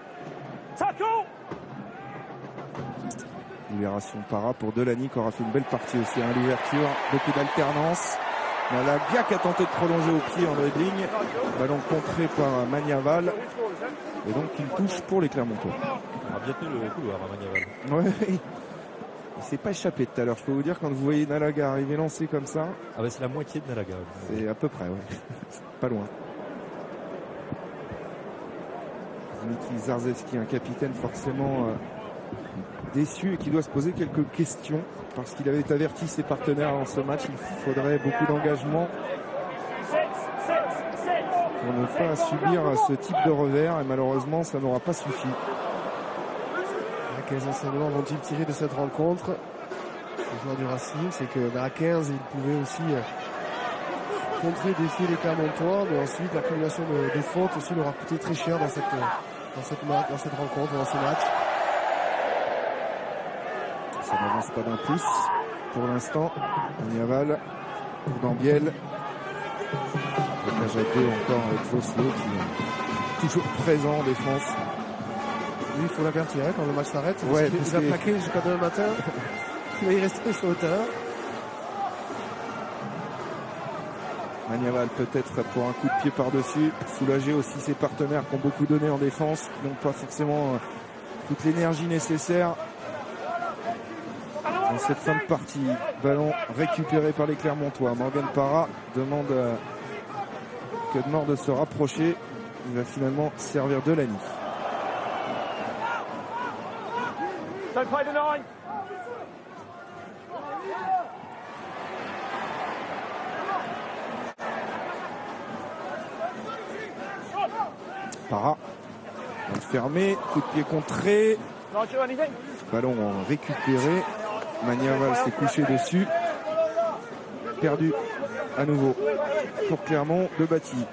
Speaker 3: Libération Parra pour Delany qui aura fait une belle partie aussi à l'ouverture. Beaucoup d'alternance. Malaga qui a tenté de prolonger au pied en dribbling. Ballon contré par Magnaval. Et donc il touche pour les Clermontois.
Speaker 6: On a bien tenu le couloir à Magnaval.
Speaker 3: Oui. Il s'est pas échappé tout à l'heure. Je peux vous dire, quand vous voyez Nalaga arriver lancé comme ça.
Speaker 6: Ah bah c'est la moitié de Nalaga.
Speaker 3: C'est à peu près, ouais. Pas loin. Dimitri Zarzewski, un capitaine forcément déçu et qui doit se poser quelques questions parce qu'il avait averti ses partenaires dans ce match. Il faudrait beaucoup d'engagement pour ne pas subir ce type de revers, et malheureusement ça n'aura pas suffi.
Speaker 4: Quels enseignements vont-ils tirer de cette rencontre? Les joueurs du Racing, c'est que dans la 15, ils pouvaient aussi contrer, défier les Clermontois, mais ensuite l'accumulation de fautes aussi leur a coûté très cher dans cette rencontre, dans ce match.
Speaker 3: Ça n'avance pas d'un pouce pour l'instant. Magnaval pour Dambiel. Blocage à deux encore avec Voslo qui est toujours présent en défense.
Speaker 4: Oui, il faut l'avertir quand le match s'arrête.
Speaker 3: Ouais,
Speaker 4: il va plaquer jusqu'à demain matin. Il va y rester sur le terrain.
Speaker 3: Magnaval peut-être pour un coup de pied par-dessus, soulager aussi ses partenaires qui ont beaucoup donné en défense, qui n'ont pas forcément toute l'énergie nécessaire dans cette fin de partie. Ballon récupéré par les Clermontois. Morgan Parra demande que de Nord de se rapprocher. Il va finalement servir Delany. Parra fermé, coup de pied contré, ballon récupéré, Magnaval s'est couché dessus, perdu à nouveau pour Clermont de Bati.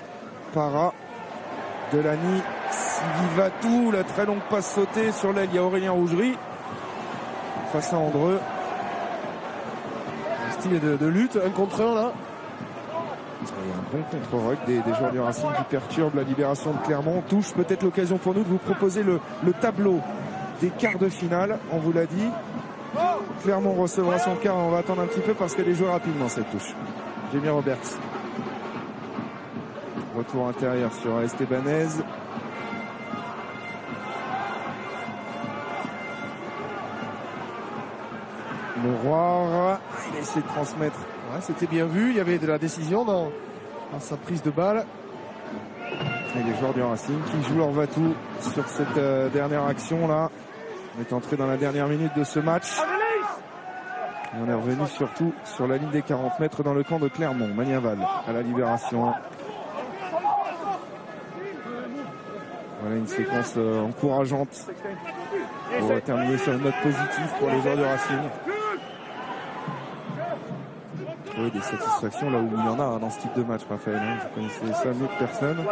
Speaker 3: Parra, Delany, Sivivatou, la très longue passe sautée sur l'aile, il y a Aurélien Rougerie face à Andreux.
Speaker 4: Un style de lutte, un contre un là.
Speaker 3: Et un bon contre-rock des joueurs du Racing qui perturbe la libération de Clermont. Touche peut-être l'occasion pour nous de vous proposer le tableau des quarts de finale. On vous l'a dit. Clermont recevra son quart. On va attendre un petit peu parce qu'elle est jouée rapidement cette touche. Jamie Roberts. Retour intérieur sur Estebanez. Leroy. Il a essayé de transmettre.
Speaker 4: Ouais, c'était bien vu. Il y avait de la décision dans sa prise de balle.
Speaker 3: Et les joueurs du Racing qui jouent leur va-tout sur cette dernière action là. On est entré dans la dernière minute de ce match. Et on est revenu surtout sur la ligne des 40 mètres dans le camp de Clermont. Magnaval à la libération. Voilà une séquence encourageante pour terminer sur une note positive pour les joueurs du Racing. Trouver des satisfactions là où il y en a dans ce type de match, Raphaël. Vous connaissez ça mieux que personne.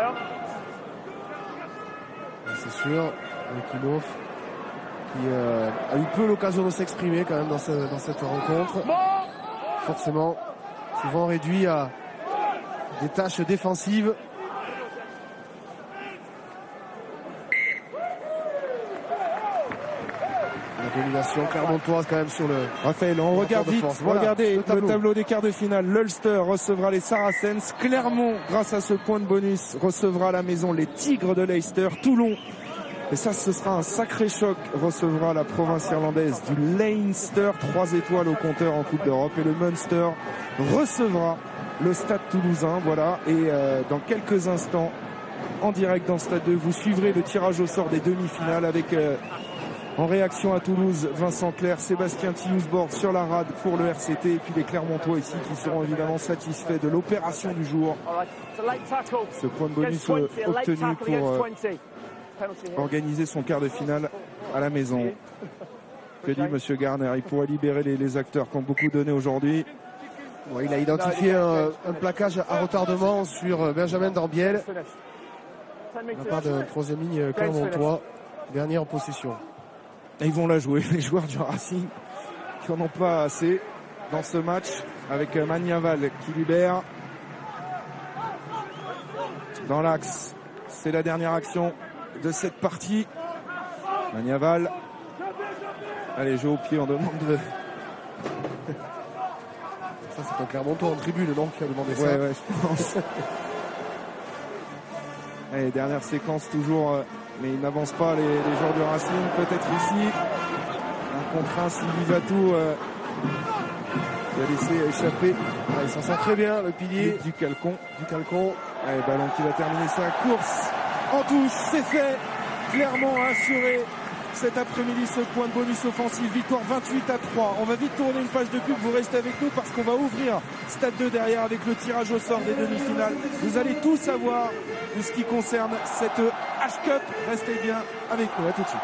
Speaker 4: C'est sûr, Yakimov qui a eu peu l'occasion de s'exprimer quand même dans cette rencontre. Forcément, souvent réduit à des tâches défensives. La domination clermontoise quand même sur le...
Speaker 3: Raphaël, on regarde vite, voilà, regardez le tableau des quarts de finale. L'Ulster recevra les Saracens. Clermont, grâce à ce point de bonus, recevra à la maison les Tigres de Leicester. Toulon, et ça ce sera un sacré choc, recevra la province irlandaise du Leinster, 3 étoiles au compteur en Coupe d'Europe. Et le Munster recevra le Stade Toulousain. Voilà, et dans quelques instants, en direct dans le Stade 2, vous suivrez le tirage au sort des demi-finales avec... en réaction à Toulouse, Vincent Clerc, Sébastien Tillousborg sur la rade pour le RCT et puis les Clermontois ici qui seront évidemment satisfaits de l'opération du jour. Ce point de bonus obtenu pour organiser son quart de finale à la maison. Que dit Monsieur Garner? Il pourrait libérer les acteurs qui ont beaucoup donné aujourd'hui.
Speaker 4: Bon, il a identifié un plaquage à retardement sur Benjamin Dambiel. De la part d'un troisième ligne clermontois, dernier en possession.
Speaker 3: Et ils vont la jouer, les joueurs du Racing qui n'en ont pas assez dans ce match avec Magnaval qui libère dans l'axe. C'est la dernière action de cette partie. Magnaval. Allez, jeu au pied, on demande de...
Speaker 4: Ça c'est un Clermontois en tribune, non, qui a demandé ça.
Speaker 3: Ouais, je pense. Allez, dernière séquence toujours... mais il n'avance pas les joueurs du Racing. Peut-être ici un contre un Sivivatou qui a laissé échapper.
Speaker 4: Il s'en sort très bien, le pilier
Speaker 3: du Calcon.
Speaker 4: Allez,
Speaker 3: ballon qui va terminer sa course en touche, c'est fait. Clermont a assuré cet après-midi ce point de bonus offensif. Victoire 28-3. On va vite tourner une page de pub, vous restez avec nous parce qu'on va ouvrir Stade 2 derrière avec le tirage au sort des demi-finales. Vous allez tout savoir de ce qui concerne cette H-Cup. Restez bien avec nous, à tout de suite.